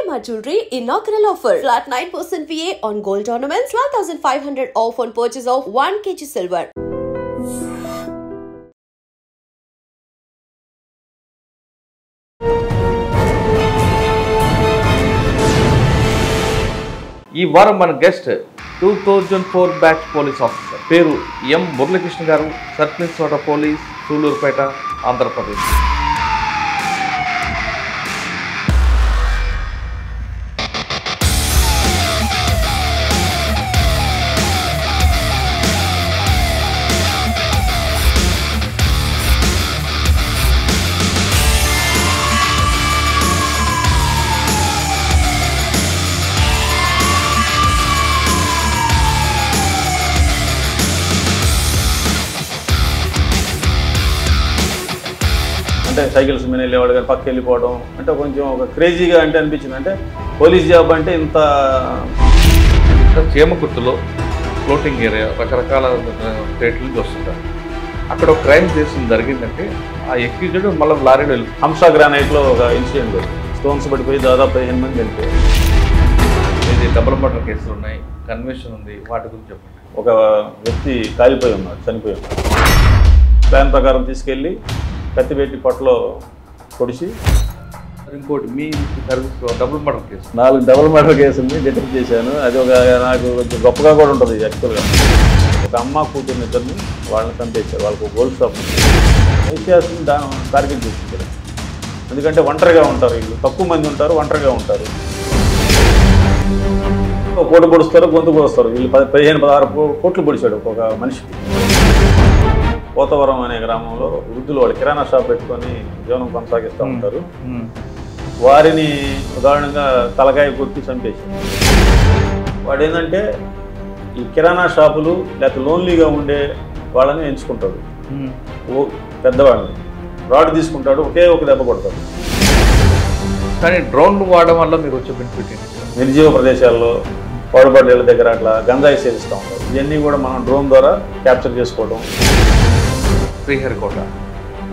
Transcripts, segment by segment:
Shalimar Jewelry inaugural offer. Flat 9% VA on gold ornaments, 12,500 off on purchase of 1 kg silver. ఈ వారం మన guest 2004 batch police officer, పేరు ఎం మురళీకృష్ణ గారు, circle inspector police, Sullurpeta, Andhra Pradesh. అంటే cycles మీద వెళ్ళేవాడు కానీ పక్కకి వెళ్ళిపోవడం అంటే కొంచెం ఒక క్రేజీగా అంటే అనిపించింది. అంటే పోలీస్ జాబ్ అంటే ఇంత చీమకుర్తిలో ఫ్లోటింగ్ ఏరియా రకరకాల స్టేట్ల నుంచి వస్తుంటారు. అక్కడ ఒక క్రైమ్ చేసింది జరిగిందంటే ఆ ఎక్యూజ్డ్ మళ్ళీ లారీలో వెళ్ళి హంసా గ్రానైట్లో ఒక ఇన్సిడెంట్, స్టోన్స్ పడిపోయి దాదాపు 15 మంది వెళ్ళిపోయారు. ఇది డబుల్ మర్డర్ కేసులు ఉన్నాయి, కన్విక్షన్ ఉంది, వాటి గురించి చెప్పండి. ఒక వ్యక్తి కాలిపోయి ఉన్నాడు, చనిపోయి ఉన్నాడు. ప్లాన్ ప్రకారం తీసుకెళ్ళి కత్తిపెట్టి పొట్టలో పొడిచి. ఇంకోటి మీ service double murder case, 4 double murder కేసుల్ని డిటెక్ట్ చేశాను. అది ఒక నాకు కొంచెం గొప్పగా కూడా ఉంటుంది. యాక్చువల్గా ఒక అమ్మ కూతుర్ని ఇద్దరిని వాళ్ళని చంపేశారు. వాళ్ళకు ఒక గోల్డ్ షాప్ విషయాన్ని టార్గెట్ చేసింది. ఎందుకంటే ఒంటరిగా ఉంటారు, వీళ్ళు తక్కువ మంది ఉంటారు, ఒంటరిగా ఉంటారు. కోట పొడుస్తారు, గొంతు పొడుస్తారు. వీళ్ళు 15-16 కోట్లు పొడిచాడు ఒక మనిషికి. పోతవరం అనే గ్రామంలో వృద్ధులు వాళ్ళు కిరాణా షాప్ పెట్టుకొని జీవనం కొనసాగిస్తూ ఉంటారు. వారిని ఉదాహరణగా తలకాయ కొట్టి చంపేసి, వాడు ఏంటంటే ఈ కిరాణా షాపులు లేకపోతే లోన్లీగా ఉండే వాళ్ళని ఎంచుకుంటాడు. పెద్దవాళ్ళని రాడ్ తీసుకుంటాడు, ఒకే ఒక దెబ్బ కొడతాడు. కానీ డ్రోన్ వాడడం వల్ల మీకు వచ్చే బెనిఫిట్ ఏంటి? నిర్జీవ ప్రదేశాల్లో పాడుబడ్డేళ్ళ దగ్గర అట్లా గంజాయి సేవిస్తూ ఉంటారు. ఇవన్నీ కూడా మనం డ్రోన్ ద్వారా క్యాప్చర్ చేసుకోవడం. శ్రీహరికోట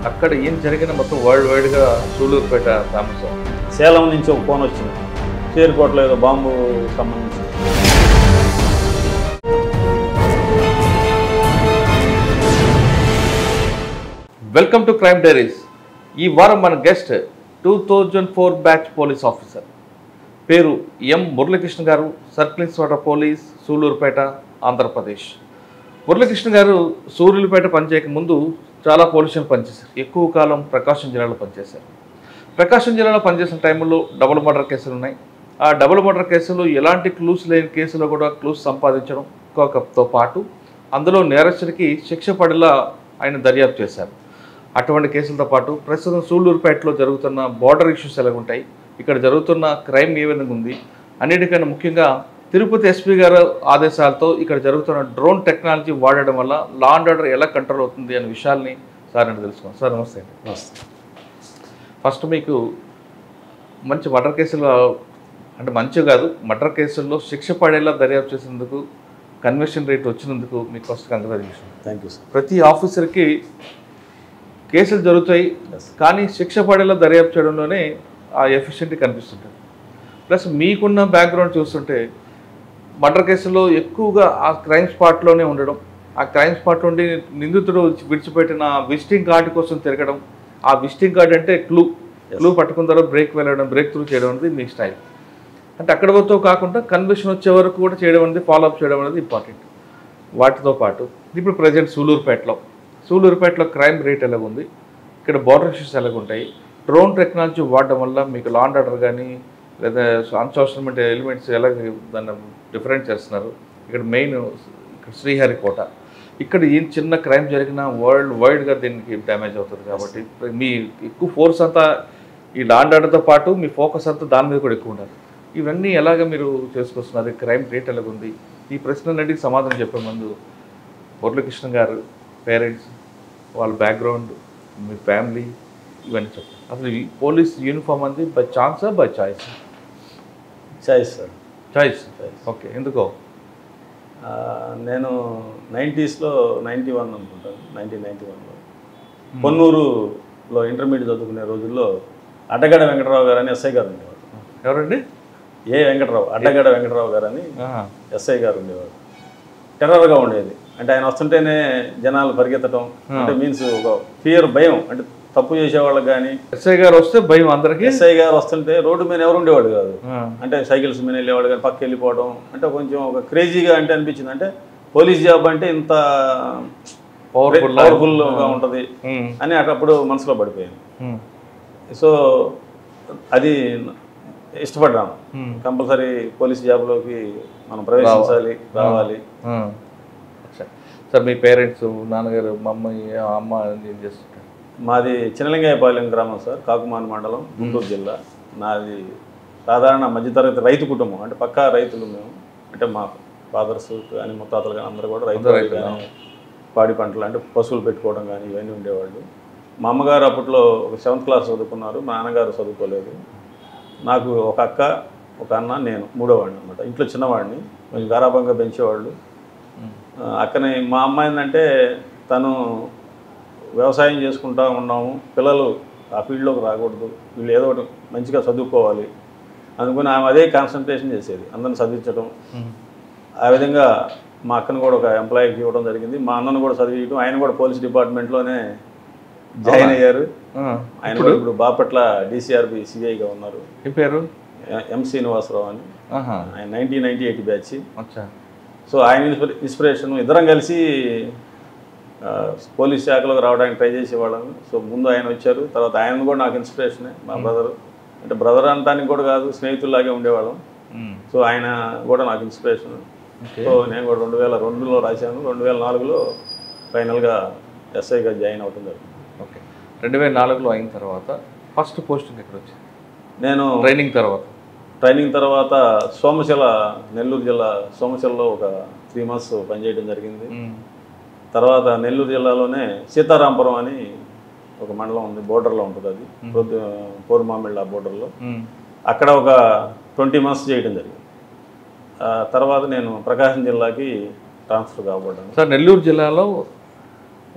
అక్కడ ఏం జరిగిన మొత్తం వరల్డ్ వైడ్గా సూళ్లూరుపేట ఫేమస్. సేలం నుంచి ఒక ఫోన్ వచ్చింది, శ్రీహరికోటలో ఏదో బాంబు సంబంధించి. Welcome to crime diaries. ఈ వారం మన గెస్ట్ 2004 బ్యాచ్ పోలీస్ ఆఫీసర్, పేరు ఎం మురళీకృష్ణ గారు, circle inspector police, Sullurpeta, Andhra Pradesh. Muralikrishna గారు సూళ్లూరుపేట పనిచేయక ముందు చాలా పోలీస్ స్టేషన్ పనిచేశారు. ఎక్కువ కాలం ప్రకాశం జిల్లాలో పనిచేశారు. ప్రకాశం జిల్లాలో పనిచేసిన టైంలో డబుల్ మర్డర్ కేసులు ఉన్నాయి. ఆ డబుల్ మర్డర్ కేసులు ఎలాంటి క్లూస్ లేని కేసులో కూడా క్లూస్ సంపాదించడం తో పాటు అందులో నేరస్తుడికి శిక్ష పడేలా ఆయన దర్యాప్తు చేశారు. అటువంటి కేసులతో పాటు ప్రస్తుతం సూళ్లూరుపేటలో జరుగుతున్న బార్డర్ ఇష్యూస్ ఎలా ఉంటాయి, ఇక్కడ జరుగుతున్న క్రైమ్ ఏ విధంగా ఉంది, అన్నిటికన్నా ముఖ్యంగా తిరుపతి ఎస్పీ గారు ఆదేశాలతో ఇక్కడ జరుగుతున్న డ్రోన్ టెక్నాలజీ వాడడం వల్ల లా అండ్ ఆర్డర్ ఎలా కంట్రోల్ అవుతుంది అనే విషయాల్ని సార్ అని తెలుసుకోండి. సార్ నమస్తే అండి. నమస్తే. ఫస్ట్ మీకు మంచి మర్డర్ కేసులు అంటే మంచి కాదు, మర్డర్ కేసుల్లో శిక్ష పడేలా దర్యాప్తు చేసినందుకు, కన్విక్షన్ రేట్ వచ్చినందుకు మీకు first congratulation. Thank you sir. ప్రతి ఆఫీసర్కి కేసులు జరుగుతాయి, కానీ శిక్ష పడేలా దర్యాప్తు చేయడంలోనే ఆ ఎఫిషియెంట్ కనిపిస్తుంటుంది. ప్లస్ మీకున్న బ్యాక్గ్రౌండ్ చూస్తుంటే మర్డర్ కేసులో ఎక్కువగా ఆ క్రైమ్ స్పాట్లోనే ఉండడం, ఆ క్రైమ్ స్పాట్ నుండి నిందితుడు విడిచిపెట్టిన విజిటింగ్ కార్డు కోసం తిరగడం, ఆ విజిటింగ్ కార్డు అంటే క్లూ పట్టుకున్న తర్వాత బ్రేక్ త్రూ చేయడం అనేది మీ స్టైల్. అంటే అక్కడ వరకు కాకుండా కన్విక్షన్ వచ్చే వరకు కూడా చేయడం అనేది, ఫాలోఅప్ చేయడం అనేది ఇంపార్టెంట్. వాటితో పాటు ఇప్పుడు ప్రజెంట్ సూళ్లూరుపేటలో క్రైమ్ రేట్ ఎలాగ ఉంది, ఇక్కడ బార్డర్ ఇష్యూస్ ఎలాగ ఉంటాయి, డ్రోన్ టెక్నాలజీ వాడడం వల్ల మీకు లా అండ్ ఆర్డర్ కానీ లేదా అన్సోషల్ మీడియా ఎలిమెంట్స్ ఎలా దాన్ని డిఫరెంట్ చేస్తున్నారు, ఇక్కడ మెయిన్ ఇక్కడ శ్రీహరికోట, ఇక్కడ ఏం చిన్న క్రైమ్ జరిగినా వరల్డ్ వైడ్గా దీనికి డ్యామేజ్ అవుతుంది. కాబట్టి మీ ఎక్కువ ఫోర్స్ అంతా ఈ లా అండ్ ఆర్డర్తో పాటు మీ ఫోకస్ అంతా దాని మీద కూడా ఎక్కువ ఉండాలి. ఇవన్నీ ఎలాగ మీరు చేసుకొస్తున్నారు, క్రైమ్ రేట్ ఎలాగుంది, ఈ ప్రశ్నలన్నిటికీ సమాధానం చెప్పే ముందు మురళీకృష్ణ గారు పేరెంట్స్, వాళ్ళ బ్యాక్గ్రౌండ్, మీ ఫ్యామిలీ, ఇవన్నీ చెప్పండి. అసలు ఈ పోలీస్ యూనిఫామ్ అంది బై ఛాన్సా by choice? Choice sir. Choice. Okay, ఎందుకో? నేను 90స్లో 91 అనుకుంటాను, 1991లో పొన్నూరులో ఇంటర్మీడియట్ చదువుకునే రోజుల్లో అడ్డగడ్డ వెంకటరావు గారు అని ఎస్ఐ గారు ఉండేవారు. ఎవరండి? వెంకటరావు, అడ్డగడ్డ వెంకటరావు గారు అని ఎస్ఐ గారు ఉండేవాడు. టెర్రర్గా ఉండేది. అంటే ఆయన వస్తుంటేనే జనాలు పరిగెత్తడం, అంటే మీన్స్ ఒక ఫియర్, భయం. అంటే తప్పు చేసేవాళ్ళకి కానీ ఎస్ఐ గారు వస్తే భయం అందరికి. ఎస్ఐ గారు వస్తుంటే రోడ్డు మీద ఎవరు ఉండేవాడు కాదు. అంటే సైకిల్స్ మీద వెళ్ళేవాడు కానీ పక్క వెళ్ళిపోవడం, అంటే కొంచెం ఒక క్రేజీగా అంటే అనిపించింది. అంటే పోలీస్ జాబ్ అంటే ఇంత పవర్ఫుల్గా ఉంటుంది అని అప్పుడు మనసులో పడిపోయింది. సో అది ఇష్టపడ్డాను. కంపల్సరీ పోలీస్ జాబ్లోకి మనం ప్రవేశించాలి, రావాలి. సార్ మీ పేరెంట్స్, నాన్నగారు, అమ్మ ఏం చేస్తుంటారు? మాది చిన్నలింగాయపాలెం గ్రామం సార్, కాకుమాన మండలం, గుంటూరు జిల్లా. నాది సాధారణ మధ్యతరగతి రైతు కుటుంబం. అంటే పక్కా రైతులు మేము. అంటే మా ఫాదర్స్ కానీ ముత్తాతలు కానీ అందరూ కూడా రైతులు కానీ పాడి పంటలు అంటే పశువులు పెట్టుకోవడం కానీ ఇవన్నీ ఉండేవాళ్ళు. మా అమ్మగారు అప్పట్లో ఒక 7th క్లాస్ చదువుకున్నారు, మా నాన్నగారు చదువుకోలేదు. నాకు ఒక అక్క, ఒక అన్న, నేను మూడోవాడిని అనమాట. ఇంట్లో చిన్నవాడిని, కొంచెం గారాబంగా పెంచేవాళ్ళు. అక్కని మా అమ్మ ఏంటంటే తను వ్యవసాయం చేసుకుంటూ ఉన్నాము, పిల్లలు ఆ ఫీల్డ్లోకి రాకూడదు, వీళ్ళు ఏదో ఒకటి మంచిగా చదువుకోవాలి అనుకుని ఆమె అదే కాన్సన్ట్రేషన్ చేసేది, అందరిని చదివించడం. ఆ విధంగా మా అక్కను కూడా ఒక ఎంప్లాయీకి ఇవ్వడం జరిగింది. మా అన్నను కూడా చదివించడం. ఆయన కూడా పోలీస్ డిపార్ట్మెంట్లోనే జాయిన్ అయ్యారు. ఆయన ఇప్పుడు బాపట్ల DCRB CIగా ఉన్నారు. ఈ పేరు M శ్రీనివాసరావు అని. ఆయన 1998 బ్యాచ్. సో ఆయన ఇన్స్పిరేషన్. ఇద్దరం కలిసి పోలీస్ శాఖలోకి రావడానికి ట్రై చేసేవాళ్ళము. సో ముందు ఆయన వచ్చారు, తర్వాత ఆయన కూడా నాకు ఇన్స్పిరేషనే. మా బ్రదరు, అంటే బ్రదర్ అనడానికి కూడా కాదు, స్నేహితుల్లాగే ఉండేవాళ్ళం. సో ఆయన కూడా నాకు ఇన్స్పిరేషన్. సో నేను కూడా 2002లో రాశాను. 2004లో ఫైనల్గా ఎస్ఐగా జాయిన్ అవడం జరిగింది. ఓకే. 2004లో అయిన తర్వాత ఫస్ట్ పోస్టింగ్ ఎక్కడ వచ్చింది? నేను ట్రైనింగ్ తర్వాత సోమశిల, నెల్లూరు జిల్లా సోమశిలలో ఒక 3 months పనిచేయడం జరిగింది. తర్వాత నెల్లూరు జిల్లాలోనే సీతారాంపురం అని ఒక మండలం ఉంది, బోర్డర్లో ఉంటుంది. అది పోరుమామిళ్ళ బోర్డర్లో. అక్కడ ఒక 20 months చేయడం జరిగింది. తర్వాత నేను ప్రకాశం జిల్లాకి ట్రాన్స్ఫర్ కాబడ్డాను. సార్ నెల్లూరు జిల్లాలో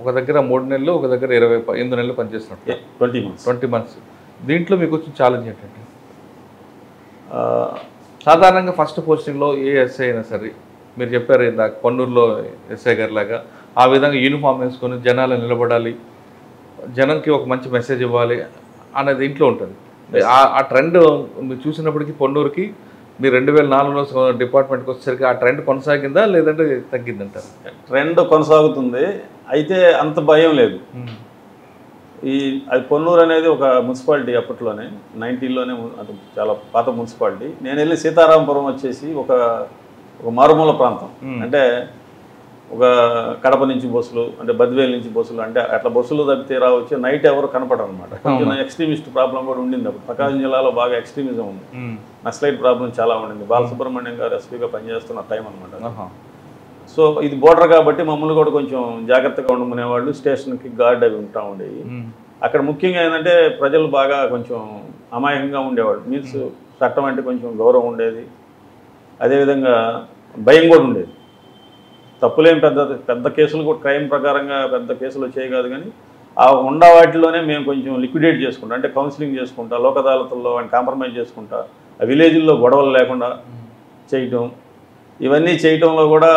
ఒక దగ్గర 3 నెలలు, ఒక దగ్గర 8 నెలలు పనిచేస్తున్నట్టు 20 months. దీంట్లో మీకు వచ్చిన ఛాలెంజ్ ఏంటంటే, సాధారణంగా ఫస్ట్ పోస్టింగ్లో ఏ ఎస్ఐ అయినా సరే, మీరు చెప్పారు ఇందాక పొన్నూరులో ఎస్ఐ గారి లాగా ఆ విధంగా యూనిఫామ్ వేసుకొని జనాలు నిలబడాలి, జనంకి ఒక మంచి మెసేజ్ ఇవ్వాలి అనేది ఇంట్లో ఉంటుంది. ఆ ట్రెండ్ మీరు చూసినప్పటికీ పొన్నూరుకి మీరు 2004లో డిపార్ట్మెంట్కి వచ్చేసరికి ఆ ట్రెండ్ కొనసాగిందా లేదంటే తగ్గిందంటారు? ట్రెండ్ కొనసాగుతుంది, అయితే అంత భయం లేదు. అది పొన్నూరు అనేది ఒక మున్సిపాలిటీ, అప్పట్లోనే 90లోనే అది చాలా పాత మున్సిపాలిటీ. నేను వెళ్ళి సీతారాంపురం వచ్చేసి ఒక మారుమూల ప్రాంతం. అంటే ఒక కడప నుంచి బస్సులు, అంటే బద్వేలు నుంచి బస్సులు, అంటే అట్లా బస్సులు తప్పితే రావచ్చు. నైట్ ఎవరు కనపడరు అనమాట. కొంచెం ఎక్స్ట్రీమిస్ట్ ప్రాబ్లం కూడా ఉండింది అప్పుడు. ప్రకాశం జిల్లాలో బాగా ఎక్స్ట్రీమిజం ఉంది, నక్సలైట్ ప్రాబ్లం చాలా ఉండింది. బాలసుబ్రహ్మణ్యం గారు ఎస్పీగా పనిచేస్తున్న టైం అనమాట. సో ఇది బోర్డర్ కాబట్టి మమ్మల్ని కూడా కొంచెం జాగ్రత్తగా ఉండమనేవాళ్ళు. స్టేషన్కి గార్డ్ అవి ఉంటా ఉండేవి. అక్కడ ముఖ్యంగా ఏంటంటే ప్రజలు బాగా కొంచెం అమాయకంగా ఉండేవాళ్ళు. మీన్స్ చట్టం అంటే కొంచెం గౌరవం ఉండేది, అదేవిధంగా భయం కూడా ఉండేది. తప్పులేం పెద్ద కేసులు కూడా క్రైమ్ ప్రకారంగా పెద్ద కేసులు వచ్చాయి కాదు, కానీ ఆ ఉన్న వాటిలోనే మేము కొంచెం లిక్విడేట్ చేసుకుంటాం. అంటే కౌన్సిలింగ్ చేసుకుంటా, లోక్ అదాలతుల్లో కాంప్రమైజ్ చేసుకుంటా, ఆ విలేజ్ల్లో గొడవలు లేకుండా చేయటం, ఇవన్నీ చేయటంలో కూడా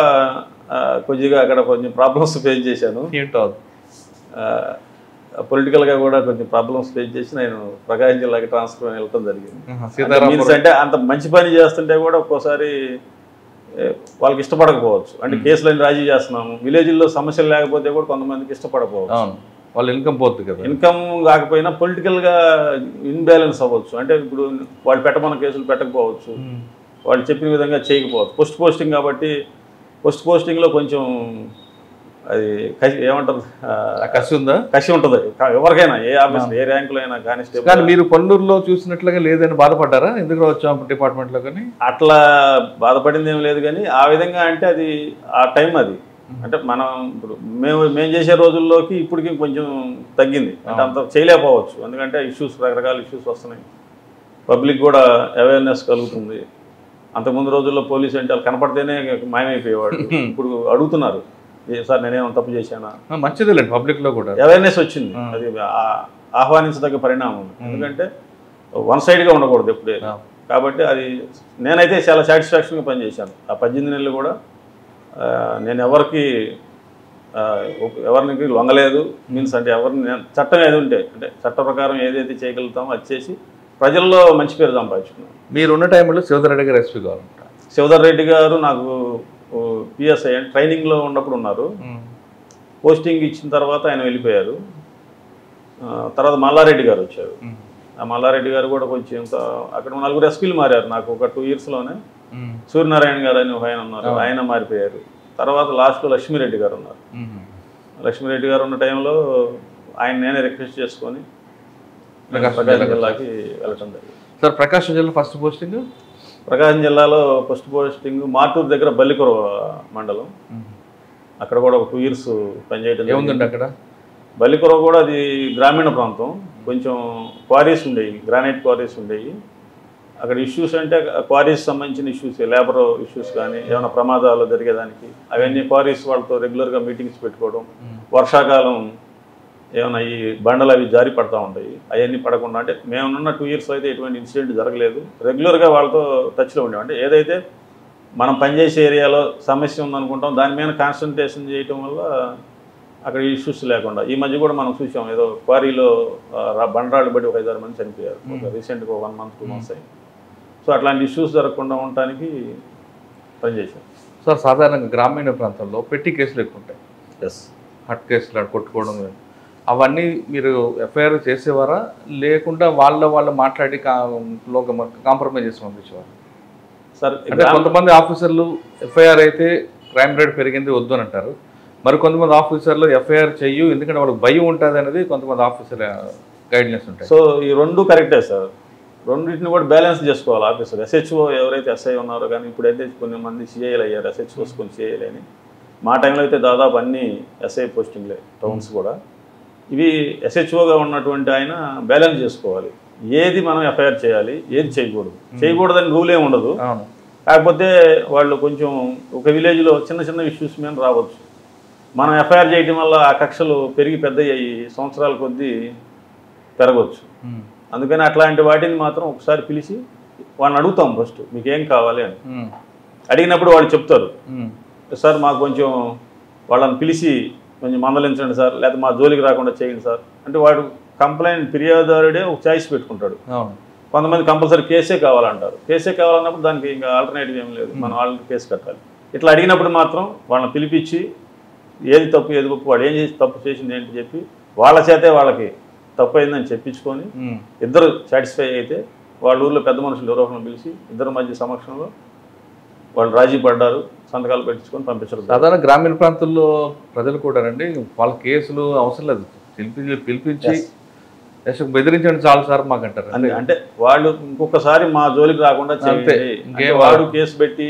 కొద్దిగా అక్కడ కొంచెం ప్రాబ్లమ్స్ ఫేస్ చేశాను. పొలిటికల్గా కూడా కొంచెం ప్రాబ్లమ్స్ ఫేస్ చేసి నేను ప్రకాశం జిల్లాకి ట్రాన్స్ఫర్ వెళ్ళటం జరిగింది. అంటే అంత మంచి పని చేస్తుంటే కూడా ఒక్కోసారి వాళ్ళకి ఇష్టపడకపోవచ్చు. అంటే కేసులని రాజీ చేస్తున్నాము, విలేజ్ల్లో సమస్యలు లేకపోతే కూడా కొంతమందికి ఇష్టపడకపోవచ్చు. వాళ్ళ ఇన్కమ్ పోతుంది కదా, ఇన్కమ్ కాకపోయినా పొలిటికల్గా ఇన్బ్యాలెన్స్ అవ్వచ్చు. అంటే ఇప్పుడు వాళ్ళు పెట్టమన్న కేసులు పెట్టకపోవచ్చు, వాళ్ళు చెప్పిన విధంగా చేయకపోవచ్చు. పోస్టింగ్ కాబట్టి పోస్టింగ్లో కొంచెం అది ఏమంటారు, కసి ఉంటుంది ఎవరికైనా, ఏ ఆఫీస్ ఏ ర్యాంకులో అయినా. కానిస్టేబుల్ కానీ మీరు పొన్నూరులో చూసినట్లుగా లేదని బాధపడ్డారా? ఎందుకు వచ్చాం డిపార్ట్మెంట్లో? కానీ అట్లా బాధపడింది ఏం లేదు, కానీ ఆ విధంగా అంటే అది ఆ టైం అది. అంటే మనం ఇప్పుడు మేము చేసే రోజుల్లోకి ఇప్పటికి కొంచెం తగ్గింది. అంటే అంత చేయలేకపోవచ్చు, ఎందుకంటే రకరకాల ఇష్యూస్ వస్తున్నాయి. పబ్లిక్ కూడా అవేర్నెస్ కలుగుతుంది. అంతకుముందు రోజుల్లో పోలీసు అంటే వాళ్ళు కనపడితేనే మాయమైపోయేవాడు. ఇప్పుడు అడుగుతున్నారు, సార్ నేనేమో తప్పు చేశానా. మంచిదేలేండి, పబ్లిక్లో కూడా అవేర్నెస్ వచ్చింది. అది ఆహ్వానించదగ్గ పరిణామం. ఎందుకంటే వన్ సైడ్గా ఉండకూడదు ఎప్పుడే. కాబట్టి అది నేనైతే చాలా సాటిస్ఫాక్షన్గా పనిచేశాను. ఆ 18 నెలలు కూడా నేను ఎవరికి లొంగలేదు. మీన్స్ అంటే ఎవరిని చట్టం ఏది ఉంటే అంటే చట్ట ప్రకారం ఏదైతే చేయగలుగుతామో అది చేసి ప్రజల్లో మంచి పేరు సంపాదించుకున్నాను. మీరున్న టైంలో శివధర్ రెడ్డి గారు ఎస్పీ గారు ఉంటారు. శివధర్ రెడ్డి గారు నాకు పిఎస్ఐ ట్రైనింగ్లో ఉన్నప్పుడు ఉన్నారు. పోస్టింగ్ ఇచ్చిన తర్వాత ఆయన వెళ్ళిపోయారు. తర్వాత మల్లారెడ్డి గారు వచ్చారు. ఆ మల్లారెడ్డి గారు కూడా కొంచెం అక్కడ 4 ఎస్పీలు మారారు. నాకు ఒక 2 ఇయర్స్లోనే సూర్యనారాయణ గారు అని ఆయన ఉన్నారు, ఆయన మారిపోయారు. తర్వాత లాస్ట్లో లక్ష్మీరెడ్డి గారు ఉన్నారు. లక్ష్మీరెడ్డి గారు ఉన్న టైంలో ఆయన నేనే రిక్వెస్ట్ చేసుకొని ప్రకాశం జిల్లాకి వెళ్ళటం జరిగింది. సార్ ప్రకాశం జిల్లా ఫస్ట్ పోస్టింగ్? ప్రకాశం జిల్లాలో ఫస్ట్ పోస్టింగ్ మార్టూరు దగ్గర బల్లికొర మండలం. అక్కడ కూడా ఒక 2 ఇయర్స్ పనిచేయడం. ఏముందండి అక్కడ? బల్లికొర కూడా అది గ్రామీణ ప్రాంతం. కొంచెం క్వారీస్ ఉండేవి, గ్రానైట్ క్వారీస్ ఉండేవి. అక్కడ ఇష్యూస్ అంటే క్వారీస్ సంబంధించిన ఇష్యూస్, లేబర్ ఇష్యూస్ కానీ ఏమైనా ప్రమాదాలు జరిగేదానికి అవన్నీ క్వారీస్ వాళ్ళతో రెగ్యులర్గా మీటింగ్స్ పెట్టుకోవడం. వర్షాకాలం ఏమైనా ఈ బండలు అవి జారి పడతా ఉంటాయి, అవన్నీ పడకుండా అంటే మేమున్న 2 ఇయర్స్ అయితే ఎటువంటి ఇన్సిడెంట్ జరగలేదు. రెగ్యులర్గా వాళ్ళతో టచ్లో ఉండేవి. అంటే ఏదైతే మనం పనిచేసే ఏరియాలో సమస్య ఉందనుకుంటాం దాని మీద కాన్సన్ట్రేషన్ చేయటం వల్ల అక్కడ ఇష్యూస్ లేకుండా. ఈ మధ్య కూడా మనం చూసాం, ఏదో క్వారీలో బండరాళ్ళు బట్టి ఒక 5-6 మంది చనిపోయారు రీసెంట్గా, 1 month 2 months అయింది. సో అట్లాంటి ఇష్యూస్ జరగకుండా ఉండటానికి పనిచేశాం. సార్ సాధారణంగా గ్రామీణ ప్రాంతంలో పెట్టి కేసులు ఎక్కువ ఉంటాయి. ఎస్, హట్ కేసులు కొట్టుకోవడం అవన్నీ మీరు ఎఫ్ఐఆర్ చేసేవారా లేకుండా వాళ్ళ మాట్లాడి కాంప్రమైజ్ చేసి పంపించేవారు? సార్ అంటే కొంతమంది ఆఫీసర్లు ఎఫ్ఐఆర్ అయితే క్రైమ్ రేట్ పెరిగింది వద్దు అని అంటారు. మరి కొంతమంది ఆఫీసర్లు ఎఫ్ఐఆర్ చెయ్యు ఎందుకంటే వాళ్ళకి భయం ఉంటుంది అనేది కొంతమంది ఆఫీసర్ గైడ్లైన్స్ ఉంటాయి. సో ఈ 2 కరెక్టే సార్. రెండింటిని కూడా బ్యాలెన్స్ చేసుకోవాలి ఆఫీసర్. ఎస్హెచ్ఓ ఎవరైతే ఎస్ఐ ఉన్నారో కానీ ఇప్పుడైతే కొన్ని మంది సిఐలు అయ్యారు, ఎస్హెచ్ఓస్ కొన్ని సిఐలు అని. మా టైంలో అయితే దాదాపు అన్ని ఎస్ఐ పోస్టింగ్లే టౌన్స్ కూడా. ఇవి ఎస్హెచ్ఓగా ఉన్నటువంటి ఆయన బ్యాలెన్స్ చేసుకోవాలి. ఏది మనం ఎఫ్ఐఆర్ చేయాలి, ఏది చేయకూడదని రూల్ ఏమి ఉండదు. కాకపోతే వాళ్ళు కొంచెం ఒక విలేజ్లో చిన్న ఇష్యూస్ మీద రావచ్చు. మనం ఎఫ్ఐఆర్ చేయడం వల్ల ఆ కక్షలు పెరిగి పెద్ద అయ్యి సంవత్సరాల కొద్దీ పెరగవచ్చు. అందుకని అట్లాంటి వాటిని మాత్రం ఒకసారి పిలిచి వాళ్ళని అడుగుతాం ఫస్ట్, మీకు ఏం కావాలి అని. అడిగినప్పుడు వాళ్ళు చెప్తారు, సార్ మాకు కొంచెం వాళ్ళని పిలిచి కొంచెం మందలించండి సార్, లేకపోతే మా జోలికి రాకుండా చేయండి సార్ అంటే వాడు కంప్లైంట్ ఫిర్యాదుదారుడే ఒక చాయిస్ పెట్టుకుంటాడు. కొంతమంది కంపల్సరీ కేసే కావాలంటారు. కేసే కావాలన్నప్పుడు దానికి ఇంకా ఆల్టర్నేటివ్ ఏం లేదు, మనం వాళ్ళకి కేసు కట్టాలి. ఇట్లా అడిగినప్పుడు మాత్రం వాళ్ళని పిలిపించి ఏది తప్పు ఏది ఒప్పు, వాడు ఏం చేసి తప్పు చేసింది ఏంటి చెప్పి వాళ్ళ చేతే వాళ్ళకి తప్పు అయిందని చెప్పించుకొని ఇద్దరు సాటిస్ఫై అయితే వాళ్ళ ఊళ్ళో పెద్ద మనుషులు ఎవరో పిలిచి ఇద్దరి మధ్య సమక్షంలో వాళ్ళు రాజీ పడ్డారు, సంతకాలు పెట్టించుకొని పంపించారు. సాధారణ గ్రామీణ ప్రాంతాల్లో ప్రజలు కూడా అండి వాళ్ళ కేసులు అవసరం లేదు, పిలిపించి బెదిరించండి చాలు సార్ మాకు అంటారు. అంటే వాళ్ళు ఇంకొకసారి మా జోలికి రాకుండా చేయండి, వాడు కేసు పెట్టి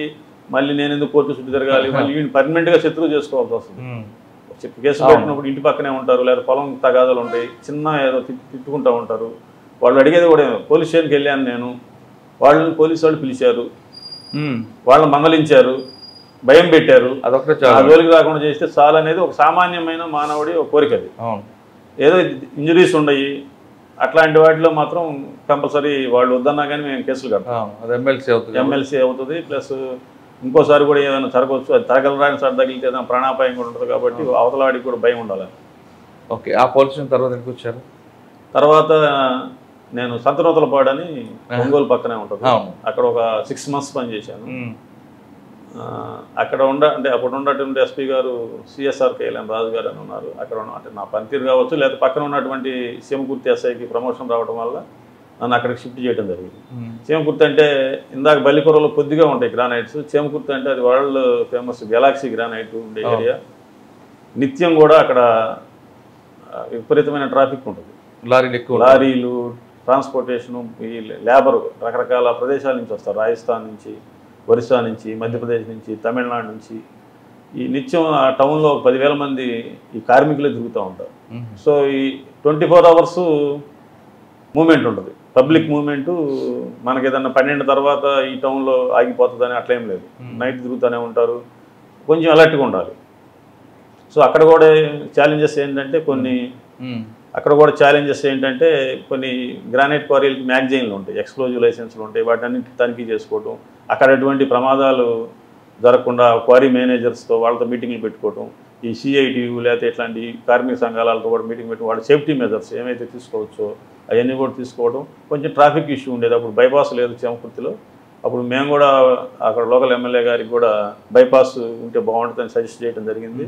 మళ్ళీ నేను ఎందుకు కోర్టు చుట్టూ తిరగాలి, మళ్ళీ వీడిని పర్మనెంట్గా శత్రువు చేసుకోవాల్సి వస్తుంది. కేసు పెట్టినప్పుడు ఇంటి పక్కనే ఉంటారు, లేదా పొలం తగాదాలు ఉంటాయి, చిన్న ఏదో తిట్టుకుంటూ ఉంటారు. వాళ్ళు అడిగేది కూడా పోలీస్ స్టేషన్కి వెళ్ళాను నేను, వాళ్ళని పోలీసు వాళ్ళు పిలిచారు, వాళ్ళని మందలించారు, భయం పెట్టారు, అదొకటే ఆ జోలికి రాకుండా చేస్తే చాలు అనేది ఒక సామాన్యమైన మానవుడి ఒక కోరిక. అది ఏదో ఇంజరీస్ ఉండయి అట్లాంటి వాటిలో మాత్రం కంపల్సరీ వాళ్ళు వద్దన్నా కానీ మేము కేసులు కడతాం. అది ఎమ్మెల్సీ అవుతుంది. ప్లస్ ఇంకోసారి కూడా ఏదైనా జరగవచ్చు, అది తరగలరాని సార్ తగిలితే ఏదైనా ప్రాణాపాయం కూడా ఉంటుంది. కాబట్టి అవతల వాడికి కూడా భయం ఉండాలి. ఓకే, ఆ పోలీస్ తర్వాత ఎందుకు వచ్చారు? తర్వాత నేను సంతనూతలపాడు అని ఒంగోలు పక్కనే ఉంటుంది, అక్కడ ఒక 6 months పనిచేశాను. అక్కడ అంటే అప్పుడు ఉన్నటువంటి ఎస్పీ గారు సిఎస్ఆర్ కేఎల్ఎన్ రాజు గారు అని ఉన్నారు. అక్కడ అంటే నా పనితీరు కావచ్చు, లేదా పక్కన ఉన్నటువంటి సీమకుర్తి ఎస్ఐకి ప్రమోషన్ రావడం వల్ల నన్ను అక్కడికి షిఫ్ట్ చేయడం జరిగింది. చీమకుర్తి అంటే ఇందాక బల్లికొరలో కొద్దిగా ఉంటాయి గ్రానైట్స్, చీమకుర్తి అంటే అది వరల్డ్ ఫేమస్ గెలాక్సీ గ్రానైట్ ఉండే ఏరియా. నిత్యం కూడా అక్కడ విపరీతమైన ట్రాఫిక్ ఉంటుంది, లారీలు, ట్రాన్స్పోర్టేషను, ఈ లేబర్ రకరకాల ప్రదేశాల నుంచి వస్తారు, రాజస్థాన్ నుంచి, ఒరిస్సా నుంచి, మధ్యప్రదేశ్ నుంచి, తమిళనాడు నుంచి. ఈ నిత్యం ఆ టౌన్లో 10,000 మంది ఈ కార్మికులే తిరుగుతూ ఉంటారు. సో ఈ 24 hours మూమెంట్ ఉంటుంది, పబ్లిక్ మూమెంటు. మనకి ఏదన్నా 12 తర్వాత ఈ టౌన్లో ఆగిపోతుందని అట్లేం లేదు, నైట్ తిరుగుతూనే ఉంటారు, కొంచెం అలర్ట్గా ఉండాలి. సో అక్కడ కూడా ఛాలెంజెస్ ఏంటంటే కొన్ని అక్కడ కూడా ఛాలెంజెస్ ఏంటంటే కొన్ని గ్రానైట్ క్వారీలకి మ్యాగజైన్లు ఉంటాయి, ఎక్స్క్లూజివ్ లైసెన్స్లు ఉంటాయి, వాటన్నిటి తనిఖీ చేసుకోవడం, అక్కడ ఎటువంటి ప్రమాదాలు జరగకుండా క్వారీ మేనేజర్స్తో వాళ్ళతో మీటింగ్లు పెట్టుకోవడం, ఈ సిఐటియు లేకపోతే ఇట్లాంటి కార్మిక సంఘాలతో కూడా మీటింగ్ పెట్టి వాళ్ళ సేఫ్టీ మెజర్స్ ఏమైతే తీసుకోవచ్చో అవన్నీ కూడా తీసుకోవడం. కొంచెం ట్రాఫిక్ ఇష్యూ ఉండేది, అప్పుడు బైపాస్ లేదు చేమకుర్తిలో. అప్పుడు మేము కూడా అక్కడ లోకల్ ఎమ్మెల్యే గారికి కూడా బైపాస్ ఉంటే బాగుంటుందని సజెస్ట్ చేయడం జరిగింది.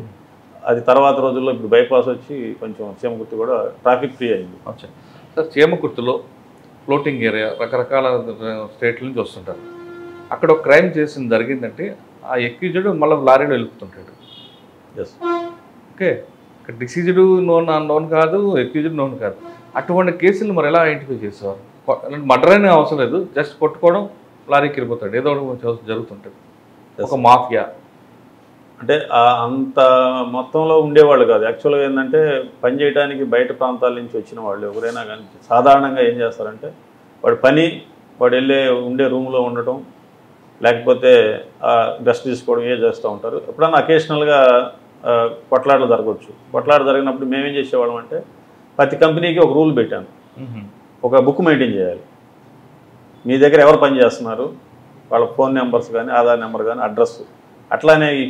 అది తర్వాత రోజుల్లో ఇప్పుడు బైపాస్ వచ్చి కొంచెం చేమకుర్తి కూడా ట్రాఫిక్ ఫ్రీ అయింది. సార్, చేమకుర్తిలో ఫ్లోటింగ్ ఏరియా రకరకాల స్టేట్ల నుంచి వస్తుంటారు. అక్కడ ఒక క్రైమ్ చేసింది జరిగిందంటే ఆ ఎక్యూజ్డ్ మళ్ళీ లారీలో వెళ్తుంటాడు. Yes, okay. ఇక్కడ డిసీజ్డ్ నోన్ కాదు, ఎక్యూజ్డ్ నోన్ కాదు. అటువంటి కేసులు మరి ఎలా ఐడెంటిఫై చేసేవారు? మర్డర్ అనే అవసరం లేదు, జస్ట్ కొట్టుకోవడం, లారీకి వెళ్ళిపోతాడు, ఏదో ఒకటి జరుగుతుంటుంది. ఒక మాఫియా అంటే అంత మొత్తంలో ఉండేవాళ్ళు కాదు. యాక్చువల్గా ఏంటంటే పని చేయడానికి బయట ప్రాంతాల నుంచి వచ్చిన వాళ్ళు ఎవరైనా కానీ సాధారణంగా ఏం చేస్తారంటే వాడు వాడు వెళ్ళే ఉండే రూమ్లో ఉండటం, లేకపోతే రెస్ట్ తీసుకోవడం చేస్తూ ఉంటారు. ఎప్పుడన్నా అకేషనల్గా కొట్లాటలు జరగవచ్చు. కొట్లాట జరిగినప్పుడు మేమేం చేసేవాళ్ళం అంటే ప్రతి కంపెనీకి ఒక రూల్ పెట్టాను, ఒక బుక్ మెయింటైన్ చేయాలి. మీ దగ్గర ఎవరు పని చేస్తున్నారు, వాళ్ళ ఫోన్ నెంబర్స్ కానీ, ఆధార్ నెంబర్ కానీ, అడ్రస్. అట్లానే ఈ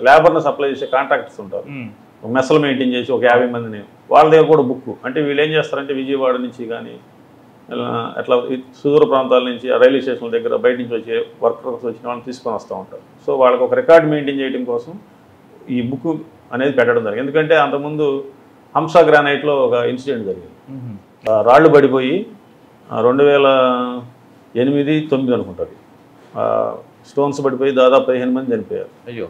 లేబర్ని సప్లై చేసే కాంట్రాక్టర్స్ ఉంటారు, మెస్సలు మెయింటైన్ చేసి ఒక 50 మందిని, వాళ్ళ దగ్గర కూడా బుక్. అంటే వీళ్ళు ఏం చేస్తారంటే విజయవాడ నుంచి కానీ అట్లా సుదూర ప్రాంతాల నుంచి రైల్వే స్టేషన్ల దగ్గర బయట నుంచి వచ్చే వర్కర్స్ వచ్చిన వాళ్ళని తీసుకొని వస్తూ ఉంటారు. సో వాళ్ళకి ఒక రికార్డ్ మెయింటైన్ చేయడం కోసం ఈ బుక్ అనేది పెట్టడం జరిగింది. ఎందుకంటే అంతకుముందు హంస గ్రానైట్లో ఒక ఇన్సిడెంట్ జరిగింది. రాళ్ళు పడిపోయి 2008-9 అనుకుంటుంది, స్టోన్స్ పడిపోయి దాదాపు 15 మంది చనిపోయారు. అయ్యో.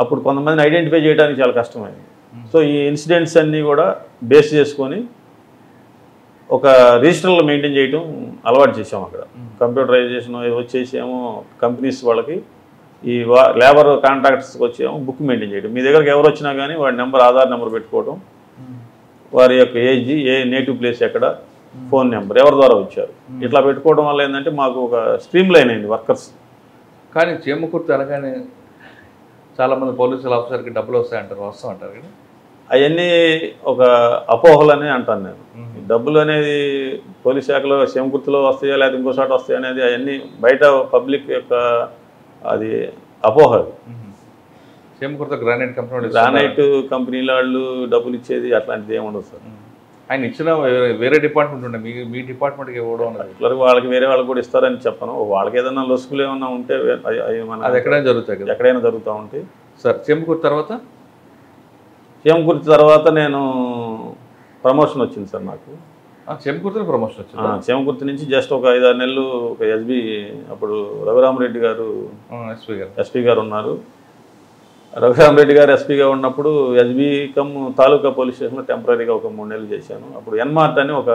అప్పుడు కొంతమందిని ఐడెంటిఫై చేయడానికి చాలా కష్టమైంది. సో ఈ ఇన్సిడెంట్స్ అన్నీ కూడా బేస్ చేసుకొని ఒక రిజిస్టర్లో మెయింటైన్ చేయడం అలవాటు చేసాము. అక్కడ కంప్యూటరైజేషన్ వచ్చేసేమో కంపెనీస్ వాళ్ళకి, ఈ లేబర్ కాంట్రాక్టర్స్కి వచ్చేమో బుక్ మెయింటైన్ చేయడం. మీ దగ్గరకు ఎవరు వచ్చినా కానీ వాడి నెంబర్, ఆధార్ నెంబర్ పెట్టుకోవడం, వారి యొక్క ఏజ్, ఏ నేటివ్ ప్లేస్ ఎక్కడ, ఫోన్ నెంబర్, ఎవరి ద్వారా వచ్చారు, ఇట్లా పెట్టుకోవడం వల్ల ఏంటంటే మాకు ఒక స్ట్రీమ్ లైన్ అయింది వర్కర్స్. కానీ చేమకుర్తి అనగానే చాలామంది పోలీసుల ఆఫీసర్కి డబ్బులు వస్తాయంటారు, వస్తూ అంటారు కదా, అవన్నీ ఒక అపోహలని అంటాను నేను. డబ్బులు అనేది పోలీస్ శాఖలో చేమకుర్తిలో వస్తాయా లేకపోతే ఇంకోసారి వస్తాయి అనేది అవన్నీ బయట పబ్లిక్ యొక్క అది అపోహ. చేమకుర్తి గ్రానైట్ కంపెనీల వాళ్ళు డబ్బులు ఇచ్చేది అట్లాంటిది ఏమి ఉండదు సార్. ఆయన ఇచ్చిన వేరే డిపార్ట్మెంట్ ఉండే, మీ డిపార్ట్మెంట్కి ఇవ్వడం అట్లా వాళ్ళకి వేరే వాళ్ళకి కూడా ఇస్తారని చెప్పను. వాళ్ళకి ఏదైనా లొసుకులు ఏమన్నా ఉంటే అది ఎక్కడైనా జరుగుతాయి కదా, ఎక్కడైనా జరుగుతూ ఉంటాయి సార్. చేమకుర్తి తర్వాత నేను ప్రమోషన్ వచ్చింది సార్ నాకు. చేమకుర్తిలో ప్రమోషన్ వచ్చింది. చేమకుర్తి నుంచి జస్ట్ ఒక 5-6 నెలలు ఒక ఎస్బీ, అప్పుడు రఘురామరెడ్డి గారు ఎస్పీ గారు ఉన్నారు. రఘురామరెడ్డి గారు ఎస్పీగా ఉన్నప్పుడు ఎస్బీ కమ్ తాలూకా పోలీస్ స్టేషన్లో టెంపరీగా ఒక 3 నెలలు చేశాను. అప్పుడు ఎన్మార్ట్ అని ఒక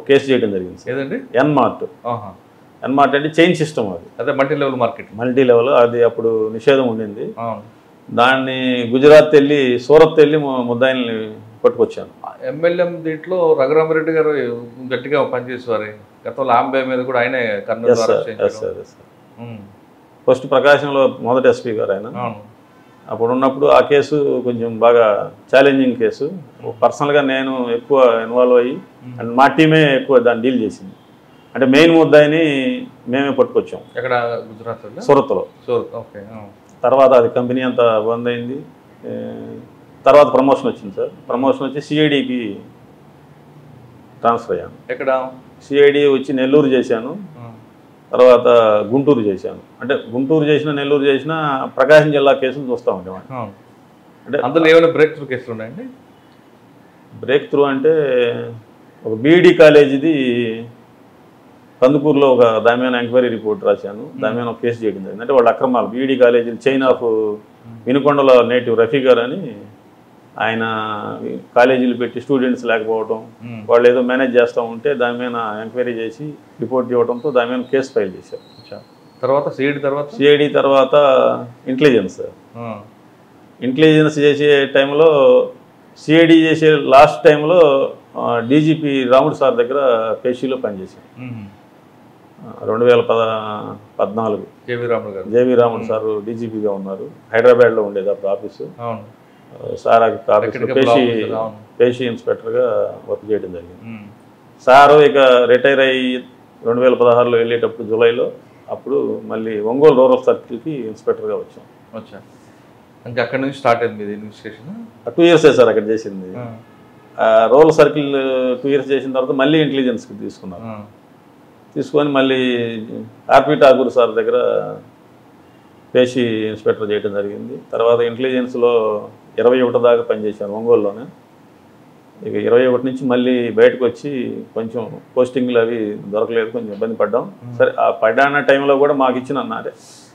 కేసు చేయడం జరిగింది. ఏదండి ఎన్మార్ట్ అంటే చైన్ సిస్టమ్, అది అదే మల్టీ లెవెల్. అది అప్పుడు నిషేధం ఉండింది. దాన్ని గుజరాత్ వెళ్ళి, సూరత్ వెళ్ళి ముద్దాయిల్ని పట్టుకొచ్చాను. MLM దీంట్లో రఘురామరెడ్డి గారు గట్టిగా పనిచేసేవారు. గతంలో ఆంబే మీద కూడా ఆయనే కర్నూలు ఫస్ట్ ప్రకాశంలో మొదటి ఎస్పీ గారు ఆయన. అప్పుడు ఉన్నప్పుడు ఆ కేసు కొంచెం బాగా ఛాలెంజింగ్ కేసు. పర్సనల్గా నేను ఎక్కువ ఇన్వాల్వ్ అయ్యి అండ్ మా టీమే ఎక్కువ దాన్ని డీల్ చేసింది. అంటే మెయిన్ ముద్దాయిని మేమే పట్టుకొచ్చాం. ఎక్కడ? గుజరాత్, సూరత్లో. ఓకే. తర్వాత అది కంపెనీ అంతా బంద్ అయింది. తర్వాత ప్రమోషన్ వచ్చింది సార్. ప్రమోషన్ వచ్చి సిఐడికి ట్రాన్స్ఫర్ అయ్యాను. ఎక్కడ? సిఐడి వచ్చి నెల్లూరు చేశాను, తర్వాత గుంటూరు చేశాను. అంటే గుంటూరు చేసిన, నెల్లూరు చేసిన, ప్రకాశం జిల్లా కేసులు చూస్తూ ఉండేవాడు. అంటే అందులో ఏమైనా బ్రేక్ త్రూ కేసులు ఉన్నాయండి? బ్రేక్ త్రూ అంటే ఒక బీఈడి కాలేజీది కందుకూరులో ఒక దాని మీద ఎంక్వైరీ రిపోర్ట్ రాశాను. దాని మీద ఒక కేసు చేయడం జరిగింది. అంటే వాళ్ళ అక్రమాలు, బీఈడి కాలేజీలు, చైన్ ఆఫ్ వినుకొండలో నేటివ్ రఫీ గారు అని ఆయన కాలేజీలు పెట్టి స్టూడెంట్స్ లేకపోవడం, వాళ్ళు ఏదో మేనేజ్ చేస్తూ ఉంటే దాని మీద ఎంక్వైరీ చేసి రిపోర్ట్ ఇవ్వడంతో దాని మీద కేసు ఫైల్ చేశారు. తర్వాత సిఐడి తర్వాత ఇంటెలిజెన్స్ చేసే టైంలో, సిఐడి చేసే లాస్ట్ టైంలో డీజీపీ రాముడు సార్ దగ్గర పేషీలో పనిచేశాను. 2014 జేవి రాముడు సార్ డీజీపీగా ఉన్నారు. హైదరాబాద్లో ఉండేది అప్పుడు ఆఫీసు. సార్ ఆఫీస్లో పేషీ ఇన్స్పెక్టర్గా వర్క్ చేయడం జరిగింది. సారు ఇక రిటైర్ అయ్యి 2016లో వెళ్ళేటప్పుడు జూలైలో అప్పుడు మళ్ళీ ఒంగోలు రూరల్ సర్కిల్కి ఇన్స్పెక్టర్గా వచ్చాం. ఇంకా అక్కడ నుంచి స్టార్ట్ అయింది ఇది ఇన్వెస్టిగేషన్. 2 years సార్ అక్కడ చేసింది. రూరల్ సర్కిల్ 2 years చేసిన తర్వాత మళ్ళీ ఇంటెలిజెన్స్కి తీసుకున్నారు. తీసుకొని మళ్ళీ ఆర్పి ఠాకూర్ సార్ దగ్గర పేషీ ఇన్స్పెక్టర్ చేయడం జరిగింది. తర్వాత ఇంటెలిజెన్స్లో 21 దాకా పనిచేశాను ఒంగోలులోనే. ఇక 21 నుంచి మళ్ళీ బయటకు వచ్చి కొంచెం పోస్టింగ్లు అవి దొరకలేదు, కొంచెం ఇబ్బంది పడ్డాం. సరే ఆ పడ్డాన్న టైంలో కూడా మాకు ఇచ్చిన అన్నారే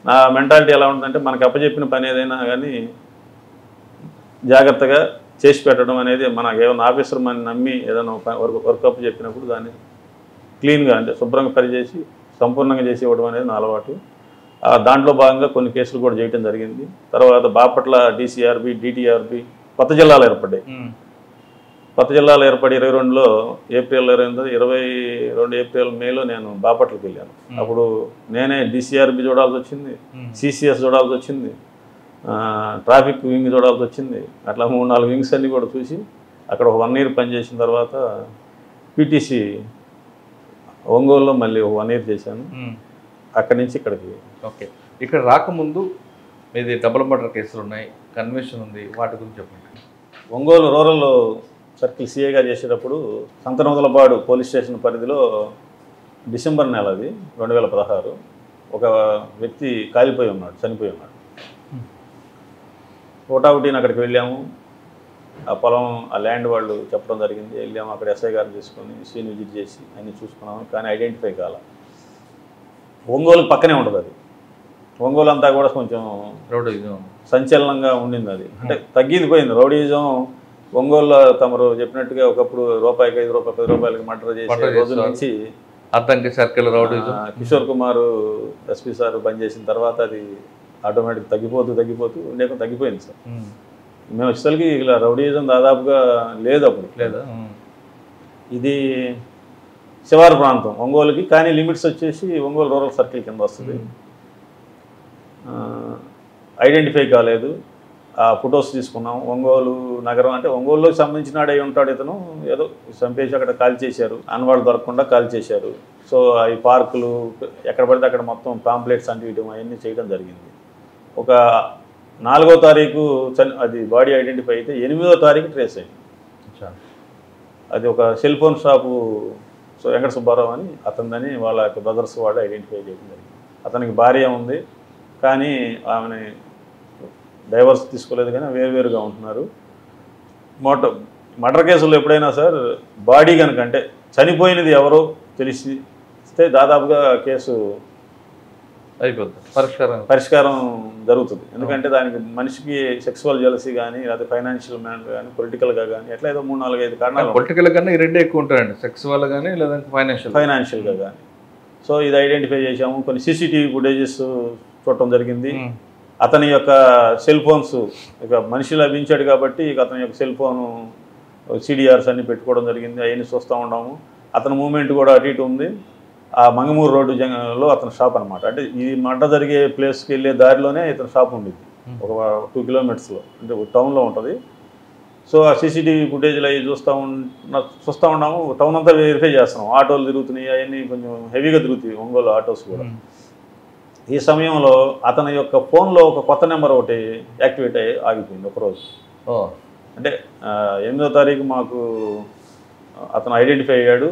నా మెంటాలిటీ ఎలా ఉంటుందంటే మనకు అప్పచెప్పిన పని ఏదైనా కానీ జాగ్రత్తగా చేసి పెట్టడం అనేది మనకు ఏమైనా ఆఫీసర్ మన నమ్మి ఏదైనా వర్క్ అప్ చెప్పినప్పుడు దాన్ని క్లీన్గా అంటే శుభ్రంగా పనిచేసి సంపూర్ణంగా చేసి ఇవ్వడం అనేది నా అలవాటు. దాంట్లో భాగంగా కొన్ని కేసులు కూడా చేయడం జరిగింది. తర్వాత బాపట్ల DCRB DTRB కొత్త జిల్లాలు ఏర్పడ్డాయి. కొత్త జిల్లాలు ఏర్పడి 22లో ఏప్రిల్ 22 ఏప్రిల్ మేలో నేను బాపట్లకి వెళ్ళాను. అప్పుడు నేనే DCRB చూడాల్సి వచ్చింది, CCS చూడాల్సి వచ్చింది, ట్రాఫిక్ వింగ్ చూడాల్సి వచ్చింది. అట్లా 3-4 వింగ్స్ అన్నీ కూడా చూసి అక్కడ 1 year పనిచేసిన తర్వాత PTC ఒంగోలులో మళ్ళీ 1 year చేశాను. అక్కడి నుంచి ఇక్కడికి. ఓకే, ఇక్కడ రాకముందు మీది డబుల్ మర్డర్ కేసులు ఉన్నాయి, కన్వెన్షన్ ఉంది, వాటి గురించి చెప్పండి. ఒంగోలు రూరల్ సర్కిల్ CAగా చేసేటప్పుడు సంతనూతలపాడు పోలీస్ స్టేషన్ పరిధిలో డిసెంబర్ నెల అది 2016 ఒక వ్యక్తి కాలిపోయి ఉన్నాడు, చనిపోయి ఉన్నాడు. ఒకటిని అక్కడికి వెళ్ళాము. ఆ పొలం ఆ ల్యాండ్ వాళ్ళు చెప్పడం జరిగింది. వెళ్ళాము, అక్కడ SI గారిని తీసుకొని సీన్ విజిట్ చేసి అన్నీ చూసుకున్నాము. కానీ ఐడెంటిఫై కాల. ఒంగోలు పక్కనే ఉంటుంది అది. ఒంగోలు అంతా కూడా కొంచెం రౌడీజం సంచలనంగా ఉండింది. అది అంటే తగ్గిపోయింది రౌడీజం. ఒంగోలులో తమరు చెప్పినట్టుగా ఒకప్పుడు రూపాయికి 5 రూపాయలు 10 రూపాయలకి మర్డర్ చేసే రోజుల నుంచి Addanki circle rowdyism Kishore Kumar SP sir పనిచేసిన తర్వాత అది ఆటోమేటిక్ తగ్గిపోతూ ఉండేక తగ్గిపోయింది సార్. మేము వచ్చేసరికి ఇలా రౌడీజం దాదాపుగా లేదు అప్పుడు. లేదా ఇది శివారు ప్రాంతం ఒంగోలుకి, కానీ లిమిట్స్ వచ్చేసి ఒంగోలు రూరల్ సర్కిల్ కింద వస్తుంది. ఐడెంటిఫై కాలేదు. ఆ ఫొటోస్ తీసుకున్నాం. ఒంగోలు నగరం అంటే ఒంగోలులోకి సంబంధించిన అయి ఉంటాడు ఇతను, ఏదో చంపేసి అక్కడ కాల్ చేశారు, అన్వాడు దొరకకుండా కాల్ చేశారు. సో అవి పార్కులు ఎక్కడ పడితే అక్కడ మొత్తం పాంప్లెట్స్ అంటివ్వడం అవన్నీ చేయడం జరిగింది. ఒక 4వ తారీఖు అది బాడీ ఐడెంటిఫై అయితే 8వ తారీఖు ట్రేస్ అయింది. అది ఒక cell phone shop Venkata Subbarao అని అతనిదని వాళ్ళ యొక్క బ్రదర్స్ వాళ్ళు ఐడెంటిఫై చేయడం జరిగింది. అతనికి భార్య ఉంది, కానీ ఆమెని డైవర్స్ తీసుకోలేదు, కానీ వేరువేరుగా ఉంటున్నారు. మర్డర్ కేసుల్లో ఎప్పుడైనా సార్ బాడీ కనుక అంటే చనిపోయినది ఎవరో తెలిస్తే దాదాపుగా కేసు అయిపోతుంది, పరిష్కారం జరుగుతుంది. ఎందుకంటే దానికి మనిషికి సెక్సువల్ జెలసీ కానీ, లేకపోతే ఫైనాన్షియల్ మ్యాటర్ కానీ, పొలిటికల్గా కానీ ఎట్లా ఏదో 3-4-5 కారణాలు. పొలిటికల్ కానీ ఈ రెండే ఎక్కువ ఉంటాయండి, సెక్సువల్ కానీ లేదంటే ఫైనాన్షియల్గా కానీ. సో ఇది ఐడెంటిఫై చేసాము. కొన్ని CCTV ఫుటేజెస్ చూడటం జరిగింది. అతని యొక్క సెల్ ఫోన్స్ ఇక మనిషి లభించాడు కాబట్టి ఇక అతని యొక్క సెల్ ఫోను CDRs అన్నీ పెట్టుకోవడం జరిగింది. అవన్నీ చూస్తూ ఉన్నాము. అతని మూమెంట్ కూడా అటు ఇటు ఉంది. ఆ మంగమూరు రోడ్డు లో అతని షాప్ అనమాట. అంటే ఈ మర్డర్ జరిగే ప్లేస్కి వెళ్ళే దారిలోనే ఇతని షాప్ ఉండేది, ఒక 2 kilometers అంటే టౌన్లో ఉంటుంది. సో ఆ CCTV ఫుటేజ్లు అవి చూస్తూ ఉన్నాము. టౌన్ అంతా వెరిఫై చేస్తున్నాం. ఆటోలు తిరుగుతున్నాయి, అవన్నీ కొంచెం హెవీగా తిరుగుతాయి ఒంగోలు ఆటోస్ కూడా. ఈ సమయంలో అతని యొక్క ఫోన్లో ఒక కొత్త నెంబర్ ఒకటి యాక్టివేట్ అయ్యి ఆగిపోయింది ఒకరోజు. అంటే 8వ తారీఖు మాకు అతను ఐడెంటిఫై అయ్యాడు.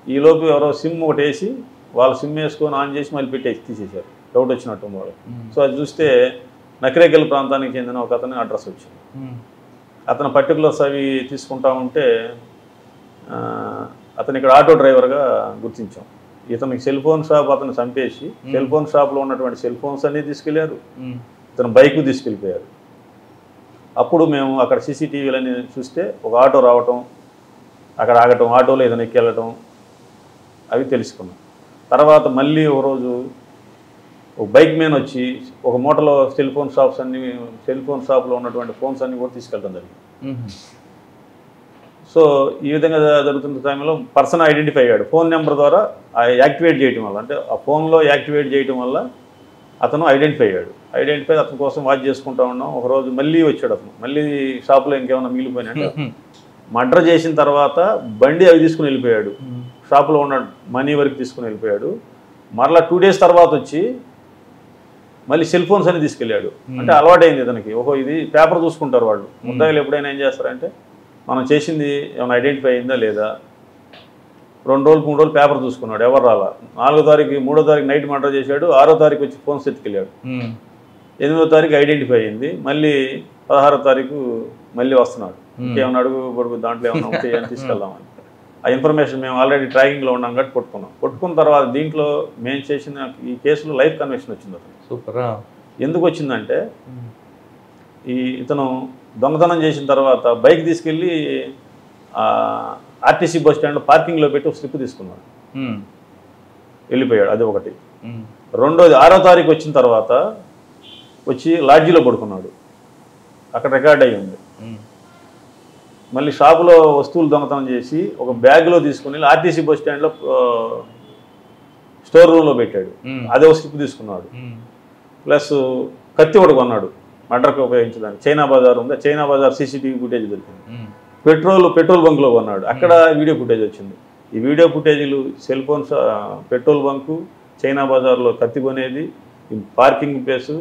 ఈలోపు ఎవరో సిమ్ ఒకటి వేసి వాళ్ళు సిమ్ వేసుకొని ఆన్ చేసి మళ్ళీ తీసేశారు, డౌట్ వచ్చినట్టు వాళ్ళు. సో అది చూస్తే నకిరేకల్ ప్రాంతానికి చెందిన ఒక అతని అడ్రస్ వచ్చింది. అతను పర్టికులర్స్ అవి తీసుకుంటా ఉంటే అతను ఇక్కడ ఆటో డ్రైవర్గా గుర్తించాం. ఇతనికి సెల్ ఫోన్ షాప్ అతను చంపేసి సెల్ ఫోన్ షాప్లో ఉన్నటువంటి సెల్ ఫోన్స్ అన్నీ తీసుకెళ్లారు, ఇతను బైక్ తీసుకెళ్ళిపోయారు. అప్పుడు మేము అక్కడ CCTVలన్నీ చూస్తే ఒక ఆటో రావటం, అక్కడ ఆగటం, ఆటోలో ఏదైనా ఎక్కెళ్ళటం అవి తెలుసుకున్నాం. తర్వాత మళ్ళీ ఒక రోజు ఒక బైక్ మ్యాన్ వచ్చి ఒక మూటలో సెల్ ఫోన్ షాప్లో ఉన్నటువంటి ఫోన్స్ అన్నీ కూడా తీసుకెళ్ళడం జరిగింది. సో ఈ విధంగా జరుగుతున్న టైంలో పర్సన్ ఐడెంటిఫై అయ్యాడు. ఫోన్ నెంబర్ ద్వారా యాక్టివేట్ చేయడం వల్ల, అంటే ఆ ఫోన్లో యాక్టివేట్ చేయడం వల్ల అతను ఐడెంటిఫై అయ్యాడు. ఐడెంటిఫై అతని కోసం వాచ్ చేసుకుంటా ఉన్నాం. ఒకరోజు మళ్ళీ వచ్చాడు అతను, మళ్ళీ షాప్లో ఇంకేమైనా మిగిలిపోయినట్టు మర్డర్ చేసిన తర్వాత బండి అవి తీసుకుని వెళ్ళిపోయాడు, షాప్లో ఉన్న మనీ వరకు తీసుకుని వెళ్ళిపోయాడు. మరలా 2 days తర్వాత వచ్చి మళ్ళీ సెల్ ఫోన్స్ అని తీసుకెళ్ళాడు. అంటే అలవాటైంది ఇతనికి. ఓహో ఇది పేపర్ చూసుకుంటారు వాళ్ళు. ముద్దాయిలు ఎప్పుడైనా ఏం చేస్తారంటే మనం చేసింది ఏమైనా ఐడెంటిఫై అయిందా లేదా, 2 రోజులు 3 రోజులు పేపర్ చూసుకున్నాడు, ఎవరు రాలా. 4వ తారీఖు 3వ తారీఖు నైట్ మర్డర్ చేశాడు, 6వ తారీఖు వచ్చి ఫోన్స్ ఎత్తుకెళ్ళాడు, 8వ తారీఖు ఐడెంటిఫై అయింది, మళ్ళీ 16వ తారీఖు మళ్ళీ వస్తున్నాడు. ఇంకేమన్నా అడుగు పొడుగు దాంట్లో ఏమన్నా ఉంటే అని తీసుకెళ్దామని. ఆ ఇన్ఫర్మేషన్ మేము ఆల్రెడీ ట్రాకింగ్లో ఉన్నాం కాబట్టి పట్టుకున్నాం. పట్టుకున్న తర్వాత దీంట్లో మేము చేసిన ఈ కేసులో లైఫ్ కన్విక్షన్ వచ్చింది అతను. సూపర్. ఎందుకు వచ్చిందంటే ఇతను దొంగతనం చేసిన తర్వాత బైక్ తీసుకెళ్ళి ఆర్టీసీ బస్ స్టాండ్లో పార్కింగ్లో పెట్టి ఒక స్లిప్ తీసుకున్నాడు, వెళ్ళిపోయాడు. అది ఒకటి. రెండోది 6వ తారీఖు వచ్చిన తర్వాత వచ్చి లాడ్జీలో పడుకున్నాడు, అక్కడ రికార్డ్ అయ్యి ఉంది. మళ్ళీ షాపులో వస్తువులు దొంగతనం చేసి ఒక బ్యాగ్లో తీసుకుని ఆర్టీసీ బస్ స్టాండ్లో స్టోర్ రూమ్లో పెట్టాడు, అదే ఒక స్లిప్ తీసుకున్నాడు. ప్లస్ కత్తి ఒకటి కొన్నాడు మర్డర్కి ఉపయోగించడానికి. చైనా బజార్ ఉంది, చైనా బజార్ సీసీటీవీ ఫుటేజ్ దొరికింది. పెట్రోల్ బంక్లో కొన్నాడు, అక్కడ వీడియో ఫుటేజ్ వచ్చింది. ఈ వీడియో ఫుటేజీలు cell phones, petrol bunk, China బజార్లో కత్తి కొనేది, పార్కింగ్ ప్లేసు,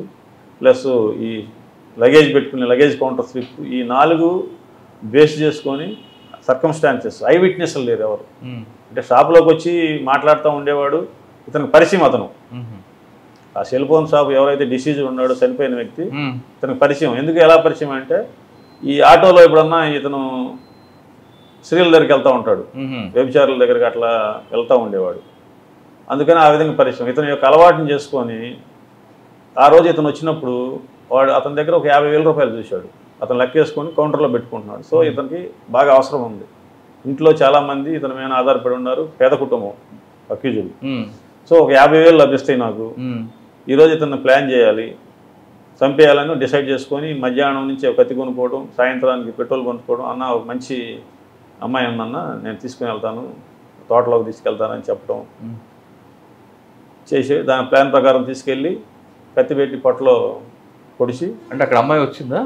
ప్లస్ ఈ లగేజ్ పెట్టుకునే లగేజ్ కౌంటర్ స్లిప్, ఈ 4 బేస్ చేసుకొని సర్కమ్స్టాన్సెస్. ఐ విట్నెస్లు లేరు ఎవరు. అంటే షాప్లోకి వచ్చి మాట్లాడుతూ ఉండేవాడు, ఇతనికి పరిచయం. అతను ఆ సెల్ ఫోన్ షాప్ ఎవరైతే డిసీజ్ ఉన్నాడో చనిపోయిన వ్యక్తి, ఇతనికి పరిచయం. ఎందుకు ఎలా పరిచయం అంటే ఈ ఆటోలో ఎప్పుడన్నా ఇతను స్త్రీల దగ్గరికి వెళ్తూ ఉంటాడు, వ్యభిచారుల దగ్గరికి అట్లా వెళ్తూ ఉండేవాడు, అందుకని ఆ విధంగా పరిచయం. ఇతని యొక్క అలవాటుని చేసుకొని ఆ రోజు ఇతను వచ్చినప్పుడు వాడు అతని దగ్గర ఒక 50,000 రూపాయలు చూశాడు. అతను లెక్కేసుకొని కౌంటర్లో పెట్టుకుంటున్నాడు. సో ఇతనికి బాగా అవసరం ఉంది. ఇంట్లో చాలామంది ఇతని మీద ఆధారపడి ఉన్నారు, పేద కుటుంబం అక్యూజులు. సో ఒక 50,000 లభిస్తాయి నాకు, ఈరోజు ఇతను ప్లాన్ చేయాలి, చంపేయాలని డిసైడ్ చేసుకొని మధ్యాహ్నం నుంచి ఒక కత్తి కొనుక్కోవడం, సాయంత్రానికి పెట్రోల్ కొనుక్కోవడం. అన్న ఒక మంచి అమ్మాయి ఉందన్న, నేను తీసుకుని వెళ్తాను, తోటలోకి తీసుకెళ్తానని చెప్పడం చేసి దాని ప్లాన్ ప్రకారం తీసుకెళ్ళి కత్తి పెట్టి పొట్టలో పొడిచి. అంటే అక్కడ అమ్మాయి వచ్చిందా?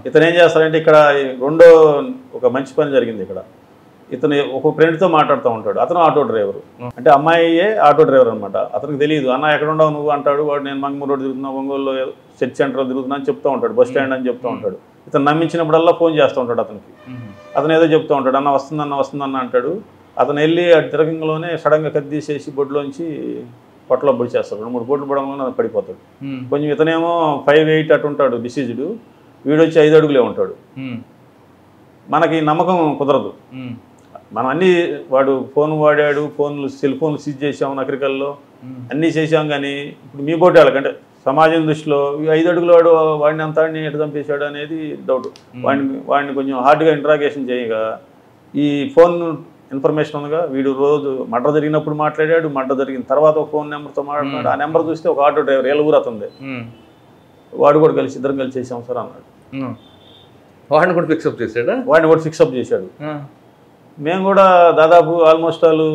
ఇతను ఏం చేస్తారంటే ఇక్కడ రెండో ఒక మంచి పని జరిగింది. ఇక్కడ ఇతను ఒక ఫ్రెండ్తో మాట్లాడుతూ ఉంటాడు, అతను ఆటో డ్రైవరు. అంటే అమ్మాయియే ఆటో డ్రైవర్ అనమాట. అతనికి తెలియదు. అన్న ఎక్కడ ఉండవు నువ్వు అంటాడు. వాడు నేను మంగమూరు రోడ్ తిరుగుతున్నా, ఒంగోలులో చర్చ్ సెంటర్లో తిరుగుతున్నా అని చెప్తూ ఉంటాడు, బస్ స్టాండ్ అని చెప్తూ ఉంటాడు. ఇతను నమ్మించినప్పుడల్లా ఫోన్ చేస్తూ ఉంటాడు అతనికి. అతను ఏదో చెప్తూ ఉంటాడు, అన్న వస్తుందన్న అంటాడు. అతను వెళ్ళి ఆ తిరగంలోనే సడన్గా కత్తి తీసేసి బొడ్లోంచి పొట్టలో పొడి చేస్తాడు. 2-3 బొడ్లు పడంలోనే అది పడిపోతాడు. కొంచెం ఇతనేమో 5'8" అటు ఉంటాడు డిసీజ్డ్, వీడొచ్చి 5 అడుగులే ఉంటాడు. మనకి నమ్మకం కుదరదు. మనం అన్నీ వాడు ఫోన్ వాడాడు, సెల్ ఫోన్లు సీజ్ చేసాం నకరికల్లో, అన్నీ చేసాం. కానీ ఇప్పుడు మీ బోటి వాళ్ళకంటే సమాజం దృష్టిలో 5 అడుగుల వాడిని అంతా ఎటు చంపేశాడు అనేది డౌట్. వాడిని కొంచెం హార్డ్గా ఇంట్రాగేషన్ చేయగా ఈ ఫోన్ ఇన్ఫర్మేషన్ ఉందిగా, వీడు రోజు మర్డర్ జరిగినప్పుడు మాట్లాడాడు, మర్డర్ జరిగిన తర్వాత ఒక ఫోన్ నెంబర్తో మాట్లాడుతున్నాడు. ఆ నెంబర్ చూస్తే ఒక ఆటో డ్రైవర్, ఏళ్ళ ఊరు అతనిదే, వాడు కూడా కలిసి ఇద్దరం కలిసి చేసాం సార్ అన్నాడు. వాడిని కూడా ఫిక్సప్ చేశాడా? వాడిని కూడా ఫిక్సప్ చేశాడు. మేము కూడా దాదాపు ఆల్మోస్ట్ వాళ్ళు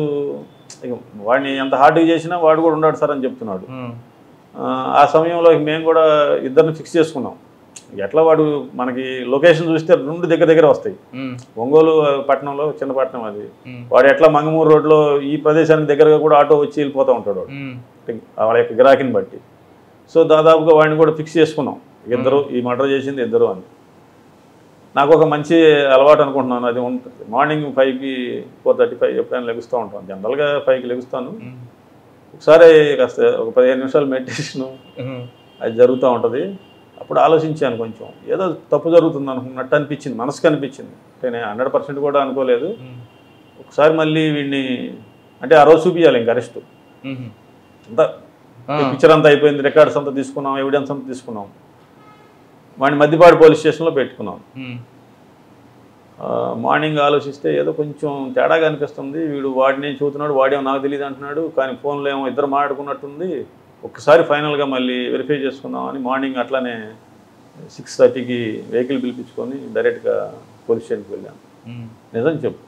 వాడిని ఎంత హార్డ్గా చేసినా వాడు కూడా ఉన్నాడు సార్ అని చెప్తున్నాడు. ఆ సమయంలో మేము కూడా ఇద్దరిని ఫిక్స్ చేసుకున్నాం. ఎట్లా వాడు మనకి లొకేషన్ చూస్తే 2 దగ్గర వస్తాయి. ఒంగోలు పట్టణంలో, చిన్న పట్టణం అది. వాడు ఎట్లా మంగమూరు రోడ్లో ఈ ప్రదేశానికి దగ్గరగా కూడా ఆటో వచ్చి వెళ్ళిపోతూ ఉంటాడు వాడు, వాళ్ళ యొక్క గిరాకీని బట్టి. సో దాదాపుగా వాడిని కూడా ఫిక్స్ చేసుకున్నాం, ఇద్దరు ఈ మర్డర్ చేసింది ఇద్దరు అని. నాకు ఒక మంచి అలవాటు అనుకుంటున్నాను, అది ఉంటుంది. మార్నింగ్ 5కి 4:35 ఎప్పుడైనా లెగుస్తూ ఉంటాను. జనరల్గా 5కి లెగుస్తాను. ఒకసారి కాస్త ఒక 15 నిమిషాలు మెడిటేషను అది జరుగుతూ ఉంటుంది. అప్పుడు ఆలోచించాను, కొంచెం ఏదో తప్పు జరుగుతుంది అనుకున్నట్టు అనిపించింది, మనసుకు అనిపించింది. అంటే నేను 100% కూడా అనుకోలేదు. ఒకసారి మళ్ళీ వీడిని అంటే ఆ రోజు చూపించాలి ఇంక అరెస్ట్ అంతా, పిక్చర్ అంతా అయిపోయింది, రికార్డ్స్ అంతా తీసుకున్నాం, ఎవిడెన్స్ అంతా తీసుకున్నాం. వాడిని మద్దిపాడు పోలీస్ స్టేషన్లో పెట్టుకున్నాం. మార్నింగ్ ఆలోచిస్తే ఏదో కొంచెం తేడాగా అనిపిస్తుంది. వీడు వాడిని చూస్తున్నాడు, వాడేమో నాకు తెలియదు అంటున్నాడు, కానీ ఫోన్లో ఏమో ఇద్దరు మాట్లాడుకున్నట్టుంది. ఒక్కసారి ఫైనల్గా మళ్ళీ వెరిఫై చేసుకుందామని మార్నింగ్ అట్లానే 6:30కి వెహికల్ పిలిపించుకొని డైరెక్ట్గా పోలీస్ స్టేషన్కి వెళ్ళాను. నిజం చెప్పు,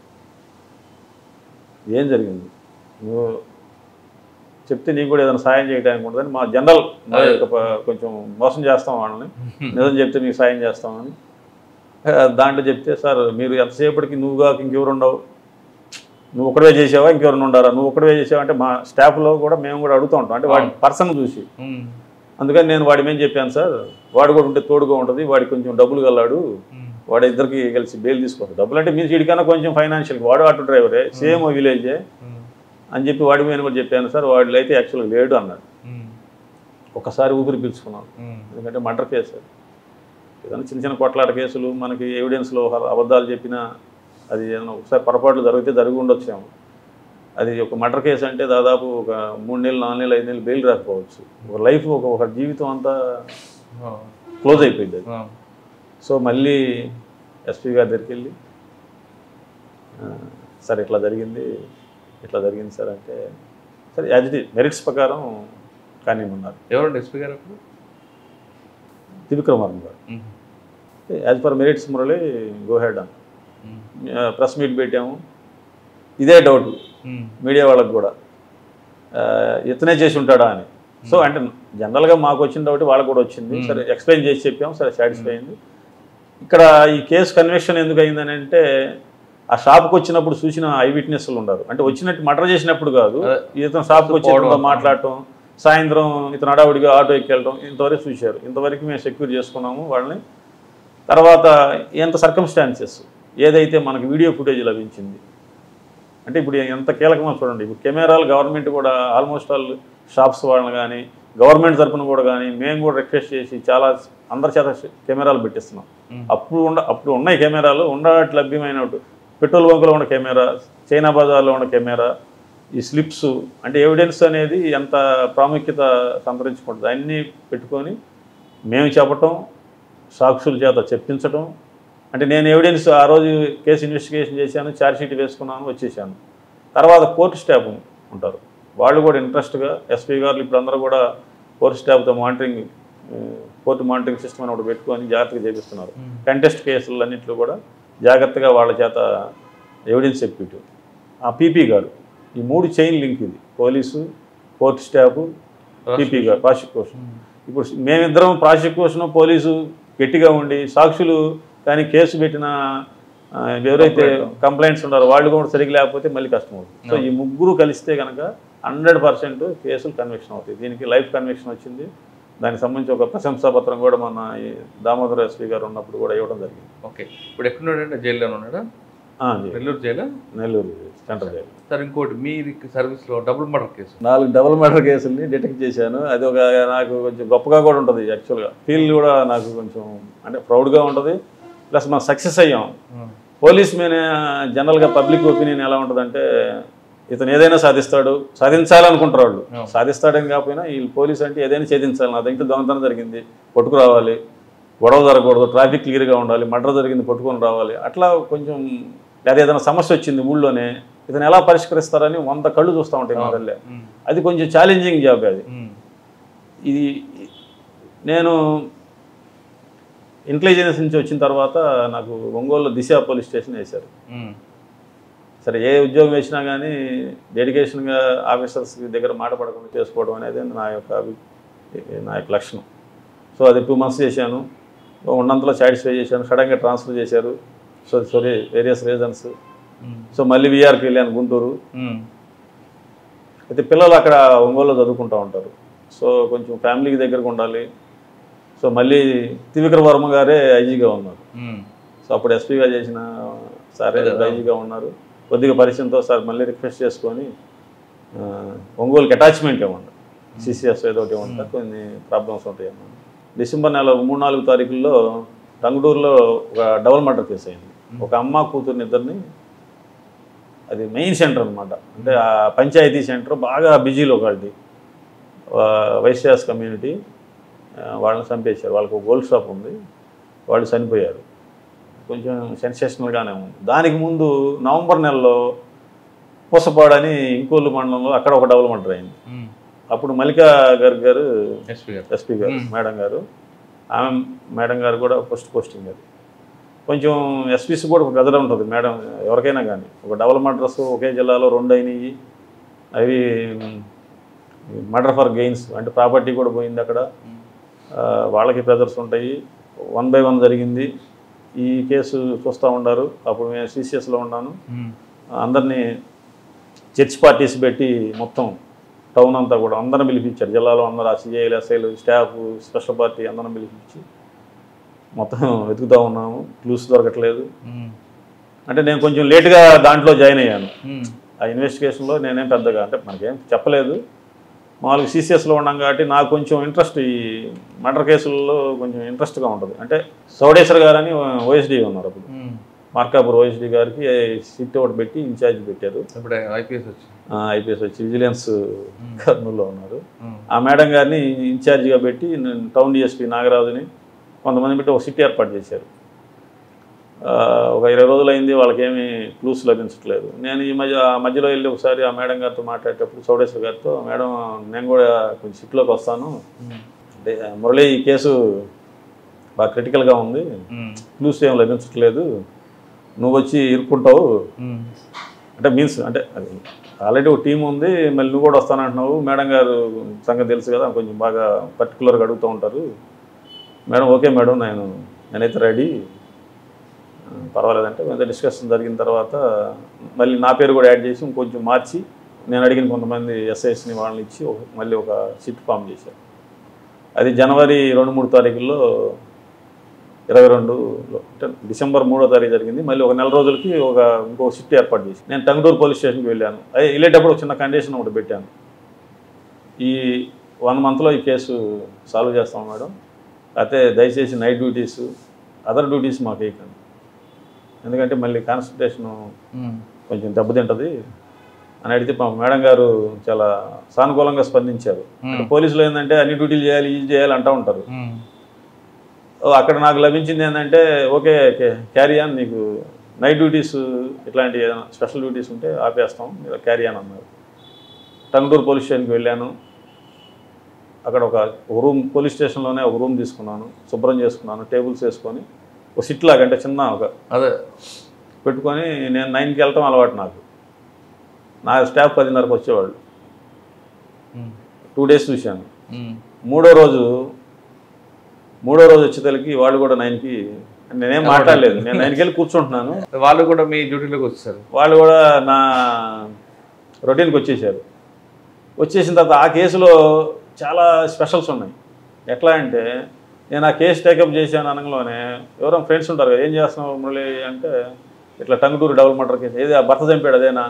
ఏం జరిగింది? నువ్వు చెప్తే నీకు కూడా ఏదైనా సాయం చేయడానికి ఉంటుందని మా జనరల్ కొంచెం మోసం చేస్తాం వాళ్ళని, నిజం చెప్తే మీకు సాయం చేస్తామని. దాంట్లో చెప్తే సార్ మీరు ఎంతసేపటికి నువ్వుగా ఇంకెవరు ఉండవు, నువ్వు ఒకటే చేసావా ఇంకెవరిని ఉండారా, నువ్వు ఒకటే చేసావా అంటే మా స్టాఫ్లో కూడా మేము కూడా అడుగుతూ ఉంటాం, అంటే వాడి పర్సన్ చూసి. అందుకని నేను వాడి మేము చెప్పాను సార్, వాడు కూడా ఉంటే తోడుగా ఉంటుంది, వాడికి కొంచెం డబ్బులు గల్లాడు, వాడి ఇద్దరికి కలిసి బెయిల్ తీసుకోవచ్చు. డబ్బులు అంటే మీరు వీడికన్నా కొంచెం ఫైనాన్షియల్, వాడు ఆటో డ్రైవరే, సేమ్ విలేజే అని చెప్పి వాడి మీద కూడా చెప్పాను సార్. వాడిలో అయితే యాక్చువల్గా లేడు అన్నాడు. ఒకసారి ఊపిరి పీల్చుకున్నాను, ఎందుకంటే మర్డర్ కేసు. ఏదైనా చిన్న చిన్న కొట్లాట కేసులు మనకి ఎవిడెన్స్లో అబద్ధాలు చెప్పినా అది ఏదైనా ఒకసారి పొరపాట్లు జరిగి ఉండొచ్చాము. అది ఒక మర్డర్ కేసు అంటే దాదాపు ఒక 3 నెలలు 4 నెలలు 5 నెలలు బెయిల్ రాకపోవచ్చు. ఒక లైఫ్ ఒక జీవితం అంతా క్లోజ్ అయిపోయింది అది. సో మళ్ళీ ఎస్పీ గారి దగ్గరికి వెళ్ళి సార్ ఇట్లా జరిగింది సార్ అంటే, సరే యాజ్ ఇట్ ఈజ్ మెరిట్స్ ప్రకారం కానీ ఉన్నారు. ఎవరండి ఎస్పీ గారు? త్రివిక్రమ్ వర్మ గారు. As per merits Murali go head అని ప్రెస్ మీట్ పెట్టాము. ఇదే డౌట్ మీడియా వాళ్ళకి కూడా, ఇతనే చేసి ఉంటాడా అని. సో అంటే జనరల్గా మాకు వచ్చిన డౌట్ వాళ్ళకి కూడా వచ్చింది. సరే ఎక్స్ప్లెయిన్ చేసి చెప్పాము, సరే సాటిస్ఫై అయింది. ఇక్కడ ఈ కేసు కన్విక్షన్ ఎందుకు అయిందని అంటే, ఆ షాప్కి వచ్చినప్పుడు చూసిన ఐ విట్నెస్లు ఉన్నారు. అంటే వచ్చినట్టు మర్డర్ చేసినప్పుడు కాదు, ఇతను షాప్కి వచ్చి మాట్లాడటం, సాయంత్రం ఇతను హడావుడిగా ఆటో ఎక్కి వెళ్ళడం, ఇంతవరకు చూశారు. ఇంతవరకు మేము సెక్యూర్ చేసుకున్నాము వాళ్ళని. తర్వాత ఎంత సర్కమ్స్టాన్సెస్ ఏదైతే మనకు వీడియో ఫుటేజ్ లభించింది అంటే, ఇప్పుడు ఎంత కీలకమో చూడండి. ఇప్పుడు కెమెరాలు గవర్నమెంట్ కూడా ఆల్మోస్ట్ ఆల్ షాప్స్ వాళ్ళని కానీ గవర్నమెంట్ తరఫున కూడా కానీ మేము కూడా రిక్వెస్ట్ చేసి చాలా అందరి చేత కెమెరాలు పెట్టిస్తున్నాం. అప్పుడు ఉన్నాయి కెమెరాలు, ఉండటి లభ్యమైన పెట్రోల్ బంకులో ఉన్న కెమెరా, చైనా బజార్లో ఉన్న కెమెరా, ఈ స్లిప్స్, అంటే ఎవిడెన్స్ అనేది ఎంత ప్రాముఖ్యత సంతరించుకుంటుంది అన్నీ పెట్టుకొని మేము చెప్పటం, సాక్షుల చేత చెప్పించడం. అంటే నేను ఎవిడెన్స్ ఆ రోజు కేసు ఇన్వెస్టిగేషన్ చేశాను, ఛార్జ్షీట్ వేసుకున్నాను, వచ్చేసాను. తర్వాత కోర్టు స్టాఫ్ ఉంటారు, వాళ్ళు కూడా ఇంట్రెస్ట్గా ఎస్పీ గారు ఇప్పుడు అందరూ కూడా కోర్టు స్టాఫ్తో కోర్టు మానిటరింగ్ సిస్టమ్ అని ఒకటి పెట్టుకొని జాగ్రత్తగా చేపిస్తున్నారు. కంటెస్ట్ కేసులు అన్నింటిలో కూడా జాగ్రత్తగా వాళ్ళ చేత ఎవిడెన్స్ చెప్పిట్టు. ఆ పీపీ గారు, ఈ 3 చైన్ లింక్ ఇది, పోలీసు, కోర్టు స్టాఫ్, పీపీ గారు ప్రాసిక్యూషన్. ఇప్పుడు మేమిద్దరం ప్రాసిక్యూషన్ పోలీసు గట్టిగా ఉండి సాక్షులు కానీ కేసు పెట్టిన ఎవరైతే కంప్లైంట్స్ ఉన్నారో వాళ్ళు కూడా సరిగ్గా లేకపోతే మళ్ళీ కష్టం అవుతుంది. సో ఈ ముగ్గురు కలిస్తే కనుక 100% కేసులు కన్విక్షన్ అవుతాయి. దీనికి లైఫ్ కన్విక్షన్ వచ్చింది. దానికి సంబంధించి ఒక ప్రశంసాపత్రం కూడా మన దామోదర ఎస్పీ గారు ఉన్నప్పుడు కూడా ఇవ్వడం జరిగింది. ఓకే, ఇప్పుడు ఎక్కడున్నాడంటే జైల్లోనే ఉన్నాడా? Nellore jail, Nellore central jail. Sir ఇంకోటి మీ సర్వీస్లో double murder case, 4 double murder కేసుల్ని డిటెక్ట్ చేశాను. అది ఒక నాకు కొంచెం గొప్పగా కూడా ఉంటుంది. యాక్చువల్గా ఫీల్ కూడా నాకు కొంచెం అంటే ప్రౌడ్గా ఉంటుంది. ప్లస్ మనం సక్సెస్ అయ్యాం. పోలీస్ మీద జనరల్గా పబ్లిక్ ఒపీనియన్ ఎలా ఉంటుందంటే, ఇతను ఏదైనా సాధించాలనుకుంటారు వాళ్ళు. సాధిస్తాడని కాకపోయినా ఈ పోలీస్ అంటే ఏదైనా ఛేదించాలి. నా దగ్గర దొంగతనం జరిగింది పట్టుకురావాలి, గొడవ జరగకూడదు, ట్రాఫిక్ క్లియర్గా ఉండాలి, మర్డర్ జరిగింది పట్టుకొని రావాలి, అట్లా కొంచెం. లేదా ఏదైనా సమస్య వచ్చింది ఊళ్ళోనే, ఇతను ఎలా పరిష్కరిస్తారని 100 కళ్ళు చూస్తూ ఉంటాయి మా తల్లే. అది కొంచెం ఛాలెంజింగ్ జాబ్ అది. ఇది నేను ఇంటెలిజెన్స్ నుంచి వచ్చిన తర్వాత నాకు ఒంగోలులో దిశ పోలీస్ స్టేషన్ వేశారు. సరే ఏ ఉద్యోగం వేసినా కానీ డెడికేషన్గా ఆఫీసర్స్ దగ్గర మాట పడకుండా చేసుకోవడం అనేది నా యొక్క లక్షణం. సో అది 2 months చేశాను. ఉన్నంతలో సాటిస్ఫై చేశాను. సడన్గా ట్రాన్స్ఫర్ చేశారు. So various reasons. సో మళ్ళీ విఆర్కి వెళ్ళాను గుంటూరు. అయితే పిల్లలు అక్కడ ఒంగోలులో చదువుకుంటూ ఉంటారు. సో కొంచెం ఫ్యామిలీకి దగ్గరకు ఉండాలి. సో మళ్ళీ త్రివిక్రమ వర్మ గారే ఐజీగా ఉన్నారు. సో అప్పుడు ఎస్పీగా చేసిన సారే ఐజీగా ఉన్నారు. కొద్దిగా పరిచయంతో సార్ మళ్ళీ రిక్వెస్ట్ చేసుకొని ఒంగోలుకి అటాచ్మెంట్ ఏమన్నా సిసిఎస్ ఏదో ఒకటి ఏమంటారు, కొన్ని ప్రాబ్లమ్స్ ఉంటాయి అన్న. డిసెంబర్ నెల 3-4 తారీఖుల్లో టంగుటూరులో ఒక డబుల్ మర్డర్ కేసు అయింది. ఒక అమ్మ కూతుర్ని ఇద్దరిని, అది మెయిన్ సెంటర్ అనమాట. అంటే ఆ పంచాయతీ సెంటర్ బాగా బిజీలో ఒకటి వైశ్యాస్ కమ్యూనిటీ, వాళ్ళని చంపేశారు. వాళ్ళకి ఒక గోల్డ్ షాప్ ఉంది, వాళ్ళు చనిపోయారు. కొంచెం సెన్సేషనల్గానే ఉంది. దానికి ముందు నవంబర్ నెలలో పూసపాడు అని ఇంకోళ్ళు మండలంలో అక్కడ ఒక డబుల్ మర్డర్ అయింది. అప్పుడు మల్లికా గర్గ్ గారు ఎస్పీ గారు మేడం గారు, ఆమె మేడం గారు కూడా పోస్టింగ్ అది. కొంచెం ఎస్పీస్ కూడా ఒక గదర ఉంటుంది మేడం ఎవరికైనా కానీ. ఒక డబుల్ మర్డర్స్ ఒకే జిల్లాలో 2 అయినాయి. అవి మర్డర్ ఫర్ గెయిన్స్ అంటే ప్రాపర్టీ కూడా పోయింది అక్కడ. వాళ్ళకి ప్రెజర్స్ ఉంటాయి. 1 by 1 జరిగింది. ఈ కేసు చూస్తూ ఉన్నారు. అప్పుడు నేను సిసిఎస్లో ఉన్నాను. అందరినీ చర్చ్ పార్టీస్ పెట్టి మొత్తం టౌన్ అంతా కూడా అందరం పిలిపించారు. జిల్లాలో అందరూ సిఐలు, ఎస్ఐలు, స్టాఫ్, స్పెషల్ పార్టీ అందరం పిలిపించి మొత్తం వెతుకుతూ ఉన్నాము. క్లూస్ దొరకట్లేదు. అంటే నేను కొంచెం లేట్గా దాంట్లో జాయిన్ అయ్యాను. ఆ ఇన్వెస్టిగేషన్లో నేనేం పెద్దగా అంటే మనకేం చెప్పలేదు. మామూలుగా సిసిఎస్లో ఉన్నాం కాబట్టి నాకు కొంచెం ఇంట్రెస్ట్ ఈ మర్డర్ కేసుల్లో కొంచెం ఇంట్రెస్ట్గా ఉంటుంది. అంటే చౌడేశ్వర్ గారు అని ఓఎస్డీ ఉన్నారు అప్పుడు. మార్కాపూర్ ఓఎస్డీ గారికి సిట్ ఒకటి పెట్టి ఇన్ఛార్జ్ పెట్టారు. ఐపీఎస్ వచ్చి విజిలెన్స్ కర్నూలులో ఉన్నారు. ఆ మేడం గారిని ఇన్ఛార్జిగా పెట్టి టౌన్ డిఎస్పీ నాగరాజుని కొంతమంది పెట్టి ఒక సిట్ ఏర్పాటు చేశారు. ఒక 20 రోజులు అయింది. వాళ్ళకేమీ క్లూస్ లభించట్లేదు. నేను ఈ మధ్యలో వెళ్ళి ఒకసారి ఆ మేడం గారితో మాట్లాడేటప్పుడు చౌడేశ్వర్ గారితో, మేడం నేను కూడా కొంచెం సిట్లోకి వస్తాను, అంటే మురళి ఈ కేసు బాగా క్రిటికల్గా ఉంది, క్లూస్ ఏం లభించట్లేదు, నువ్వు వచ్చి ఇరుక్కుంటావు అంటే మీన్స్ అంటే అది ఆల్రెడీ ఒక టీం ఉంది, మళ్ళీ నువ్వు కూడా వస్తానంటున్నావు, మేడం గారు సంగతి తెలుసు కదా, కొంచెం బాగా పర్టికులర్గా అడుగుతూ ఉంటారు. మేడం ఓకే మేడం నేనైతే రెడీ, పర్వాలేదంటే కొంత డిస్కషన్ జరిగిన తర్వాత మళ్ళీ నా పేరు కూడా యాడ్ చేసి ఇంకొంచెం మార్చి నేను అడిగిన కొంతమంది ఎస్ఐస్ని వాళ్ళని ఇచ్చి మళ్ళీ ఒక సిట్ ఫామ్ చేశారు. అది జనవరి 2-3 తారీఖుల్లో 22లో అంటే డిసెంబర్ 3వ తారీఖు జరిగింది. మళ్ళీ ఒక నెల రోజులకి ఇంకో సిట్ ఏర్పాటు చేసి నేను టంగుటూరు పోలీస్ స్టేషన్కి వెళ్ళాను. అది వెళ్ళేటప్పుడు ఒక చిన్న కండిషన్ ఒకటి పెట్టాను, ఈ 1 మంత్లో ఈ కేసు సాల్వ్ చేస్తాం మేడం, అయితే దయచేసి నైట్ డ్యూటీస్ అదర్ డ్యూటీస్ మాకు వేయకండి, ఎందుకంటే మళ్ళీ కాన్సన్ట్రేషను కొంచెం దెబ్బతింటుంది అని అడిగితే మేడం గారు చాలా సానుకూలంగా స్పందించారు. పోలీసులు ఏంటంటే అన్ని డ్యూటీలు చేయాలి, ఇది చేయాలి అంటూ ఉంటారు. అక్కడ నాకు లభించింది ఏంటంటే ఓకే క్యారీ ఆన్, నీకు నైట్ డ్యూటీస్ ఇట్లాంటి ఏదైనా స్పెషల్ డ్యూటీస్ ఉంటే ఆపేస్తాం, మీరు క్యారీ ఆన్ అన్నారు. టంగుటూరు పోలీస్ స్టేషన్కి వెళ్ళాను. అక్కడ ఒక రూమ్, పోలీస్ స్టేషన్లోనే ఒక రూమ్ తీసుకున్నాను, శుభ్రం చేసుకున్నాను, టేబుల్స్ వేసుకొని ఒక సిట్ లాగా అంటే చిన్న అదే పెట్టుకొని నేను 9కి వెళ్ళటం అలవాటు నాకు. నా స్టాఫ్ 10:30కి వచ్చేవాళ్ళు. 2 days చూశాను. మూడో రోజు వచ్చేసరికి వాళ్ళు కూడా 9కి, నేనేం మాట్లాడలేదు, నేను 9కి వెళ్ళి కూర్చుంటున్నాను. వాళ్ళు కూడా మీ డ్యూటీలోకి వచ్చేసారు. వాళ్ళు కూడా నా రొటీన్కి వచ్చేసారు. వచ్చేసిన తర్వాత ఆ కేసులో చాలా స్పెషల్స్ ఉన్నాయి. ఎట్లా అంటే నేను ఆ కేసు టేకప్ చేశాను అనగానే ఎవరో ఫ్రెండ్స్ ఉంటారు కదా, ఏం చేస్తున్నావు మురళి అంటే ఇట్లా టంగుటూరు డబుల్ మర్డర్ కేసు, ఏది ఆ భర్త చంపాడు అదేనా,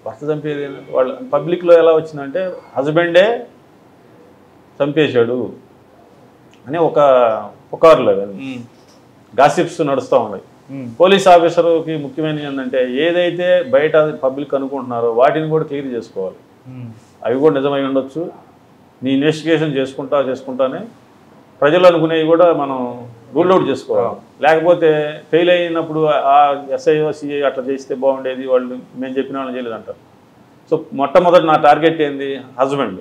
భర్త చంపేది వాళ్ళు పబ్లిక్లో ఎలా వచ్చిందంటే హస్బెండే చంపేశాడు అని ఒక పుకార్లు అవన్నీ గాసిప్స్ నడుస్తూ ఉన్నాయి. పోలీస్ ఆఫీసర్కి ముఖ్యమైనది ఏంటంటే ఏదైతే బయట పబ్లిక్ అనుకుంటున్నారో వాటిని కూడా క్లియర్ చేసుకోవాలి. అవి కూడా నిజమై ఉండొచ్చు, నీ ఇన్వెస్టిగేషన్ చేసుకుంటానే ప్రజలు అనుకునేవి కూడా మనం రూల్ అవుట్ చేసుకోవాలి. లేకపోతే ఫెయిల్ అయినప్పుడు ఆ ఎస్ఐఓ సిఐ అట్లా చేస్తే బాగుండేది, వాళ్ళు మేము చెప్పిన వాళ్ళని చేయలేదంటారు. సో మొట్టమొదటి నా టార్గెట్ ఏంది, హస్బెండ్.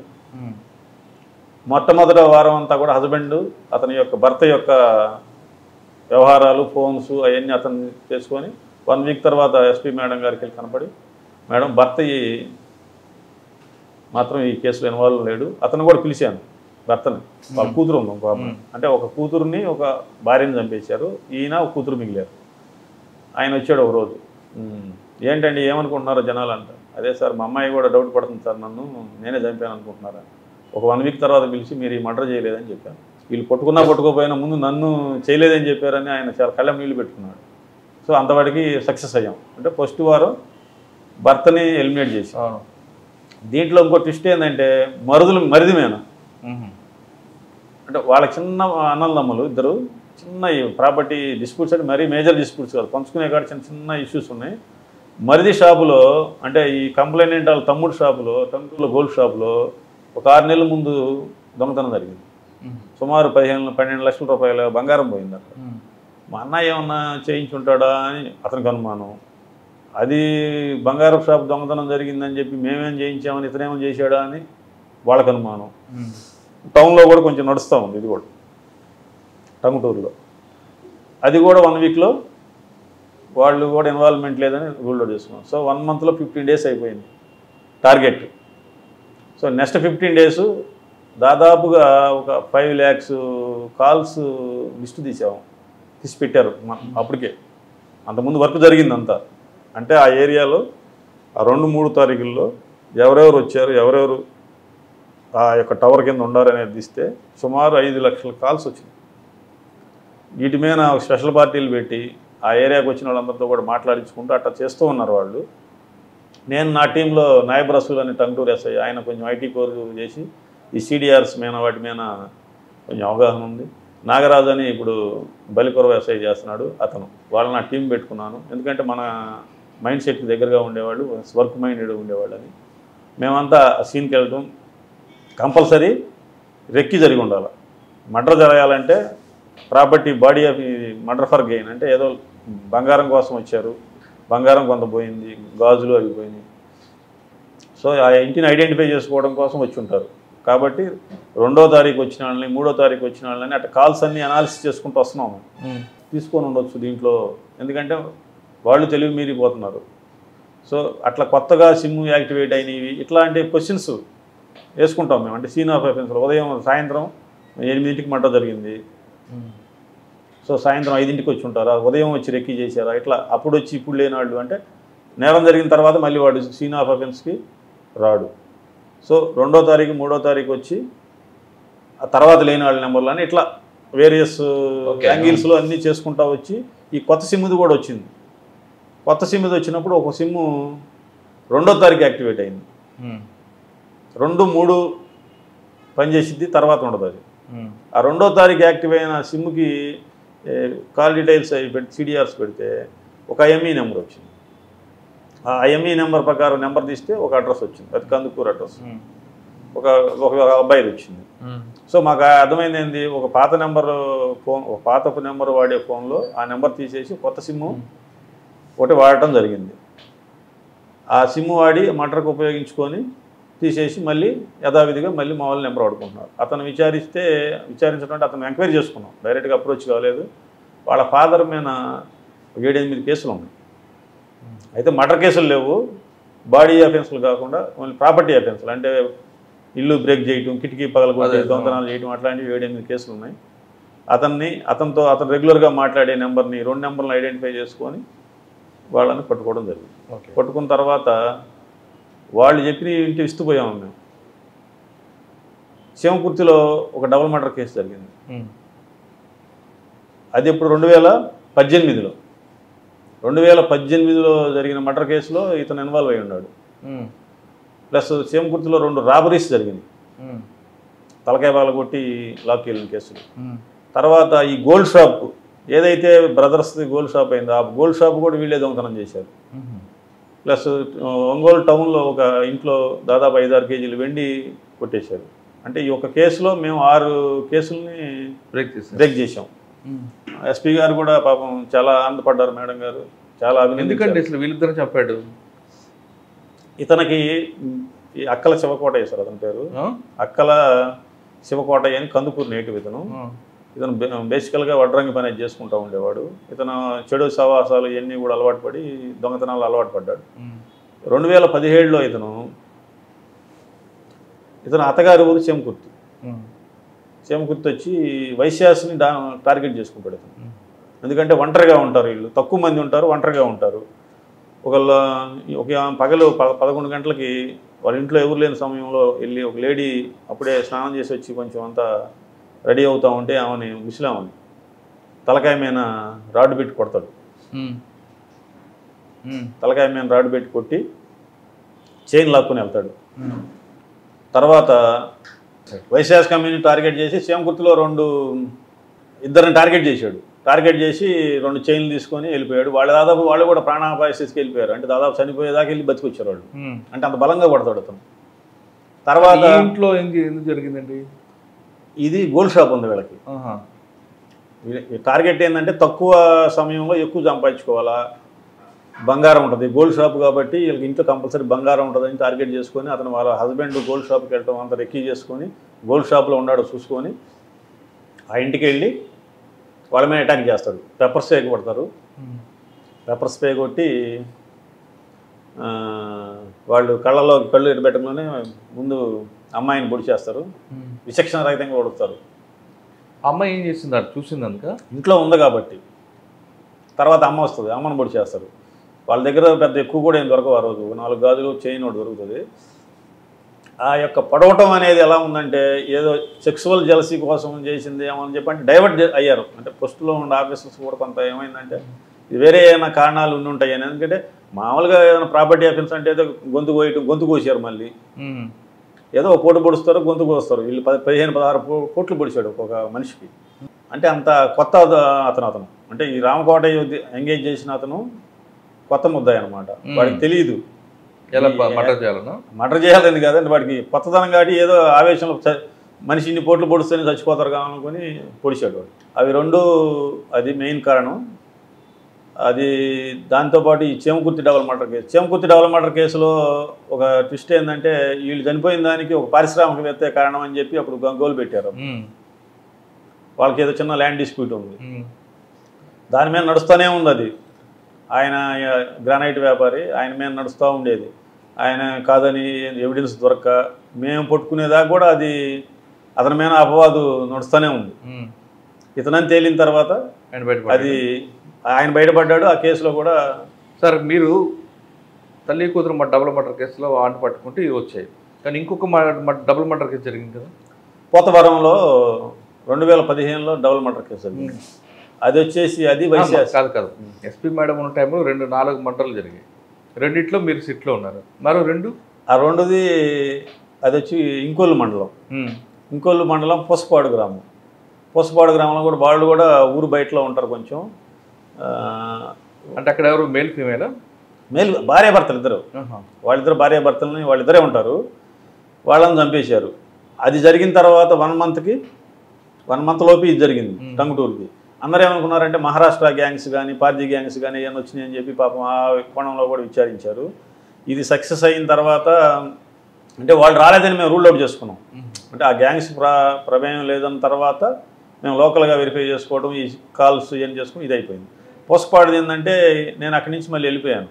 మొట్టమొదటి వారం అంతా కూడా హస్బెండ్ అతని యొక్క భర్త యొక్క వ్యవహారాలు, ఫోన్స్ అవన్నీ అతను చేసుకొని 1 week తర్వాత ఎస్పీ మేడం గారికి వెళ్ళి కనపడి, మేడం భర్త మాత్రం ఈ కేసులో ఇన్వాల్వ్ లేడు, అతను కూడా పిలిచాను భర్తని, వాళ్ళ కూతురు ఉంది ఇంకో అమ్మాయి, అంటే ఒక కూతురుని ఒక భార్యని చంపేశారు, ఈయన ఒక కూతురు మిగిలారు. ఆయన వచ్చాడు ఒక రోజు, ఏంటండి ఏమనుకుంటున్నారో జనాలు అంట. అదే సార్ మా అమ్మాయి కూడా డౌట్ పడుతుంది సార్, నేనే చంపాను అనుకుంటున్నారా. ఒక 1 week తర్వాత పిలిచి మీరు ఈ మర్డర్ చేయలేదని చెప్పాను. వీళ్ళు పట్టుకోపోయినా ముందు నన్ను చేయలేదని చెప్పారని ఆయన చాలా కళ్ళం నీళ్ళు పెట్టుకున్నాడు. సో అంతవాడికి సక్సెస్ అయ్యాం. అంటే ఫస్ట్ వారం భర్తని ఎలిమినేట్ చేసి, దీంట్లో ఇంకో ట్విస్ట్ ఏంటంటే మరిదిమేన అంటే వాళ్ళ చిన్న అన్నదమ్ములు ఇద్దరు, చిన్న ప్రాపర్టీ డిస్ప్యూట్స్ అంటే మరీ మేజర్ డిస్ప్యూట్స్ కాదు, పంచుకునే కాడ చిన్న ఇష్యూస్ ఉన్నాయి. మరిది షాపులో అంటే ఈ కంప్లైంట్ వాళ్ళ తమ్ముడు షాపులో, టంగుటూరులో గోల్డ్ షాపులో ఒక 6 నెలల ముందు దొంగతనం జరిగింది. సుమారు 12 లక్షల రూపాయల బంగారం పోయింది అక్కడ. మా అన్న ఏమన్నా చేయించుంటాడా అని అతనికి అనుమానం. అది బంగారం షాప్ దొంగతనం జరిగిందని చెప్పి మేమేం చేయించామని ఇతనేమో చేశాడా అని వాళ్ళకు అనుమానం. టౌన్లో కూడా కొంచెం నడుస్తూ ఉంది ఇది కూడా, టంగుటూరులో. అది కూడా 1 weekలో వాళ్ళు కూడా ఇన్వాల్వ్మెంట్ లేదని రూల్ అవుట్ చేసుకున్నాం. సో 1 monthలో 15 days అయిపోయింది target. So so next 15 days దాదాపుగా ఒక 5 lakhs కాల్స్ లిస్టు తీసి పెట్టారు అప్పటికే. అంతకుముందు వర్క్ జరిగిందంతా. అంటే ఆ ఏరియాలో ఆ 2-3 తారీఖుల్లో ఎవరెవరు వచ్చారు, ఎవరెవరు ఆ యొక్క టవర్ కింద ఉండారనేది తీస్తే సుమారు 5 లక్షల కాల్స్ వచ్చింది. వీటి మీద స్పెషల్ పార్టీలు పెట్టి ఆ ఏరియాకి వచ్చిన వాళ్ళందరితో కూడా మాట్లాడించుకుంటూ అట్లా చేస్తూ ఉన్నారు వాళ్ళు. నేను నా టీంలో నాయబ్ రసూల్ అని టంగుటూరు ఎస్ఐ, ఆయన కొంచెం ఐటీ కోర్ చేసి ఈ సిడిఆర్స్ మీద వాటి మీద కొంచెం అవగాహన ఉంది. నాగరాజు అని ఇప్పుడు బలికొరవ ఎస్ఐ చేస్తున్నాడు అతను. వాళ్ళు నా టీం పెట్టుకున్నాను, ఎందుకంటే మన మైండ్ సెట్కి దగ్గరగా ఉండేవాళ్ళు, వర్క్ మైండెడ్ ఉండేవాళ్ళు అని. మేమంతా సీన్కి వెళ్ళటం కంపల్సరీ రెక్కి జరిగి ఉండాలి. మర్డర్ జరగాలంటే property body of murder for gain అంటే ఏదో బంగారం కోసం వచ్చారు, బంగారం కొంత పోయింది, గాజులు అవి పోయినాయి. సో ఆ ఇంటిని ఐడెంటిఫై చేసుకోవడం కోసం వచ్చి ఉంటారు. కాబట్టి 2వ తారీఖు వచ్చిన వాళ్ళని, 3వ తారీఖు వచ్చిన వాళ్ళని అట్లా కాల్స్ అన్ని అనాలిసిస్ చేసుకుంటూ వస్తున్నాము. తీసుకొని ఉండొచ్చు దీంట్లో, ఎందుకంటే వాళ్ళు తెలివి మీరిపోతున్నారు. సో అట్లా కొత్తగా సిమ్ యాక్టివేట్ అయినవి ఇట్లాంటి క్వశ్చన్స్ వేసుకుంటాం మేము. అంటే సీన్ ఆఫ్ అఫెన్స్లో ఉదయం సాయంత్రం 8ంటికి మర్డర్ జరిగింది, సో సాయంత్రం 5ంటికి వచ్చి ఉంటారా, ఉదయం వచ్చి రెక్కి చేశారా, ఇట్లా అప్పుడు వచ్చి ఇప్పుడు లేని వాళ్ళు. అంటే నేరం జరిగిన తర్వాత మళ్ళీ వాడు సీన్ ఆఫ్ అఫెన్స్కి రాడు. సో 2వ తారీఖు 3వ తారీఖు వచ్చి ఆ తర్వాత లేని వాళ్ళ నెంబర్లని ఇట్లా వేరియస్ యాంగిల్స్లో అన్నీ చేసుకుంటా వచ్చి ఈ కొత్త సిమ్ది కూడా వచ్చింది. కొత్త సిమ్ది వచ్చినప్పుడు ఒక సిమ్ము 2వ తారీఖు యాక్టివేట్ అయింది. 2, 3 పనిచేసిద్ది, తర్వాత ఉండదు అది. ఆ 2వ తారీఖు యాక్టివ్ అయిన సిమ్కి కాల్ డీటెయిల్స్ అవి పెట్టి సిడిఆర్స్ పెడితే ఒక ఐఎంఈ నెంబర్ వచ్చింది. ఆ ఐఎంఈ నెంబర్ ప్రకారం నెంబర్ తీస్తే ఒక అడ్రస్ వచ్చింది, అది కందుకూరు అడ్రస్. ఒక అబ్బాయిది వచ్చింది. సో మాకు అర్థమైంది ఏంది, ఒక పాత నెంబర్ ఫోన్, ఒక పాత నెంబర్ వాడే ఫోన్లో ఆ నెంబర్ తీసేసి కొత్త సిమ్ము ఒకటి వాడటం జరిగింది. ఆ సిమ్ము వాడి మర్డర్కి ఉపయోగించుకొని తీసేసి మళ్ళీ యథావిధిగా మళ్ళీ మామూలు నెంబర్ వాడుకుంటున్నారు. అతను విచారించడం అతను ఎంక్వైరీ చేసుకున్నాం, డైరెక్ట్గా అప్రోచ్ కాలేదు. వాళ్ళ ఫాదర్ మీద 7-8 కేసులు ఉన్నాయి. అయితే మర్డర్ కేసులు లేవు, బాడీ అఫెన్స్లు కాకుండా ఓన్లీ ప్రాపర్టీ అఫెన్స్లు, అంటే ఇల్లు బ్రేక్ చేయటం, కిటికీ పగలగొట్టి దొంగతనాలు చేయటం, అట్లాంటివి 7-8 కేసులు ఉన్నాయి. అతను రెగ్యులర్గా మాట్లాడే నెంబర్ని 2 నెంబర్లను ఐడెంటిఫై చేసుకొని వాళ్ళని పట్టుకోవడం జరిగింది. పట్టుకున్న తర్వాత వాళ్ళు చెప్పిన ఇంటి ఇస్తుపోయాము మేము. శివకుర్తిలో ఒక డబుల్ మర్డర్ కేసు జరిగింది. అది ఇప్పుడు 2018లో 2018లో జరిగిన మర్డర్ కేసులో ఇతను ఇన్వాల్వ్ అయి ఉన్నాడు. ప్లస్ శివకుర్తిలో 2 రాబరీస్ జరిగింది, తలకాయ పగలగొట్టి లాక్కి వెళ్ళిన కేసులు. తర్వాత ఈ గోల్డ్ షాప్ ఏదైతే బ్రదర్స్ది గోల్డ్ షాప్ అయిందో ఆ గోల్డ్ షాప్ కూడా వీళ్ళే దొంగతనం చేశారు. ప్లస్ ఒంగోలు టౌన్లో ఒక ఇంట్లో దాదాపు 5-6 కేజీలు వెండి కొట్టేశారు. అంటే ఈ ఒక కేసులో మేము 6 కేసుల్ని బ్రేక్ చేసాం. ఎస్పీ గారు కూడా పాపం చాలా ఆనందపడ్డారు, మేడం గారు చాలా ఎందుకంటే అసలు వీళ్ళిద్దరు చెప్పాడు. ఇతనికి ఈ అక్కల శివకోట వేశారు, అతని పేరు అక్కల శివకోట అని, కందుకూరు నేటివ్. ఇతను బేసికల్గా వడ్రంగి పని చేసుకుంటూ ఉండేవాడు. ఇతను చెడు సవాసాలు ఇవన్నీ కూడా అలవాటు పడి దొంగతనాలు అలవాటు పడ్డాడు. 2017లో ఇతను అత్తగారి ఊరు చేమకుర్తి వచ్చి వైశ్యాస్ని టార్గెట్ చేసుకుంటాడు ఇతను. ఎందుకంటే ఒంటరిగా ఉంటారు వీళ్ళు, తక్కువ మంది ఉంటారు, ఒంటరిగా ఉంటారు. ఒక పగలు 11 గంటలకి వాళ్ళ ఇంట్లో ఎవరు లేని సమయంలో వెళ్ళి ఒక లేడీ అప్పుడే స్నానం చేసి వచ్చి కొంచెం అంతా రెడీ అవుతూ ఉంటే ఆమెని ముసలామని తలకాయ మీద రాడ్ పెట్టి కొడతాడు. తలకాయ మీద రాడ్ పెట్టి కొట్టి చైన్ లాక్కుని వెళ్తాడు. తర్వాత వైశ్యాస్ కమ్యూనిటీ టార్గెట్ చేసి శివకుర్తిలో 2 టార్గెట్ చేశాడు. టార్గెట్ చేసి 2 చైన్లు తీసుకొని వెళ్ళిపోయాడు. వాళ్ళు కూడా ప్రాణాపాయ స్థితికి వెళ్ళిపోయారు. అంటే దాదాపు చనిపోయేదాకా వెళ్ళి బతికొచ్చారు వాళ్ళు. అంటే అంత బలంగా కొడతాడు అతను. తర్వాత ఇంట్లో ఎందుకు జరిగిందండి ఇది? గోల్డ్ షాప్ ఉంది వీళ్ళకి. టార్గెట్ ఏంటంటే తక్కువ సమయంలో ఎక్కువ సంపాదించుకోవాలా, బంగారం ఉంటుంది, గోల్డ్ షాప్ కాబట్టి వీళ్ళకి ఇంట్లో కంపల్సరీ బంగారం ఉంటుందని టార్గెట్ చేసుకొని అతను వాళ్ళ హస్బెండ్ గోల్డ్ షాప్కి వెళ్ళటం అంతా రెక్కీ చేసుకొని గోల్డ్ షాప్లో ఉన్నాడో చూసుకొని ఆ ఇంటికి వెళ్ళి వాళ్ళ మీద అటాక్ చేస్తాడు. పెప్పర్ స్ప్రే కొడతారు. పెప్పర్ స్ప్రే కొట్టి వాళ్ళు కళ్ళు ఎడబెట్టడంలోనే ముందు అమ్మాయిని పొడి చేస్తారు, విచక్షణ రహితంగా కొడుతారు. అమ్మాయి ఏం చేసింది అది చూసింది అందుక ఇంట్లో ఉంది కాబట్టి. తర్వాత అమ్మ వస్తుంది, అమ్మని పొడి చేస్తారు. వాళ్ళ దగ్గర పెద్ద ఎక్కువ కూడా ఏం దొరకవు. ఆ రోజు 4 గాజులు చైన్ ఒకటి దొరుకుతుంది. ఆ యొక్క పడవటం అనేది ఎలా ఉందంటే ఏదో సెక్సువల్ జెలసీ కోసం చేసింది ఏమని చెప్పి అంటే డైవర్ట్ అయ్యారు. అంటే పోస్టులో ఉండే ఆఫీసర్స్ కూడా కొంత ఏమైందంటే ఇది వేరే ఏమైనా కారణాలు ఉండి ఉంటాయి అని. ఎందుకంటే మామూలుగా ఏదైనా ప్రాపర్టీ ఆఫీస్ అంటే ఏదో గొంతు కోసారు, మళ్ళీ ఏదో ఒక కోటు పొడుస్తారు, గొంతు కోస్తారు. వీళ్ళు 15-16 కోట్లు పొడిచాడు ఒక మనిషికి. అంటే అంత కొత్త అతను అంటే ఈ రామకోట ఎంగేజ్ చేసిన అతను కొత్త ముద్దాయి అనమాట. వాడికి తెలియదు మర్డర్ చేయాలని కాదండి, వాడికి కొత్తదనం కాబట్టి ఏదో ఆవేశంలో మనిషి ఇన్ని పోట్లు పొడుస్తూనే చచ్చిపోతారు కావాలనుకొని పొడిచాడు వాడు. అవి రెండు అది మెయిన్ కారణం. అది దాంతోపాటు ఈ చేమకుర్తి డబల్ మర్డర్ కేసులో ఒక ట్విస్ట్ ఏంటంటే వీళ్ళు చనిపోయిన దానికి ఒక పారిశ్రామికవేత్త కారణం అని చెప్పి అప్పుడు గోలు పెట్టారు. వాళ్ళకి ఏదో చిన్న ల్యాండ్ డిస్ప్యూట్ ఉంది, దాని మీద నడుస్తూనే ఉంది. అది ఆయన గ్రానైట్ వ్యాపారి, ఆయన మీద నడుస్తూ ఉండేది. ఆయన కాదని ఎవిడెన్స్ దొరక్క మేము పట్టుకునేదాకా కూడా అది అతని మీద అపవాదు నడుస్తూనే ఉంది. ఇతనని తేలిన తర్వాత అది ఆయన బయటపడ్డాడు. ఆ కేసులో కూడా సార్ మీరు తల్లి కూతురు డబుల్ మర్డర్ కేసులో ఆంట పట్టుకుంటే ఇవి వచ్చాయి, కానీ ఇంకొక డబుల్ మర్డర్ కేసు జరిగింది కదా పోతవరంలో 2015లో డబుల్ మర్డర్ కేసు జరిగింది. అది వచ్చేసి అది కాదు ఎస్పీ మేడం ఉన్న టైంలో 4 మర్డర్లు జరిగాయి. రెండిట్లో మీరు సిట్లో ఉన్నారు, మరో 2 ఆ రెండుది అది వచ్చి ఇంకోళ్ళు మండలం పూసపాడు గ్రామంలో కూడా వాళ్ళు కూడా ఊరు బయటలో ఉంటారు కొంచెం. అంటే అక్కడ ఎవరు మేల్ ఫీమేలా? మేల్ భార్యాభర్తలు ఇద్దరు, వాళ్ళిద్దరు భార్యాభర్తలని వాళ్ళిద్దరే ఉంటారు. వాళ్ళని చంపేశారు. అది జరిగిన తర్వాత 1 మంత్ లోపు ఇది జరిగింది టంగుటూరుకి. అందరూ ఏమనుకున్నారంటే మహారాష్ట్ర గ్యాంగ్స్ కానీ పార్జీ గ్యాంగ్స్ కానీ ఏమైనా వచ్చినాయి అని చెప్పి పాపం ఆ కోణంలో కూడా విచారించారు. ఇది సక్సెస్ అయిన తర్వాత అంటే వాళ్ళు రాలేదని మేము రూల్ అవుట్ చేసుకున్నాం. అంటే ఆ గ్యాంగ్స్ ప్రమేయం లేదన్న తర్వాత మేము లోకల్గా వెరిఫై చేసుకోవడం, ఈ కాల్స్ ఏం చేసుకుని ఇది అయిపోయింది. పోస్ట్పార్టం ఏంటంటే నేను అక్కడి నుంచి మళ్ళీ వెళ్ళిపోయాను.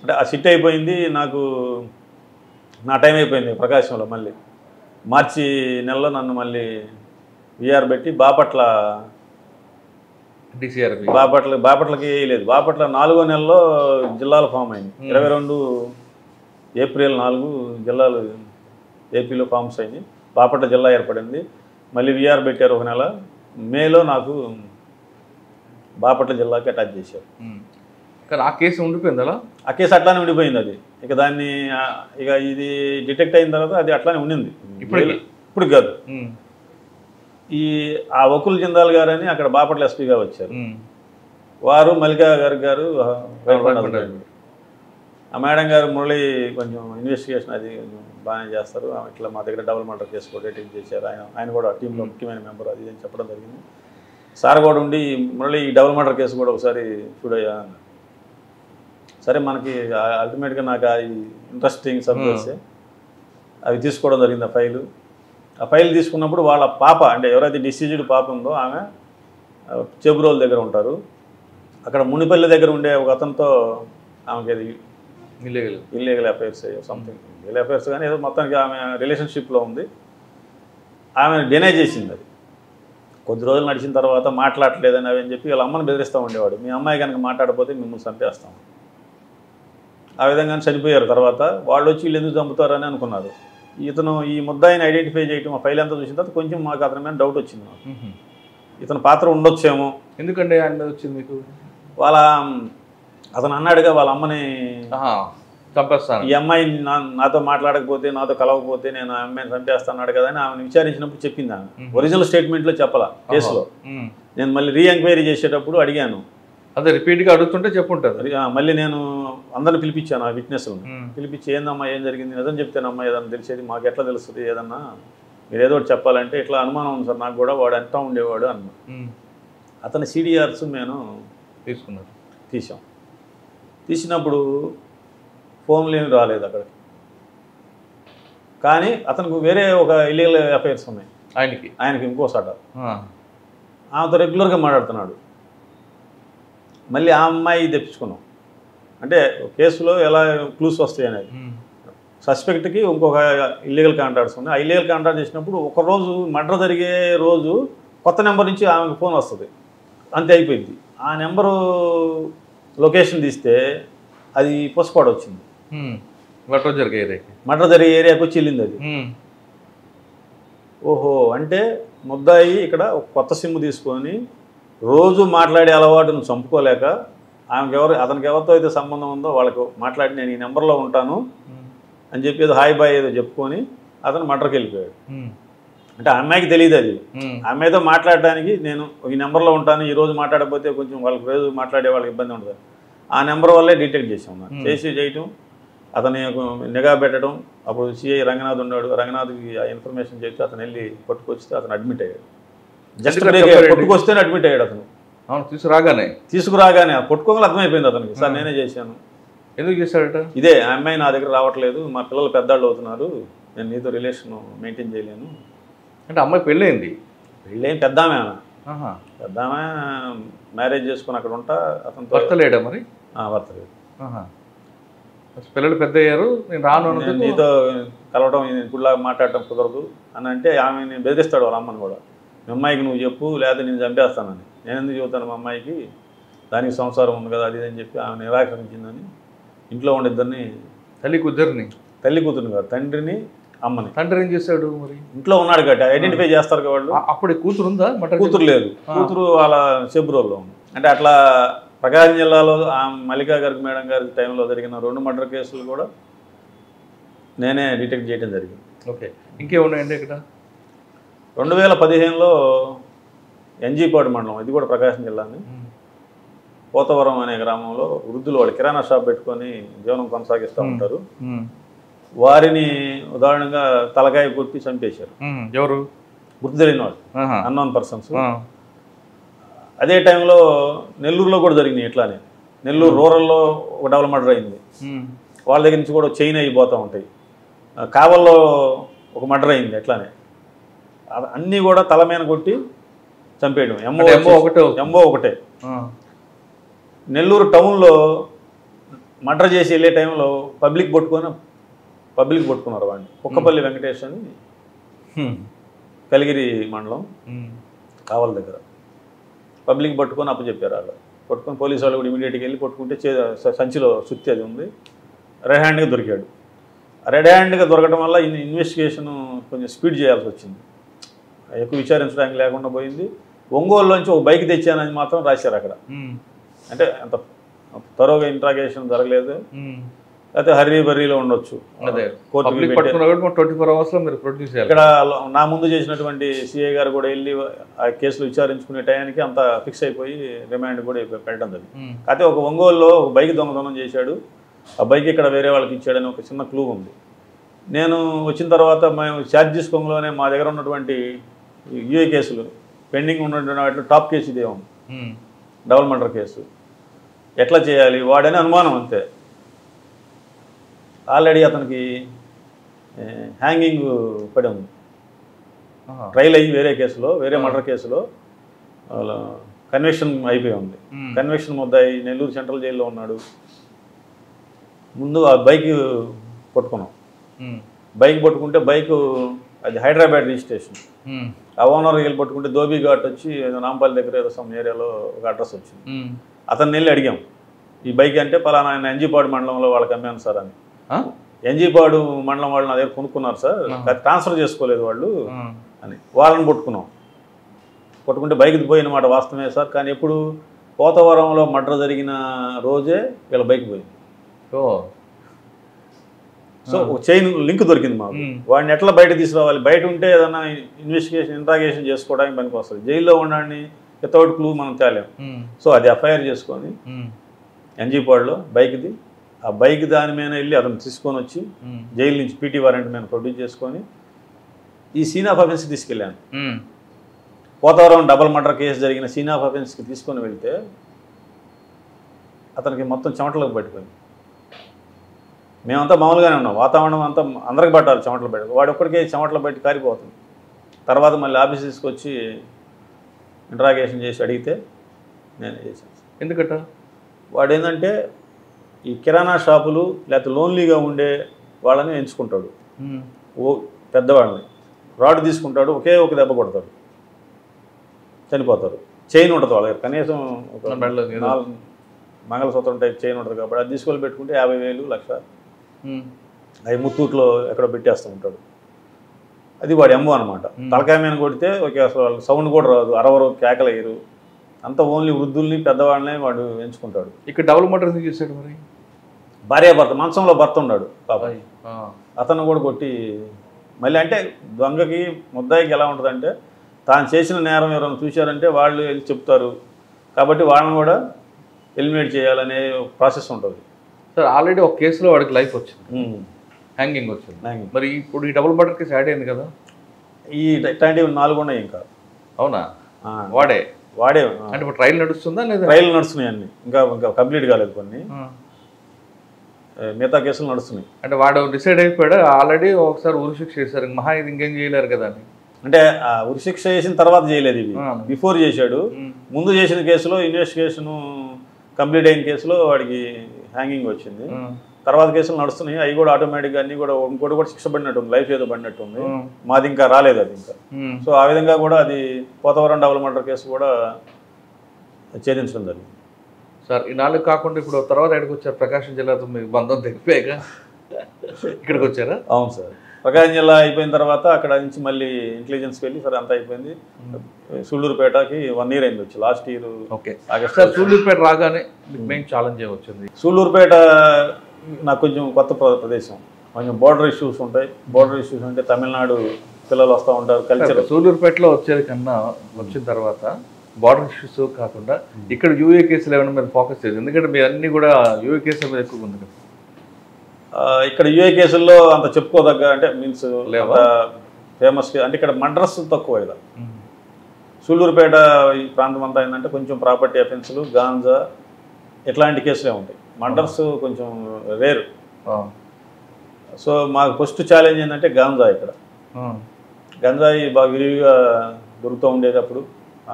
అంటే ఆ సిట్ అయిపోయింది, నాకు నా టైం అయిపోయింది ప్రకాశంలో. మళ్ళీ మార్చి నెలలో నన్ను మళ్ళీ విఆర్ పెట్టి బాపట్లకి వేయలేదు. బాపట్ల 4వ నెలలో జిల్లాలు ఫామ్ అయింది. 22 ఏప్రిల్ 4 జిల్లాలు ఏపీలో ఫామ్స్ అయింది. బాపట్ల జిల్లా ఏర్పడింది. మళ్ళీ విఆర్ పెట్టారు 1 నెల. మేలో నాకు బాపట్ల జిల్లాకి అటాచ్ చేశారు. కానీ ఆ కేసు ఉండిపోయింది అలా? ఆ కేసు అట్లానే ఉండిపోయింది. అది ఇక దాన్ని ఇది డిటెక్ట్ అయిన తర్వాత అది అట్లానే ఉండింది. ఇప్పుడు కాదు. ఆ వకుల్ జిందాల్ గారు అని అక్కడ బాపట్ల ఎస్పీగా వచ్చారు. వారు మల్లికా గారు ఆ మేడం గారు మురళి కొంచెం ఇన్వెస్టిగేషన్ అది బాగానే చేస్తారు, ఇట్లా మా దగ్గర డబుల్ మర్డర్ కేసు కూడా రేటింగ్ చేశారు. ఆయన కూడా టీంలో ముఖ్యమైన మెంబర్ అది అని చెప్పడం జరిగింది. సార్ కూడా ఉండి మురళి ఈ డబుల్ మర్డర్ కేసు కూడా ఒకసారి చూడయ్యా అన్నారు. సరే మనకి అల్టిమేట్గా నాకు ఈ ఇంట్రెస్టింగ్ సబ్జెక్ట్స్ అవి తీసుకోవడం జరిగింది. ఆ ఫైల్ తీసుకున్నప్పుడు వాళ్ళ పాప అంటే ఎవరైతే డిసీజ్డ్ పాప ఉందో ఆమె చెబురోల్ దగ్గర ఉంటారు. అక్కడ మునిపల్లి దగ్గర ఉండే ఒక అతనితో ఆమెకి అది illegal affairs something illegal affairs కానీ ఏదో మొత్తానికి ఆమె రిలేషన్షిప్లో ఉంది. ఆమె డినై చేసింది. అది కొద్ది రోజులు నడిచిన తర్వాత మాట్లాడలేదని అవి అని చెప్పి వాళ్ళ అమ్మని బెదిరిస్తూ ఉండేవాడు. మీ అమ్మాయి కనుక మాట్లాడకపోతే మిమ్మల్ని చంపేస్తాం. ఆ విధంగా చనిపోయారు. తర్వాత వాళ్ళు వచ్చి వీళ్ళు ఎందుకు చంపుతారని అనుకున్నారు. ఇతను ఈ ముద్దాయిని ఐడెంటిఫై చేయటం ఆ ఫైల్ అంతా చూసిన తర్వాత కొంచెం మాకు అతని మీద డౌట్ వచ్చింది. నాకు ఇతని పాత్ర ఉండొచ్చేమో. ఎందుకంటే ఆయన వచ్చింది మీకు? అతను అన్నాడుగా వాళ్ళ అమ్మని చంపేస్తాను, ఈ అమ్మాయి నాతో మాట్లాడకపోతే నాతో కలవకపోతే నేను ఆ అమ్మాయిని చంపేస్తాన్నాడు కదా అని ఆమెను విచారించినప్పుడు చెప్పింది. ఆమె ఒరిజినల్ స్టేట్మెంట్లో చెప్పాల కేసులో. నేను మళ్ళీ రీఎంక్వైరీ చేసేటప్పుడు అడిగాను. అదే రిపీట్గా అడుగుతుంటే చెప్పుంటుంది. మళ్ళీ నేను అందరిని పిలిపించాను, ఆ విట్నెస్లను పిలిపించి ఏందమ్మా ఏం జరిగింది నిజం చెప్తేనమ్మా ఏదన్నా తెలిసేది, మాకు ఎట్లా తెలుస్తుంది ఏదన్నా మీరు ఏదో ఒకటి చెప్పాలంటే ఇట్లా అనుమానం ఉంది సార్ నాకు కూడా, వాడు అంటా ఉండేవాడు అన్నా. అతని సిడిఆర్స్ నేను తీసాం. తీసినప్పుడు ఫోన్లు ఏమి రాలేదు అక్కడికి, కానీ అతనికి వేరే ఒక ఇల్లీగల్ అఫైర్స్ ఉన్నాయి ఆయనకి ఇంకోసాట. ఆమెతో రెగ్యులర్గా మాట్లాడుతున్నాడు. మళ్ళీ ఆ అమ్మాయి తెప్పించుకున్నాం. అంటే కేసులో ఎలా క్లూస్ వస్తాయి అనేది. సస్పెక్ట్కి ఇంకొక ఇల్లీగల్ కాంటాక్ట్స్ ఉన్నాయి. ఆ ఇల్లీగల్ కాంటాక్ట్ చేసినప్పుడు ఒకరోజు మర్డర్ జరిగే రోజు కొత్త నెంబర్ నుంచి ఆమెకు ఫోన్ వస్తుంది, అంతే అయిపోయింది. ఆ నెంబరు లొకేషన్ తీస్తే అది పొసపాడు వచ్చింది, మర్డర్ జరిగే ఏరియాకి వచ్చి వెళ్ళింది అది. ఓహో, అంటే ముద్దాయి ఇక్కడ ఒక కొత్త సిమ్ తీసుకొని రోజు మాట్లాడే అలవాటును చంపుకోలేక అతనికి ఎవరితో అయితే సంబంధం ఉందో వాళ్ళకు మాట్లాడి నేను ఈ నెంబర్లో ఉంటాను అని చెప్పి ఏదో హాయ్ బాయ్ ఏదో చెప్పుకొని అతను మర్డర్కి వెళ్ళిపోయాడు. అంటే ఆ అమ్మాయికి తెలియదు అది. ఆ అమ్మాయితో మాట్లాడడానికి నేను ఈ నెంబర్లో ఉంటాను, ఈ రోజు మాట్లాడకపోతే కొంచెం వాళ్ళకి రోజు మాట్లాడే వాళ్ళకి ఇబ్బంది ఉంటుంది. ఆ నెంబర్ వల్లే డిటెక్ట్ చేసాం. చేయటం, అతని నిఘా పెట్టడం. అప్పుడు సిఐ రంగనాథ్ ఉన్నాడు, రంగనాథ్కి ఆ ఇన్ఫర్మేషన్ చెప్తే అతను వెళ్ళి పట్టుకొస్తే అతను అడ్మిట్ అయ్యాడు. జస్ట్ పట్టుకొస్తేనే అడ్మిట్ అయ్యాడు అతను. తీసుకురాగానే పట్టుకోగల అర్థమైపోయింది అతనికి, సార్ నేనే చేశాను. ఎందుకు చేశాడట? ఇదే ఆ అమ్మాయి నా దగ్గర రావట్లేదు, మా పిల్లలు పెద్దాళ్ళు అవుతున్నారు, నేను నీతో రిలేషన్ మెయింటైన్ చేయలేను. అంటే అమ్మాయి పెళ్ళైంది? పెళ్ళేం పెద్దామే, పెద్దామే మ్యారేజ్ చేసుకుని అక్కడ ఉంటా. అతను భర్త లేడా మరి? భర్త లేదు. పిల్లలు పెద్ద అయ్యారు, నేను రాను, నీతో కలవడం ఇప్పుడులాగా మాట్లాడటం కుదరదు అని అంటే ఆమెని బెదిరిస్తాడు వాళ్ళ అమ్మని కూడా. మీ అమ్మాయికి నువ్వు చెప్పు, లేదా నేను చంపేస్తానని. నేను ఎందుకు చెబుతాను మా అమ్మాయికి, దానికి సంసారం ఉంది కదా అది అని చెప్పి ఆమె నిరాకరించిందని ఇంట్లో ఉండిద్దరిని, తల్లి కూతురుని కాదు తండ్రిని అమ్మని. తండ్రి ఏం చేశాడు మరి? ఇంట్లో ఉన్నాడు కాబట్టి ఐడెంటిఫై చేస్తారు కదా వాళ్ళు. అప్పుడు కూతురు ఉందా? కూతురు లేదు, కూతురు వాళ్ళ చెబ్రోల్లో ఉంది. అంటే అట్లా ప్రకాశం జిల్లాలో మల్లికా గారికి మేడం గారి టైంలో జరిగిన 2 మర్డర్ కేసులు కూడా నేనే డిటెక్ట్ చేయడం జరిగింది. ఓకే, ఇంకేమున్నాయండి ఇక్కడ? 2015లో ఎన్జీపాడు మండలం, ఇది కూడా ప్రకాశం జిల్లాని, పోతవరం అనే గ్రామంలో వృద్ధులు వాళ్ళు కిరాణా షాప్ పెట్టుకొని జీవనం కొనసాగిస్తూ ఉంటారు. వారిని ఉదాహరణగా తలకాయ కొట్టి చంపేశారు. ఎవరు? గుర్తు తెలియని వాళ్ళు, అన్నోన్ పర్సన్స్. అదే టైంలో నెల్లూరులో కూడా జరిగింది ఇట్లానే. నెల్లూరు రూరల్లో ఒక డబుల్ మర్డర్ అయింది. వాళ్ళ దగ్గర నుంచి కూడా చైన్ అయిపోతూ ఉంటాయి. కావల్లో ఒక మర్డర్ అయింది ఎట్లానే. అన్నీ కూడా తల మీద కొట్టి చంపేయడం. ఎంఓ ఒకటే. నెల్లూరు టౌన్లో మర్డర్ చేసి వెళ్ళే టైంలో పబ్లిక్ పట్టుకున్నారు వాడిని. కుక్కపల్లి వెంకటేష్ అని, కలిగిరి మండలం, కావల దగ్గర. పబ్లిక్ పట్టుకొని అప్పచెప్పారు. వాళ్ళు పట్టుకొని పోలీసు వాళ్ళు కూడా ఇమీడియట్గా వెళ్ళి పట్టుకుంటే సంచిలో సుత్తి అది ఉంది. రెడ్ హ్యాండ్గా దొరికాడు. రెడ్ హ్యాండ్గా దొరకడం వల్ల ఇన్వెస్టిగేషన్ కొంచెం స్పీడ్ చేయాల్సి వచ్చింది, ఎక్కువ విచారించడానికి లేకుండా పోయింది. ఒంగోలులోంచి ఒక బైక్ తెచ్చానని మాత్రం రాశారు అక్కడ. అంటే అంత త్వరగా ఇంట్రాగేషన్ జరగలేదు, అయితే హర్రీబర్రీలో ఉండొచ్చు. ఇక్కడ నా ముందు చేసినటువంటి సిఐ గారు కూడా వెళ్ళి ఆ కేసులు విచారించుకునే టయానికి అంత ఫిక్స్ అయిపోయి రిమాండ్ కూడా పెట్టడం జరిగింది. అయితే ఒక ఒంగోలులో ఒక బైక్ దొంగతనం చేశాడు, ఆ బైక్ ఇక్కడ వేరే వాళ్ళకి ఇచ్చాడని ఒక చిన్న క్లూ ఉంది. నేను వచ్చిన తర్వాత మేము ఛార్జెస్ కొంగలోనే మా దగ్గర ఉన్నటువంటి యూఏ కేసులు పెండింగ్ ఉన్నటువంటి వాటిలో టాప్ కేసు ఇదే ఉంది, డబుల్ మర్డర్ కేసు. ఎట్లా చేయాలి వాడని అనుమానం అంతే. ఆల్రెడీ అతనికి హ్యాంగింగ్ పడి ఉంది, ట్రైల్ అయ్యి వేరే మర్డర్ కేసులో కన్విక్షన్ అయిపోయి ఉంది. కన్విక్షన్ ముద్దాయి నెల్లూరు సెంట్రల్ జైల్లో ఉన్నాడు. ముందు ఆ బైక్ పట్టుకున్నాం. బైక్ పట్టుకుంటే బైక్ అది హైదరాబాద్ రిజిస్ట్రేషన్. ఆ ఓనర్ వెళ్ళి పట్టుకుంటే ధోబీ ఘాట్ వచ్చి నాంపల్లి దగ్గర ఏదో సమ్ ఏరియాలో ఒక అడ్రస్ వచ్చింది. అతన్ని వెళ్ళి అడిగాం, ఈ బైక్ అంటే పలానా ఆయన ఎన్జీపాడు మండలంలో వాళ్ళకి అమ్మాను సార్ అని. ఎన్జీపాడు మండలం వాళ్ళు నా దగ్గర కొనుక్కున్నారు సార్, ట్రాన్స్ఫర్ చేసుకోలేదు వాళ్ళు అని. వాళ్ళని పట్టుకుంటే బైక్ పోయిన మాట వాస్తవమే సార్, కానీ ఎప్పుడు పోతవరంలో మర్డర్ జరిగిన రోజే వీళ్ళ బైక్ పోయింది. సో ఒక చైన్ లింక్ దొరికింది మాకు. వాడిని ఎట్లా బయట తీసుకురావాలి, బయట ఉంటే ఏదైనా ఇంట్రాగేషన్ చేసుకోవడానికి పనికి వస్తుంది. జైల్లో ఉండడాన్ని వితౌట్ క్లూ మనం తేలేం. సో అది ఎఫ్ఐఆర్ చేసుకొని ఎన్జీపాడులో బైక్ది, ఆ బైక్ దాని మీద వెళ్ళి అతను తీసుకొని వచ్చి జైలు నుంచి పీటీ వారెంట్ మీద ప్రొడ్యూస్ చేసుకొని ఈ సీన్ ఆఫ్ అఫెన్స్కి తీసుకెళ్ళాను. పోతవరం డబుల్ మర్డర్ కేసు జరిగిన సీన్ ఆఫ్ అఫెన్స్కి తీసుకొని వెళ్తే అతనికి మొత్తం చెమటలకు పట్టిపోయింది. మేమంతా మామూలుగానే ఉన్నాం, వాతావరణం అంతా అందరికి పట్టాలి చెమటలు బయట, వాడు ఒక్కడికే చెమటలు బయట కారిపోతుంది. తర్వాత మళ్ళీ ఆఫీస్ తీసుకొచ్చి ఇంట్రాగేషన్ చేసి అడిగితే నేనే చేశాను. ఎందుకట? వాడు ఏంటంటే ఈ కిరాణా షాపులు లేకపోతే లోన్లీగా ఉండే వాళ్ళని ఎంచుకుంటాడు. పెద్దవాళ్ళని రాడ్ తీసుకుంటాడు, ఒకే ఒక దెబ్బ కొడతాడు, చనిపోతారు. చైన్ ఉంటుంది వాళ్ళ దగ్గర, కనీసం ఒక 4 మంగళసూత్రం టైప్ చైన్ ఉంటుంది కాబట్టి అది తీసుకొని పెట్టుకుంటే 50,000 లక్ష అవి ముత్తూట్లో ఎక్కడో పెట్టేస్తూ ఉంటాడు. అది వాడి అమ్మ అనమాట. తలకాయ మీద కొడితే ఓకే, అసలు వాళ్ళు సౌండ్ కూడా రాదు, అరవరు, కేకలేయరు. అంత ఓన్లీ వృద్ధుల్ని పెద్దవాళ్ళనే వాడు ఎంచుకుంటాడు. ఇక్కడ డబుల్ మర్డర్ చేశాడు మరి. భార్యాభర్త మంచంలో భర్త ఉన్నాడు పాప, అతను కూడా కొట్టి మళ్ళీ. అంటే దొంగకి ముద్దాయికి ఎలా ఉంటుందంటే తాను చేసిన నేరం ఎవరైనా చూశారంటే వాళ్ళు వెళ్ళి చెప్తారు కాబట్టి వాళ్ళని కూడా ఎలిమినేట్ చేయాలనే ప్రాసెస్ ఉంటుంది. సార్ ఆల్రెడీ ఒక కేసులో వాడికి లైఫ్ వచ్చింది, హ్యాంగింగ్ వచ్చింది. మరి ఇప్పుడు ఈ డబుల్ మర్డర్ కేసు యాడ్ అయింది కదా, ఈ ఇట్లాంటివి 4 ఉన్నాయి ఇంకా. అవునా? వాడే అంటే ఇప్పుడు ట్రయల్ నడుస్తుందా లేదా? ట్రయల్ నడుస్తున్నాయి అన్ని, ఇంకా కంప్లీట్ కాలేదు కొన్ని, మిగతా కేసులు నడుస్తున్నాయి. అంటే వాడు డిసైడ్ అయిపోయాడు ఆల్రెడీ, ఒకసారి ఉరిశిక్ష చేశారు, మహా ఇది ఇంకేం చేయలేరు కదా అని. అంటే ఉరిశిక్ష చేసిన తర్వాత చేయలేదు, ఇవి బిఫోర్ చేశాడు. ముందు చేసిన కేసులో ఇన్వెస్టిగేషన్ కంప్లీట్ అయిన కేసులో వాడికి హ్యాంగింగ్ వచ్చింది. తర్వాత కేసులు నడుస్తున్నాయి, అవి కూడా ఆటోమేటిక్గా అన్ని కూడా ఇంకోటి కూడా శిక్ష పడినట్టుంది, లైఫ్ ఏదో పడినట్టుంది. మాది ఇంకా రాలేదు అది ఇంకా. సో ఆ విధంగా కూడా అది పోతవరం డబుల్ మర్డర్ కేసు కూడా ఛేదించడం జరిగింది. సార్ ఈ 4 కాకుండా ఇప్పుడు తర్వాత ఎక్కడికి వచ్చారు? ప్రకాశం జిల్లాతో మీకు బంధం తెగిపోయాక ఇక్కడికి వచ్చారా? అవును సార్, ప్రకాశం జిల్లా అయిపోయిన తర్వాత అక్కడ నుంచి మళ్ళీ ఇంటెలిజెన్స్కి వెళ్ళి సరే అంతా అయిపోయింది. సూళ్ళూరుపేటకి 1 year అయింది వచ్చి, last year August. Sir Sullurpeta రాగానే మెయిన్ ఛాలెంజ్ వచ్చింది. సూళ్ళూరుపేట నాకు కొంచెం కొత్త ప్రదేశం, కొంచెం బోర్డర్ ఇష్యూస్ ఉంటాయి. బోర్డర్ ఇష్యూస్ అంటే తమిళనాడు పిల్లలు వస్తూ ఉంటారు, కల్చర్. సూళ్ళూరుపేటలో వచ్చేది కన్నా వచ్చిన తర్వాత బార్డర్ ఇష్యూస్ కాకుండా ఇక్కడ యూఏ కేసులు ఏమైనా మీరు ఫోకస్ చేయాలి, ఎందుకంటే మీరు అన్ని కూడా యూఏ కేసుల మీద ఎక్కువ ఉంది కదా. ఇక్కడ యూఏ కేసుల్లో అంత చెప్పుకోదగ్గ అంటే మీన్స్ ఫేమస్ అంటే ఇక్కడ మర్డర్స్ తక్కువ. ఇలా సూళ్ళూరుపేట ఈ ప్రాంతం అంతా ఏంటంటే కొంచెం ప్రాపర్టీ అఫెన్స్లు, గాంజా ఇట్లాంటి కేసులే ఉంటాయి. మర్డర్స్ కొంచెం రేరు. సో మాకు ఫస్ట్ ఛాలెంజ్ ఏంటంటే గాంజా. ఇక్కడ గంజాయి బాగా విరివిగా దొరుకుతూ ఉండేది. అప్పుడు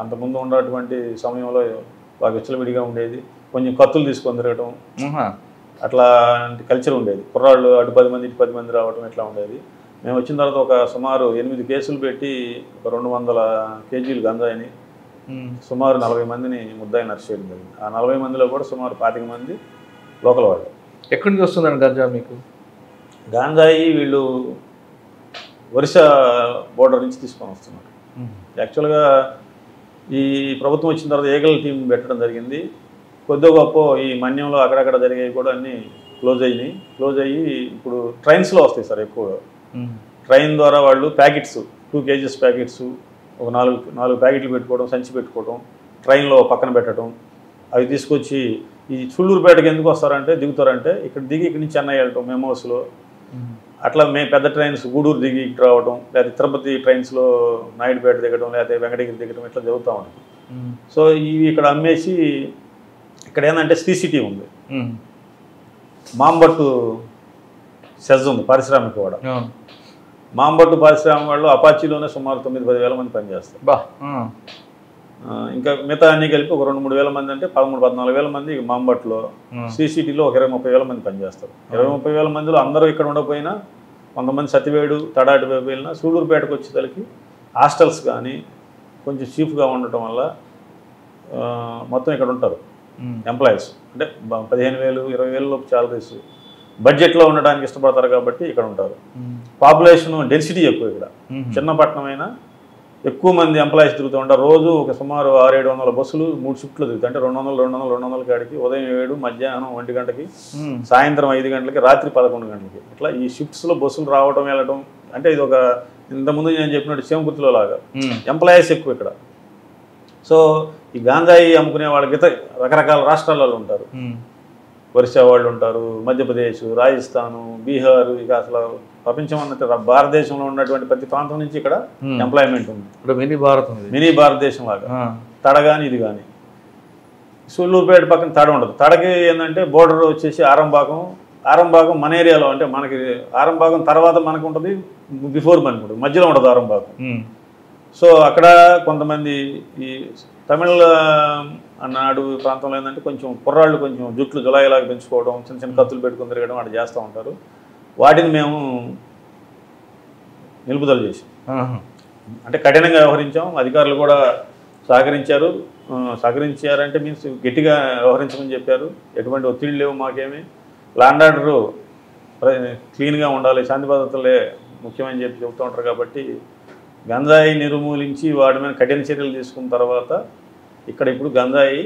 అంతకుముందు ఉన్నటువంటి సమయంలో బాగా విచ్చలవిడిగా ఉండేది. కొంచెం కత్తులు తీసుకొని తిరగటం అట్లాంటి కల్చర్ ఉండేది. కుర్రాళ్ళు అటు 10 మంది ఇటు 10 మంది రావటం ఇట్లా ఉండేది. మేము వచ్చిన తర్వాత ఒక సుమారు 8 కేసులు పెట్టి ఒక 200 kgs గంజాయిని సుమారు 40 మందిని ముద్దాయిని అరెస్ట్ చేయడం జరిగింది. ఆ 40 మందిలో కూడా సుమారు 25 మంది లోకల్ వాళ్ళు. ఎక్కడి నుంచి వస్తుందండి గంజా మీకు? గాంజాయి వీళ్ళు ఒరిస్సా బోర్డర్ నుంచి తీసుకొని వస్తున్నారు. యాక్చువల్గా ఈ ప్రభుత్వం వచ్చిన తర్వాత ఏగల్ టీం పెట్టడం జరిగింది. కొద్ది గొప్ప ఈ మన్యంలో అక్కడక్కడ జరిగేవి కూడా అన్నీ క్లోజ్ అయ్యి ఇప్పుడు ట్రైన్స్లో వస్తాయి సార్ ఎక్కువగా. ట్రైన్ ద్వారా వాళ్ళు ప్యాకెట్స్ 2 kgs ప్యాకెట్స్ ఒక 4 ప్యాకెట్లు పెట్టుకోవడం, సంచి పెట్టుకోవడం, ట్రైన్లో పక్కన పెట్టడం. అవి తీసుకొచ్చి ఈ సూళ్ళూరుపేటకి ఎందుకు వస్తారంటే దిగుతారంటే ఇక్కడ దిగి ఇక్కడి నుంచి చెన్నై వెళ్ళటం మెమోస్లో. అట్లా మేము పెద్ద ట్రైన్స్ గూడూరు దిగి ఇక్కడ రావడం, లేకపోతే తిరుపతి ట్రైన్స్లో నాయుడుపేట దిగడం, లేకపోతే వెంకటగిరి దిగడం ఇట్లా జరుగుతూ ఉంటుంది. సో ఇవి ఇక్కడ అమ్మేసి ఇక్కడ ఏంటంటే CCTV ఉంది, మాంబట్టు సెజ్ ఉంది పారిశ్రామిక వాడ. మాంబట్టు పారిశ్రామిక వాళ్ళు అపాచీలోనే సుమారు 9-10 వేల మంది పనిచేస్తారు. ఇంకా మిగతా అన్ని కలిపి ఒక 2-3 వేల మంది అంటే 13-14 వేల మంది మాంబట్లో. CCTVలో ఒక 20-30 వేల మంది పనిచేస్తారు. 20-30 వేల మందిలో అందరూ ఇక్కడ ఉండకపోయినా కొంతమంది సతివేడు తడాటి వైపు వెళ్ళినా సూళ్ళూరుపేటకు వచ్చేసరికి హాస్టల్స్ కానీ కొంచెం చీఫ్గా ఉండటం వల్ల మొత్తం ఇక్కడ ఉంటారు ఎంప్లాయీస్. అంటే 15,000, 20,000 లోపు శాలరీస్ బడ్జెట్లో ఉండడానికి ఇష్టపడతారు కాబట్టి ఇక్కడ ఉంటారు. పాపులేషన్ డెన్సిటీ ఎక్కువ ఇక్కడ, చిన్న పట్టణమైనా ఎక్కువ మంది ఎంప్లాయీస్ తిరుగుతూ ఉంటారు. రోజు ఒక సుమారు 600-700 బస్సులు 3 షిఫ్ట్లు తిరుగుతాయి. అంటే 200 కాడికి ఉదయం 7, మధ్యాహ్నం 1 గంటకి, సాయంత్రం 5 గంటలకి, రాత్రి 11 గంటలకి ఇట్లా ఈ షిఫ్ట్స్లో బస్సులు రావడం వెళ్ళడం. అంటే ఇది ఒక ఇంతకుముందు నేను చెప్పినట్టు చేమకుర్తిలో లాగా ఎంప్లాయీస్ ఎక్కువ ఇక్కడ. సో ఈ గాంజాయి అమ్ముకునే వాళ్ళకి రకరకాల రాష్ట్రాలలో ఉంటారు. ఒరిస్సా వాళ్ళు ఉంటారు, మధ్యప్రదేశ్, రాజస్థాను, బీహార్, ఇక అసలు ప్రపంచం అన్నట్టు భారతదేశంలో ఉన్నటువంటి ప్రతి ప్రాంతం నుంచి ఇక్కడ ఎంప్లాయ్మెంట్ ఉంది. మినీ భారతదేశం లాగా తడ కానీ ఇది కానీ. సూళ్ళూరుపేట పక్కన తడ ఉండదు. తడకి ఏంటంటే బోర్డర్ వచ్చేసి ఆరంభాగం మన ఏరియాలో, అంటే మనకి ఆరంభాగం తర్వాత మనకు ఉంటుంది, బిఫోర్ మనకు ఉంటుంది, మధ్యలో ఉండదు ఆరంభాగం. సో అక్కడ కొంతమంది ఈ తమిళ నాడు ప్రాంతంలో ఏంటంటే కొంచెం కుర్రాళ్ళు కొంచెం జుట్లు జులాయిలాగా పెంచుకోవడం, చిన్న చిన్న కత్తులు పెట్టుకుని తిరగడం అట్లా చేస్తూ ఉంటారు. వాటిని మేము నిలుపుదల చేసాం. అంటే కఠినంగా వ్యవహరించాం. అధికారులు కూడా సహకరించారంటే మీన్స్ గట్టిగా వ్యవహరించమని చెప్పారు. ఎటువంటి ఒత్తిడి లేవు మాకేమీ. ల్యాండ్ ఆర్డరు క్లీన్గా ఉండాలి, శాంతి భద్రతలే ముఖ్యమని చెప్తూ ఉంటారు. కాబట్టి గంజాయి నిర్మూలించి వాటి మీద కఠిన చర్యలు తీసుకున్న తర్వాత ఇక్కడ ఇప్పుడు గంజాయి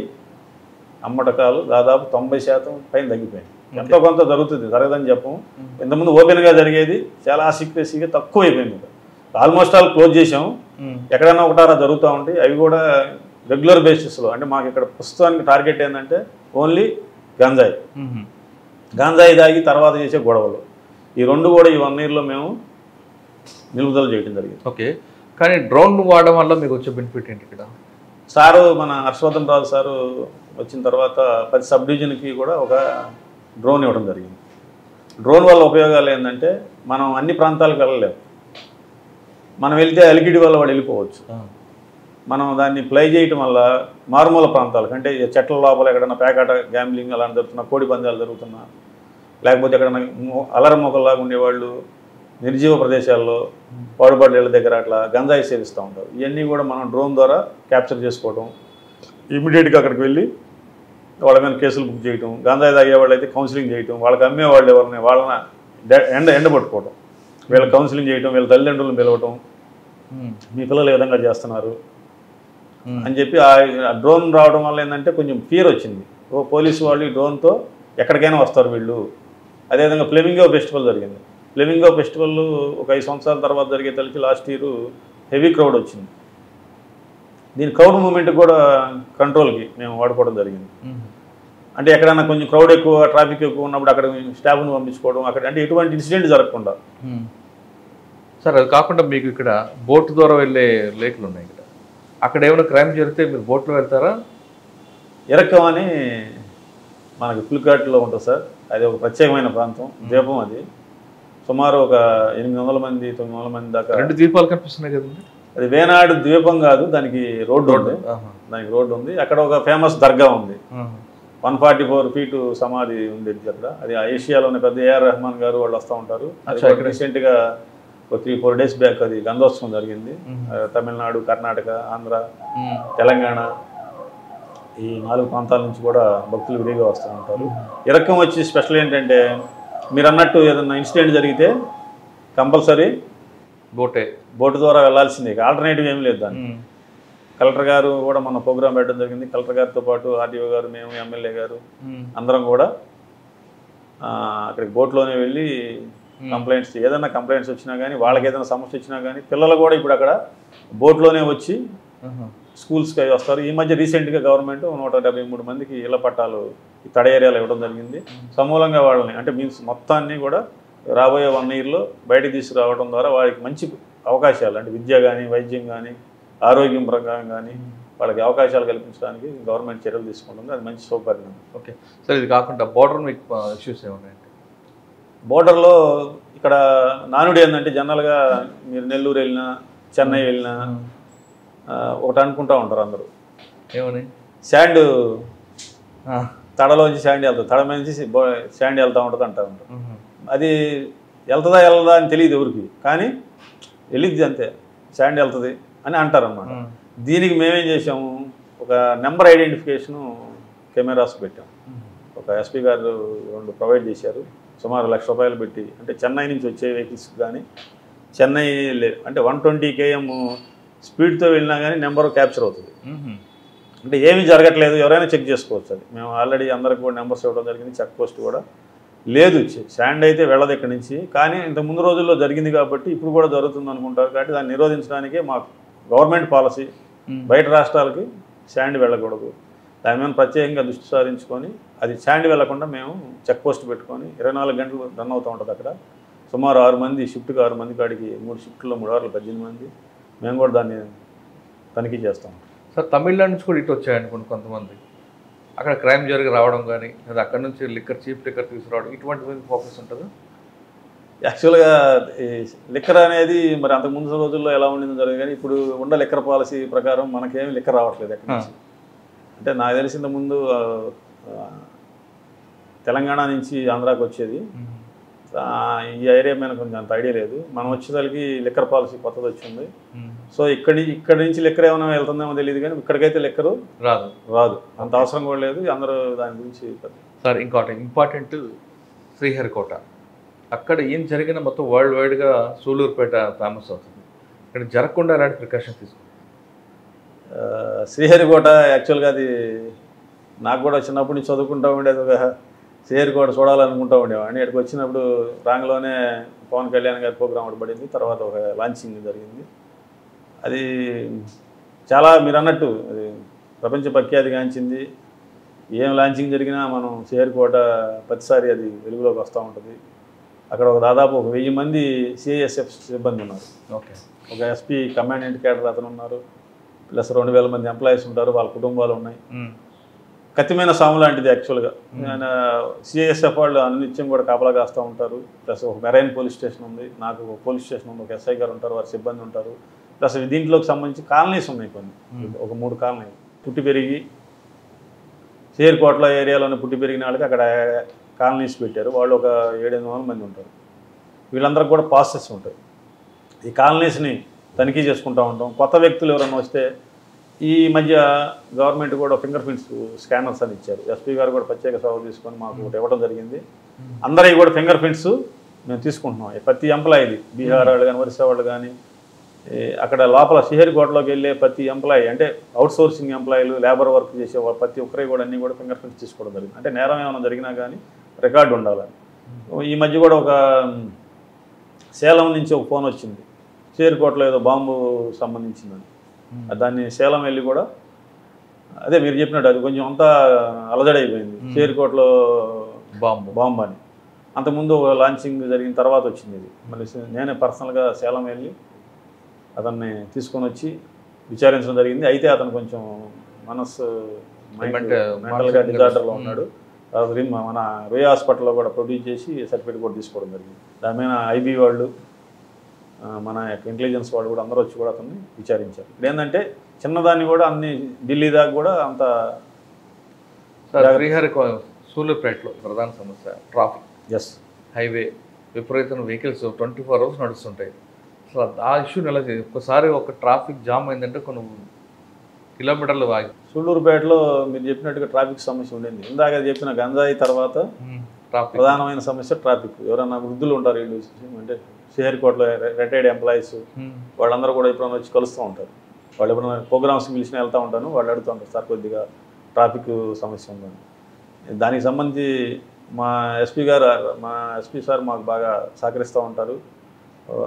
అమ్మటకాలు దాదాపు 90% పైన తగ్గిపోయింది. ఎంతో కొంత జరగదని చెప్పము. ఇంతకుముందు ఓపెన్గా జరిగేది, చాలా సీక్రెసీగా తక్కువ అయిపోయింది. ఆల్మోస్ట్ ఆల్ క్లోజ్ చేసాము. ఎక్కడైనా ఒకటారా జరుగుతూ ఉంటాయి. అవి కూడా రెగ్యులర్ బేసిస్లో. అంటే మాకు ఇక్కడ ప్రస్తుతానికి టార్గెట్ ఏంటంటే ఓన్లీ గంజాయి తాగి తర్వాత చేసే గొడవలు. ఈ రెండు కూడా ఈ 1 yearలో మేము నిలుపుదల చేయడం జరిగింది. ఓకే, కానీ డ్రోన్ వాడడం వల్ల మీకు వచ్చే బెనిఫిట్ ఏంటి? ఇక్కడ సారు మన హర్షవర్ధన్ రాజు సారు వచ్చిన తర్వాత ప్రతి సబ్ డివిజన్కి కూడా ఒక డ్రోన్ ఇవ్వడం జరిగింది. డ్రోన్ వల్ల ఉపయోగాలు ఏంటంటే మనం అన్ని ప్రాంతాలకు వెళ్ళలేము. మనం వెళ్తే ఎల్కిడి వల్ల వాడు వెళ్ళిపోవచ్చు. మనం దాన్ని ప్లై చేయటం వల్ల మారుమూల ప్రాంతాలకు, అంటే చెట్ల లోపల ఎక్కడైనా పేకాట గ్యాంబ్లింగ్ అలాంటి జరుగుతున్నా, కోడి పందాలు జరుగుతున్నా, లేకపోతే ఎక్కడైనా అలర మొక్కల్లాగా ఉండేవాళ్ళు నిర్జీవ ప్రదేశాల్లో పాడుబడి ఇళ్ళ దగ్గర అట్లా గంజాయి సేవిస్తూ ఉంటారు. ఇవన్నీ కూడా మనం డ్రోన్ ద్వారా క్యాప్చర్ చేసుకోవడం, ఇమీడియట్గా అక్కడికి వెళ్ళి వాళ్ళ మీద కేసులు బుక్ చేయటం, గంజాయి తాగేవాళ్ళు అయితే కౌన్సిలింగ్ చేయటం, వాళ్ళకి అమ్మేవాళ్ళు ఎవరిని వాళ్ళని ఎండబట్టుకోవడం, వీళ్ళకి కౌన్సిలింగ్ చేయటం, వీళ్ళ తల్లిదండ్రులను పిలవటం, మీ పిల్లలు ఏ విధంగా చేస్తున్నారు అని చెప్పి ఆ డ్రోన్ రావడం వల్ల ఏంటంటే కొంచెం ఫియర్ వచ్చింది. పోలీసు వాళ్ళు ఈ డ్రోన్తో ఎక్కడికైనా వస్తారు వీళ్ళు. అదేవిధంగా ఫ్లెమింగో ఫెస్టివల్ జరిగింది. ఫ్లెమింగో ఫెస్టివల్ ఒక 5 సంవత్సరాల తర్వాత జరిగే తలకి లాస్ట్ ఇయర్ హెవీ క్రౌడ్ వచ్చింది. దీని క్రౌడ్ మూవ్మెంట్ కూడా కంట్రోల్కి మేము వాడుకోవడం జరిగింది. అంటే ఎక్కడైనా కొంచెం క్రౌడ్ ఎక్కువ, ట్రాఫిక్ ఎక్కువ ఉన్నప్పుడు అక్కడ స్టాఫ్ను పంపించుకోవడం, అక్కడ అంటే ఎటువంటి ఇన్సిడెంట్ జరగకుండా. సార్, అది కాకుండా మీకు ఇక్కడ బోట్ ద్వారా వెళ్ళే లేకులు ఉన్నాయి. ఇక్కడ అక్కడ ఏమైనా క్రైమ్ జరిగితే మీరు బోట్లో వెళ్తారా? ఇరక్కం అని మనకి పులికాట్లో ఉంటుంది సార్. అది ఒక ప్రత్యేకమైన ప్రాంతం, ద్వీపం. అది సుమారు ఒక 800 మంది 900 మంది దాకా. 2 ద్వీపాలు కనిపిస్తున్నాయి కదండి. అది వేనాడు ద్వీపం కాదు, దానికి రోడ్డు ఉంది. అక్కడ ఒక ఫేమస్ దర్గా ఉంది. 144 feet సమాధి ఉండేది అక్కడ. అది ఏషియాలోనే పెద్ద ఏఆర్ రెహమాన్ గారు వాళ్ళు వస్తూ ఉంటారు. అది రీసెంట్గా ఒక 3-4 days బ్యాక్ అది గంధోత్సవం జరిగింది. తమిళనాడు, కర్ణాటక, ఆంధ్ర, తెలంగాణ ఈ 4 ప్రాంతాల నుంచి కూడా భక్తులు విడిగా వస్తూ ఉంటారు. ఇరక్కం వచ్చి స్పెషల్ ఏంటంటే మీరు అన్నట్టు ఏదన్నా ఇన్సిడెంట్ జరిగితే కంపల్సరీ బోటు ద్వారా వెళ్ళాల్సిందే. ఆల్టర్నేటివ్ ఏం లేదు. దాన్ని కలెక్టర్ గారు కూడా మన ప్రోగ్రామ్ పెట్టడం జరిగింది. కలెక్టర్ గారితో పాటు ఆర్డీఓ గారు, మేము, ఎమ్మెల్యే గారు అందరం కూడా అక్కడికి బోట్లోనే వెళ్ళి కంప్లైంట్స్, ఏదైనా కంప్లైంట్స్ వచ్చినా కానీ, వాళ్ళకి ఏదైనా సమస్య వచ్చినా కానీ, పిల్లలు కూడా ఇప్పుడు అక్కడ బోట్లోనే వచ్చి స్కూల్స్కి వస్తారు. ఈ మధ్య రీసెంట్గా గవర్నమెంట్ 173 మందికి ఇళ్ల పట్టాలు ఈ తడ ఏరియాలో ఇవ్వడం జరిగింది. సమూలంగా వాళ్ళని అంటే మీన్స్ మొత్తాన్ని కూడా రాబోయే 1 yearలో బయటకు తీసుకురావడం ద్వారా వారికి మంచి అవకాశాలు, అంటే విద్య కానీ, వైద్యం కానీ, ఆరోగ్యం ప్రకారం కానీ వాళ్ళకి అవకాశాలు కల్పించడానికి గవర్నమెంట్ చర్యలు తీసుకుంటుంది. అది మంచి సౌకర్యం. ఓకే సార్, ఇది కాకుండా బోర్డర్ మీకు ఇష్యూస్ ఏమున్నాయంటే? బోర్డర్లో ఇక్కడ నానుడి ఏంటంటే జనరల్గా మీరు నెల్లూరు వెళ్ళినా, చెన్నై వెళ్ళినా ఒకటి అనుకుంటూ ఉంటారు అందరూ, ఏమని శాండ్ తడలోంచి శాండ్ వెళ్తుంది, తడ నుంచి శాండ్ వెళ్తూ ఉంటుంది అంటూ ఉంటారు. అది వెళ్తుందా వెళ్ళదా అని తెలియదు ఎవరికి, కానీ వెళ్ళిద్ది అంతే, శాండ్ వెళ్తుంది అని అంటారు అన్నమాట. దీనికి మేమేం చేసాము, ఒక నెంబర్ ఐడెంటిఫికేషను కెమెరాస్ పెట్టాం. ఒక ఎస్పీ గారు 2 ప్రొవైడ్ చేశారు. సుమారు ₹1,00,000 పెట్టి, అంటే చెన్నై నుంచి వచ్చే వెహికల్స్ కానీ, చెన్నై అంటే 120 km స్పీడ్తో వెళ్ళినా కానీ నెంబర్ క్యాప్చర్ అవుతుంది. అంటే ఏమీ జరగట్లేదు, ఎవరైనా చెక్ చేసుకోవచ్చు. అది మేము ఆల్రెడీ అందరికి కూడా నెంబర్స్ ఇవ్వడం జరిగింది. చెక్ పోస్ట్ కూడా లేదు, శాండ్ అయితే వెళ్ళదు ఇక్కడి నుంచి. కానీ ఇంత ముందు రోజుల్లో జరిగింది కాబట్టి ఇప్పుడు కూడా జరుగుతుంది అనుకుంటారు. కాబట్టి దాన్ని నిరోధించడానికే మా గవర్నమెంట్ పాలసీ, బయట రాష్ట్రాలకి శాండ్ వెళ్ళకూడదు. దాని మీద ప్రత్యేకంగా దృష్టి సారించుకొని అది శాండ్ వెళ్లకుండా మేము చెక్ పోస్ట్ పెట్టుకొని 24 గంటలు రన్ అవుతూ ఉంటుంది అక్కడ. సుమారు 6 మంది, షిఫ్ట్కి 6 మంది కాడికి 3 షిఫ్ట్లో 3 hours 18 మంది మేము కూడా దాన్ని తనిఖీ చేస్తాం. సార్, తమిళనాడు నుంచి కూడా ఇటు వచ్చాయనుకోండి కొంతమంది, అక్కడ క్రైమ్ జరిగి రావడం కానీ, లేదా అక్కడ నుంచి చీప్ లిక్కర్ తీసుకురావడం, ఇటువంటి మీద ఫోకస్ ఉంటుందా? యాక్చువల్గా ఈ లిక్కర్ అనేది మరి అంతకుముందు రోజుల్లో ఎలా ఉండిందో జరిగింది, కానీ ఇప్పుడు ఉన్న లిక్కర్ పాలసీ ప్రకారం మనకేమి లిక్కర్ రావట్లేదు ఎక్కడి నుంచి. అంటే నాకు తెలిసిన ముందు తెలంగాణ నుంచి ఆంధ్రాకి వచ్చేది. ఈ ఏరియా మీద కొంచెం అంత ఐడియా లేదు. మనం వచ్చేసరికి లిక్కర్ పాలసీ కొత్తది వచ్చింది. సో ఇక్కడి నుంచి లిక్కర్ ఏమైనా వెళ్తుందేమో తెలియదు, కానీ ఇక్కడికైతే లిక్కరు రాదు, అంత అవసరం కూడా లేదు. అందరూ దాని గురించి. సార్ ఇంకోటి ఇంపార్టెంట్, శ్రీహరికోట అక్కడ ఏం జరిగినా మొత్తం వరల్డ్ వైడ్గా సూళ్ళూరుపేట ఫేమస్ అవుతుంది. ఇక్కడ జరగకుండా ఎలాంటి ప్రికాషన్ తీసుకుంటారు? శ్రీహరికోట యాక్చువల్గా అది నాకు కూడా చిన్నప్పటి నుంచి చదువుకుంటూ ఉండేది. ఒక శ్రీహరికోట చూడాలనుకుంటూ ఉండేవాడిని. ఇక్కడికి వచ్చినప్పుడు రాంగ్లోనే పవన్ కళ్యాణ్ గారి ప్రోగ్రామ్ ఒకటి పడింది, తర్వాత ఒక లాంచింగ్ జరిగింది. అది చాలా మీరు అన్నట్టు అది ప్రపంచ ప్రఖ్యాతిగాంచింది. ఏం లాంచింగ్ జరిగినా మనం శ్రీహరికోట ప్రతిసారి అది వెలుగులోకి వస్తూ ఉంటుంది. అక్కడ దాదాపు 1000 మంది సిఐఎస్ఎఫ్ సిబ్బంది ఉన్నారు. ఓకే. ఒక ఎస్పీ కమాండెంట్ క్యాడర్ అతను ఉన్నారు, ప్లస్ 2000 మంది ఎంప్లాయీస్ ఉంటారు, వాళ్ళ కుటుంబాలు ఉన్నాయి. కత్తిమైన సాము లాంటిది యాక్చువల్గా. సిఐఎస్ఎఫ్ వాళ్ళు అనిత్యం కూడా కాపలా కాస్తూ ఉంటారు. ప్లస్ ఒక మెరైన్ పోలీస్ స్టేషన్ ఉంది, నాకు ఒక పోలీస్ స్టేషన్ ఉంది, ఒక ఎస్ఐ గారు ఉంటారు, వారి సిబ్బంది ఉంటారు. ప్లస్ దీంట్లోకి సంబంధించి కాలనీస్ ఉన్నాయి కొన్ని, ఒక 3 కాలనీలు. పుట్టి పెరిగి శ్రీహరికోటలో ఏరియాలోనే పుట్టి పెరిగిన వాళ్ళకి అక్కడ కాలనీస్ పెట్టారు. వాళ్ళు ఒక 700-800 మంది ఉంటారు. వీళ్ళందరికీ కూడా పాసెస్ ఉంటాయి. ఈ కాలనీస్ని తనిఖీ చేసుకుంటూ ఉంటాం. కొత్త వ్యక్తులు ఎవరైనా వస్తే ఈ మధ్య గవర్నమెంట్ కూడా ఫింగర్ ప్రింట్స్ స్కానర్స్ అని ఇచ్చారు. ఎస్పీ గారు కూడా ప్రత్యేక సేవలు తీసుకొని మాకు ఒకటి ఇవ్వడం జరిగింది. అందరికీ కూడా ఫింగర్ ప్రింట్స్ మేము తీసుకుంటున్నాం. ప్రతి ఎంప్లాయీది, బీహార్ వాళ్ళు కానీ ఒరిస్సా వాళ్ళు కానీ, అక్కడ లోపల శ్రీహరికోటలోకి వెళ్ళే ప్రతి ఎంప్లాయీ, అంటే అవుట్ సోర్సింగ్ ఎంప్లాయీలు, లేబర్ వర్క్ చేసే ప్రతి ఒక్కరి కూడా అన్నీ కూడా ఫింగర్ ప్రింట్స్ తీసుకోవడం జరిగింది. అంటే నేరం ఏమైనా జరిగినా కానీ రికార్డు ఉండాలని. ఈ మధ్య కూడా ఒక సేలం నుంచి ఒక ఫోన్ వచ్చింది, శ్రీహరికోటలో ఏదో బాంబు సంబంధించిందని. దాన్ని సేలం వెళ్ళి కూడా అదే మీరు చెప్పినట్టు అది కొంచెం అంతా అలజడైపోయింది. శ్రీహరికోటలో బాంబు అని. అంతకుముందు లాంచింగ్ జరిగిన తర్వాత వచ్చింది ఇది. మళ్ళీ నేనే పర్సనల్గా సేలం వెళ్ళి అతన్ని తీసుకొని వచ్చి విచారించడం జరిగింది. అయితే అతను కొంచెం మెంటల్గా డిజార్డర్లో ఉన్నాడు. మన రుయ్ హాస్పిటల్లో కూడా ప్రొడ్యూస్ చేసి సర్టిఫికేట్ కూడా తీసుకోవడం జరిగింది. దాని మీద ఐబీ వాళ్ళు, మన ఇంటెలిజెన్స్ వాళ్ళు కూడా అందరూ వచ్చి కూడా అతన్ని విచారించారు. ఇప్పుడు ఏంటంటే చిన్నదాన్ని కూడా అన్ని ఢిల్లీ దాకా కూడా అంత. సూళ్ళూరుపేటలో ప్రధాన సమస్య ట్రాఫిక్. హైవే విపరీతమైన వెహికల్స్ 24 hours నడుస్తుంటాయి. అసలు ఆ ఇష్యూని ఎలా చేయాలి? ఒక్కసారి ఒక ట్రాఫిక్ జామ్ అయిందంటే కొన్ని కిలోమీటర్లు ఆగి. సూళ్ళూరుపేటలో మీరు చెప్పినట్టుగా ట్రాఫిక్ సమస్య ఉండింది. ఇందాక చెప్పిన గంజాయి తర్వాత ప్రధానమైన సమస్య ట్రాఫిక్. ఎవరైనా వృద్ధులు ఉంటారు వీళ్ళు, అంటే శ్రీహరికోటలో రిటైర్డ్ ఎంప్లాయీస్, వాళ్ళందరూ కూడా ఎప్పుడైనా వచ్చి కలుస్తూ ఉంటారు. వాళ్ళు ఎప్పుడైనా ప్రోగ్రామ్స్ పిలిచిన వెళ్తూ ఉంటాను, వాళ్ళు అడుగుతూ ఉంటారు, సార్ కొద్దిగా ట్రాఫిక్ సమస్య ఉందని. దానికి సంబంధించి మా ఎస్పీ సార్ మాకు బాగా సహకరిస్తూ ఉంటారు.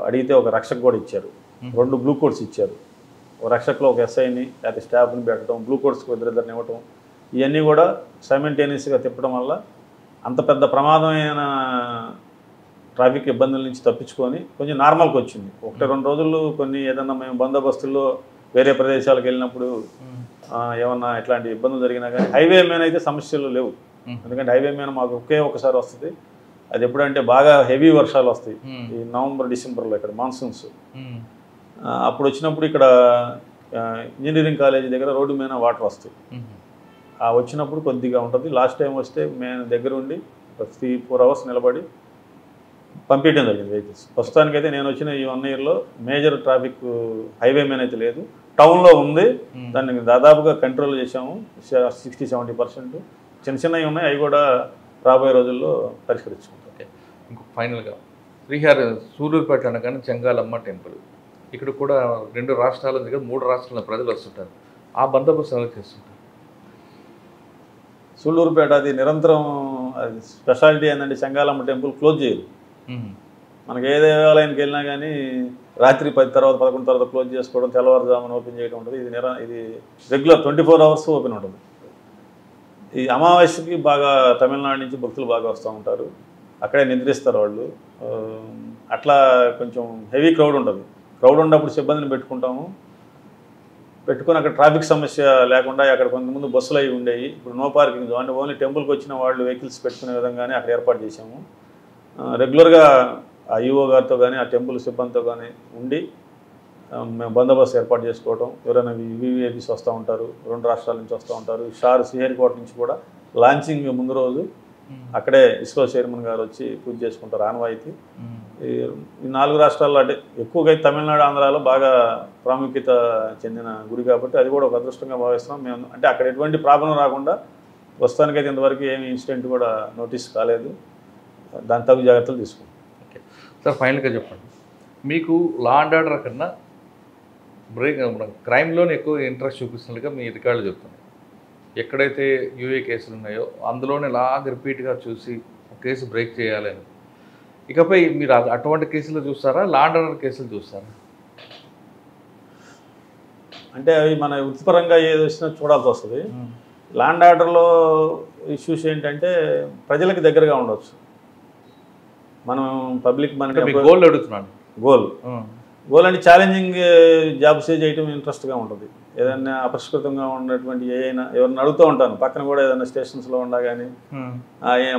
అడిగితే ఒక రక్షక్ కూడా ఇచ్చారు, 2 బ్లూ కోడ్స్ ఇచ్చారు. ఒక రక్షక్లో ఒక ఎస్ఐని లేకపోతే స్టాఫ్ని పెట్టడం, బ్లూ కోడ్స్కి ఇద్దరిని ఇవ్వటం, ఇవన్నీ కూడా సైమల్టేనియస్గా తిప్పడం వల్ల అంత పెద్ద ప్రమాదమైన ట్రాఫిక్ ఇబ్బందుల నుంచి తప్పించుకొని కొంచెం నార్మల్కి వచ్చింది. 1-2 రోజులు కొన్ని ఏదన్నా మేము బందోబస్తుల్లో వేరే ప్రదేశాలకు వెళ్ళినప్పుడు ఏమన్నా ఇట్లాంటి ఇబ్బందులు జరిగినా కానీ హైవే మీద అయితే సమస్యలు లేవు. ఎందుకంటే హైవే మీద మాకు ఒకసారి వస్తుంది. అది ఎప్పుడంటే బాగా హెవీ వర్షాలు వస్తాయి, ఈ నవంబర్ డిసెంబర్లో ఇక్కడ మాన్సూన్స్. అప్పుడు వచ్చినప్పుడు ఇక్కడ ఇంజనీరింగ్ కాలేజీ దగ్గర రోడ్డు మీద వాటర్ వస్తాయి. వచ్చినప్పుడు కొద్దిగా ఉంటుంది. లాస్ట్ టైం వస్తే మేము దగ్గర ఉండి 3-4 hours నిలబడి పంపించడం జరిగింది వెహికల్స్. ప్రస్తుతానికైతే నేను వచ్చిన ఈ 1 yearలో మేజర్ ట్రాఫిక్ హైవే మీద అయితే లేదు. టౌన్లో ఉంది, దాన్ని దాదాపుగా కంట్రోల్ చేసాము 60-70%. చిన్నవి ఉన్నాయి, అవి కూడా రాబోయే రోజుల్లో పరిష్కరించుకుంటాం. ఇంకో ఫైనల్గా సూళ్ళూరుపేట అనగానే చెంగాలమ్మ టెంపుల్, ఇక్కడ కూడా 2 రాష్ట్రాల దగ్గర 3 రాష్ట్రాల ప్రజలు వస్తుంటారు. ఆ బందోబస్తు ఎలా చేస్తుంటారు? సూళ్ళూరుపేట అది నిరంతరం అది స్పెషాలిటీ ఏంటంటే చెంగాలమ్మ టెంపుల్ క్లోజ్ చేయదు. మనకి ఏ దేవాలయానికి వెళ్ళినా కానీ రాత్రి 10 తర్వాత 11 తర్వాత క్లోజ్ చేసుకోవడం, తెల్లవారుజామున ఓపెన్ చేయడం ఉంటుంది. ఇది రెగ్యులర్ 24 hours ఓపెన్ ఉంటుంది. ఈ అమావాస్యకి బాగా తమిళనాడు నుంచి భక్తులు బాగా వస్తూ ఉంటారు, అక్కడే నిద్రిస్తారు వాళ్ళు. అట్లా కొంచెం హెవీ క్రౌడ్ ఉంటుంది. క్రౌడ్ ఉన్నప్పుడు సిబ్బందిని పెట్టుకొని అక్కడ ట్రాఫిక్ సమస్య లేకుండా అక్కడ కొంతమంది బస్సులు అవి ఉండేవి. ఇప్పుడు నో పార్కింగ్ జోన్, ఓన్లీ టెంపుల్కి వచ్చిన వాళ్ళు వెహికల్స్ పెట్టుకునే విధంగానే అక్కడ ఏర్పాటు చేశాము. రెగ్యులర్గా ఆ ఈఓ గారితో కానీ ఆ టెంపుల్ సిబ్బందితో కానీ ఉండి మేము బందోబస్తు ఏర్పాటు చేసుకోవడం. ఎవరైనా వివిఐపీస్ వస్తూ ఉంటారు, 2 రాష్ట్రాల నుంచి వస్తూ ఉంటారు. శ్రీహరికోట నుంచి కూడా లాంచింగ్ ముందు రోజు అక్కడే ఇస్రో చైర్మన్ గారు వచ్చి పూజ చేసుకుంటారు ఆనవాయితీ. ఈ 4 రాష్ట్రాల్లో అంటే ఎక్కువగా తమిళనాడు, ఆంధ్రాలో బాగా ప్రాముఖ్యత చెందిన గుడి కాబట్టి అది కూడా ఒక అదృష్టంగా భావిస్తున్నాం మేము. అంటే అక్కడ ఎటువంటి ప్రాబ్లం రాకుండా ప్రస్తుతానికైతే ఇంతవరకు ఏమి ఇన్సిడెంట్ కూడా నోటీస్ కాలేదు. దాని తగు జాగ్రత్తలు తీసుకుంటాం. ఓకే సార్, ఫైనల్గా చెప్పండి, మీకు లా అండ్ ఆర్డర్ కన్నా క్రైమ్లోనే ఎక్కువ ఇంట్రెస్ట్ చూపిస్తున్నట్టుగా మీ రికార్డులు చెప్తున్నాయి. ఎక్కడైతే యూఏ కేసులు ఉన్నాయో అందులోనే లాగా రిపీట్గా చూసి కేసు బ్రేక్ చేయాలని, ఇకపై మీరు అటువంటి కేసులు చూస్తారా, లా అండ్ ఆర్డర్ కేసులు చూస్తారా? అంటే అవి మన వృత్తిపరంగా ఏది వచ్చినా చూడాల్సి వస్తుంది. లా అండ్ ఆర్డర్లో ఇష్యూస్ ఏంటంటే ప్రజలకు దగ్గరగా ఉండవచ్చు. మనం పబ్లిక్ మనకి గోల్ అడుగుతున్నాను. గోల్ అంటే ఛాలెంజింగ్ జాబ్స్ చేయటం ఇంట్రెస్ట్గా ఉంటుంది. ఏదైనా అపరిష్కృతంగా ఉన్నటువంటి ఎవరిని అడుగుతూ ఉంటాను. పక్కన కూడా ఏదైనా స్టేషన్స్లో ఉండా కానీ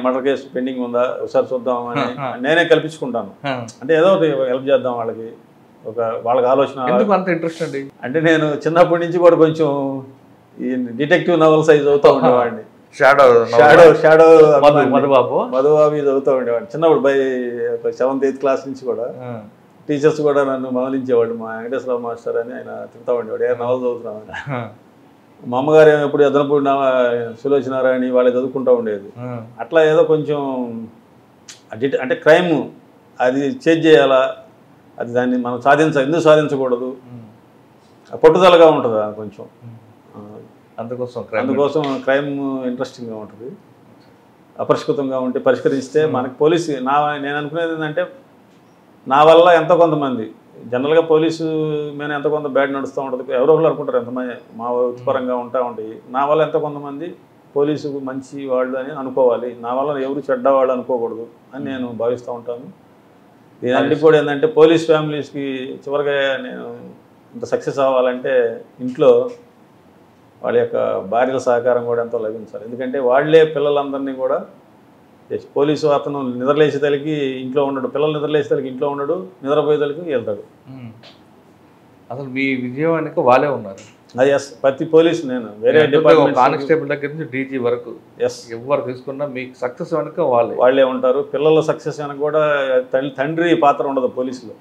మర్డర్ కేసు పెండింగ్ ఉందా ఒకసారి చూద్దాం అని నేనే కల్పించుకుంటాను. అంటే ఏదో ఒకటి హెల్ప్ చేద్దాం వాళ్ళకి, వాళ్ళకి ఆలోచన. ఎందుకు అంత ఇంట్రెస్ట్ అండి? అంటే నేను చిన్నప్పటి నుంచి కూడా కొంచెం ఈ డిటెక్టివ్ నవల్స్ అవి చదువుతూ ఉండేవాడిని. మధుబాబు చదువుతూ ఉండేవాడిని చిన్నప్పుడు. 7th 8th క్లాస్ నుంచి కూడా టీచర్స్ కూడా నన్ను మమలించేవాడు. మా వెంకటేశ్వరరావు మాస్టర్ అని ఆయన తింటా ఉండేవాడు, ఏ నవలు చదువుతున్నామని. మా అమ్మగారు ఎప్పుడు ఎదనపూడి సులోచనారాయణ వాళ్ళే చదువుకుంటూ ఉండేది. అట్లా ఏదో కొంచెం అంటే క్రైమ్ అది చేజ్ చేయాలా, అది దాన్ని మనం ఎందుకు సాధించకూడదు, పట్టుదలగా ఉంటుంది అది కొంచెం. అందుకోసం క్రైమ్ ఇంట్రెస్టింగ్గా ఉంటుంది. అపరిష్కృతంగా ఉంటే పరిష్కరిస్తే మనకి పోలీసు నేను అనుకునేది ఏంటంటే, నా వల్ల ఎంతో కొంతమంది జనరల్గా పోలీసు మీద ఎంతో కొంత బ్యాడ్ నడుస్తూ ఉంటుంది. ఎవరో ఒకరు అనుకుంటారు ఎంతమంది మా వృత్తిపరంగా ఉంటాయి. నా వల్ల ఎంతో కొంతమంది పోలీసు మంచి వాళ్ళు అని అనుకోవాలి, నా వల్ల ఎవరు చెడ్డవాళ్ళు అనుకోకూడదు అని నేను భావిస్తూ ఉంటాను. దీనికి కూడా ఏంటంటే పోలీస్ ఫ్యామిలీస్కి చివరిగా నేను ఇంత సక్సెస్ అవ్వాలంటే ఇంట్లో వాళ్ళ యొక్క భార్యల సహకారం కూడా ఎంతో లభించాలి. ఎందుకంటే వాళ్ళే పిల్లలందరినీ కూడా, పోలీసు అతను నిద్రలేసే తల్లికి ఇంట్లో ఉండడు, పిల్లలు నిద్రలేసే తల్లికి ఇంట్లో ఉండడు, నిద్రపోయే తల్లికి వెళ్తాడు. అసలు మీ విజయవానికి వాళ్ళే ఉన్నారు. అది ప్రతి పోలీసు, నేను వేరే డిపార్ట్మెంట్ కానిస్టేబుల్ దగ్గర నుంచి డీజీ వరకు ఎవరు తీసుకున్నా మీకు సక్సెస్ వెనక వాళ్ళే ఉంటారు. పిల్లల సక్సెస్ వెనక కూడా తండ్రి పాత్ర ఉండదు పోలీసులో.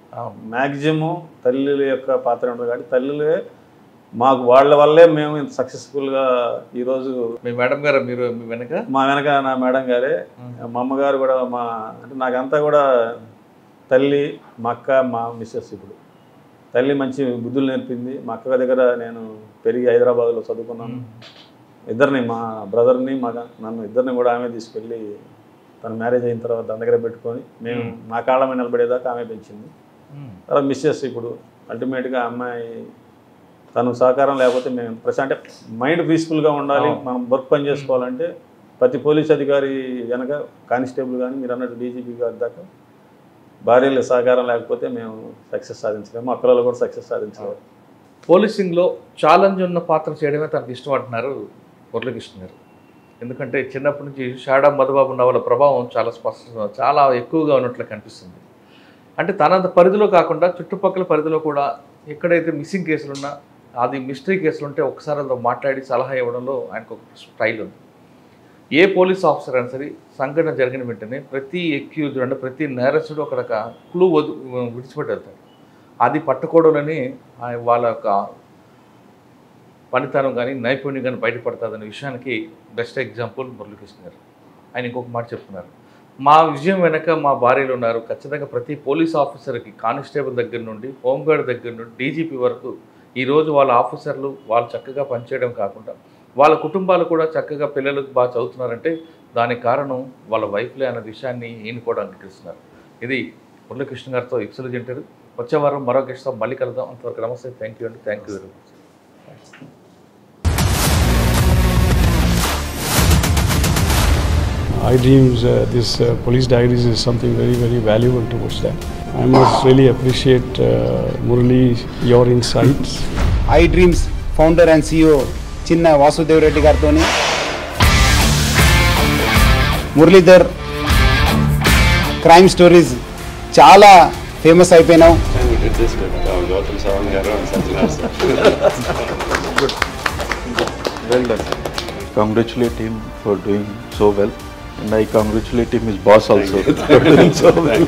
మ్యాక్సిమం తల్లుల యొక్క పాత్ర ఉండదు. కాబట్టి తల్లులే మాకు వాళ్ళ వల్లే మేము ఇంత సక్సెస్ఫుల్గా ఈరోజు. మీ మేడం గారు మీరు మీ వెనక? మా వెనక నా మేడం గారే. మా అమ్మగారు కూడా అంటే నాకంతా కూడా తల్లి, మా అక్క, మా మిస్సెస్. ఇప్పుడు తల్లి మంచి బుద్ధులు నేర్పింది. మా అక్క దగ్గర నేను పెరిగి హైదరాబాద్లో చదువుకున్నాను. ఇద్దరిని, మా బ్రదర్ని నన్ను ఇద్దరిని కూడా ఆమె తీసుకెళ్ళి తన మ్యారేజ్ అయిన తర్వాత తన దగ్గర పెట్టుకొని మేము మా కాళ్ళ మీద నిలబడేదాకా ఆమె పెంచింది. తర్వాత మిస్సెస్ ఇప్పుడు అల్టిమేట్గా అమ్మాయి తను సహకారం లేకపోతే మేము అంటే మైండ్ పీస్ఫుల్గా ఉండాలి, మనం వర్క్ పని చేసుకోవాలంటే ప్రతి పోలీస్ అధికారి వెనక కానిస్టేబుల్ కానీ మీరు అన్నట్టు డీజీపీ గారి దాకా భార్యల సహకారం లేకపోతే మేము సక్సెస్ సాధించలేము, మా పిల్లలు కూడా సక్సెస్ సాధించలేము. పోలీసింగ్లో ఛాలెంజ్ ఉన్న పాత్ర చేయడమే తనకు ఇష్టం అంటున్నారు మురళీకృష్ణ గారు. ఎందుకంటే చిన్నప్పటి నుంచి షాడా మధుబాబు నవల ప్రభావం చాలా ఎక్కువగా ఉన్నట్లు కనిపిస్తుంది. అంటే తన పరిధిలో కాకుండా చుట్టుపక్కల పరిధిలో కూడా ఎక్కడైతే మిస్సింగ్ కేసులున్నా, అది మిస్టరీ కేసులు ఉంటే ఒకసారి అందులో మాట్లాడి సలహా ఇవ్వడంలో ఆయనకు ఒక స్టైల్ ఉంది. ఏ పోలీస్ ఆఫీసర్ అయినా సరే సంఘటన జరిగిన వెంటనే ప్రతి ఎక్యూజ్డ్ అంటే ప్రతి నేరస్తుడు అక్కడ క్లూ విడిచిపెట్టి వెళ్తాడు. అది పట్టుకోవడంలోనే వాళ్ళ యొక్క పనితనం కానీ నైపుణ్యం కానీ బయటపడుతుందనే విషయానికి బెస్ట్ ఎగ్జాంపుల్ మురళీకృష్ణ గారు. ఆయన ఇంకొక మాట చెప్తున్నారు, మా విజయం వెనక మా భార్యలు ఉన్నారు. ఖచ్చితంగా ప్రతి పోలీస్ ఆఫీసర్కి కానిస్టేబుల్ దగ్గర నుండి హోంగార్డ్ దగ్గర నుండి డీజీపీ వరకు ఈరోజు వాళ్ళ ఆఫీసర్లు వాళ్ళు చక్కగా పనిచేయడం కాకుండా వాళ్ళ కుటుంబాలు కూడా చక్కగా పిల్లలకు బాగా చదువుతున్నారంటే దానికి కారణం వాళ్ళ వైఫ్లే అనే విషయాన్ని ఈయన కూడా అంగీకరిస్తున్నారు. ఇది మురళీకృష్ణ గారితో ఎక్సలెంట్ ఇంటర్వ్యూ. వచ్చే వారం మరో గెస్ట్తో మళ్ళీ కలుద్దాం. అంతవరకు నమస్తే. థ్యాంక్ యూ అండి. Thank you very much. iDreams, this police diaries is something very, very valuable towards that. I must really appreciate Murali, your insights. iDreams founder and CEO Chinna Vasudev Reddy Gartoni, Muralidhar, crime stories చాలా famous అయిపోయినావు. Well done. Congratulate him for doing so well, and I congratulate him, his boss also. For doing so well.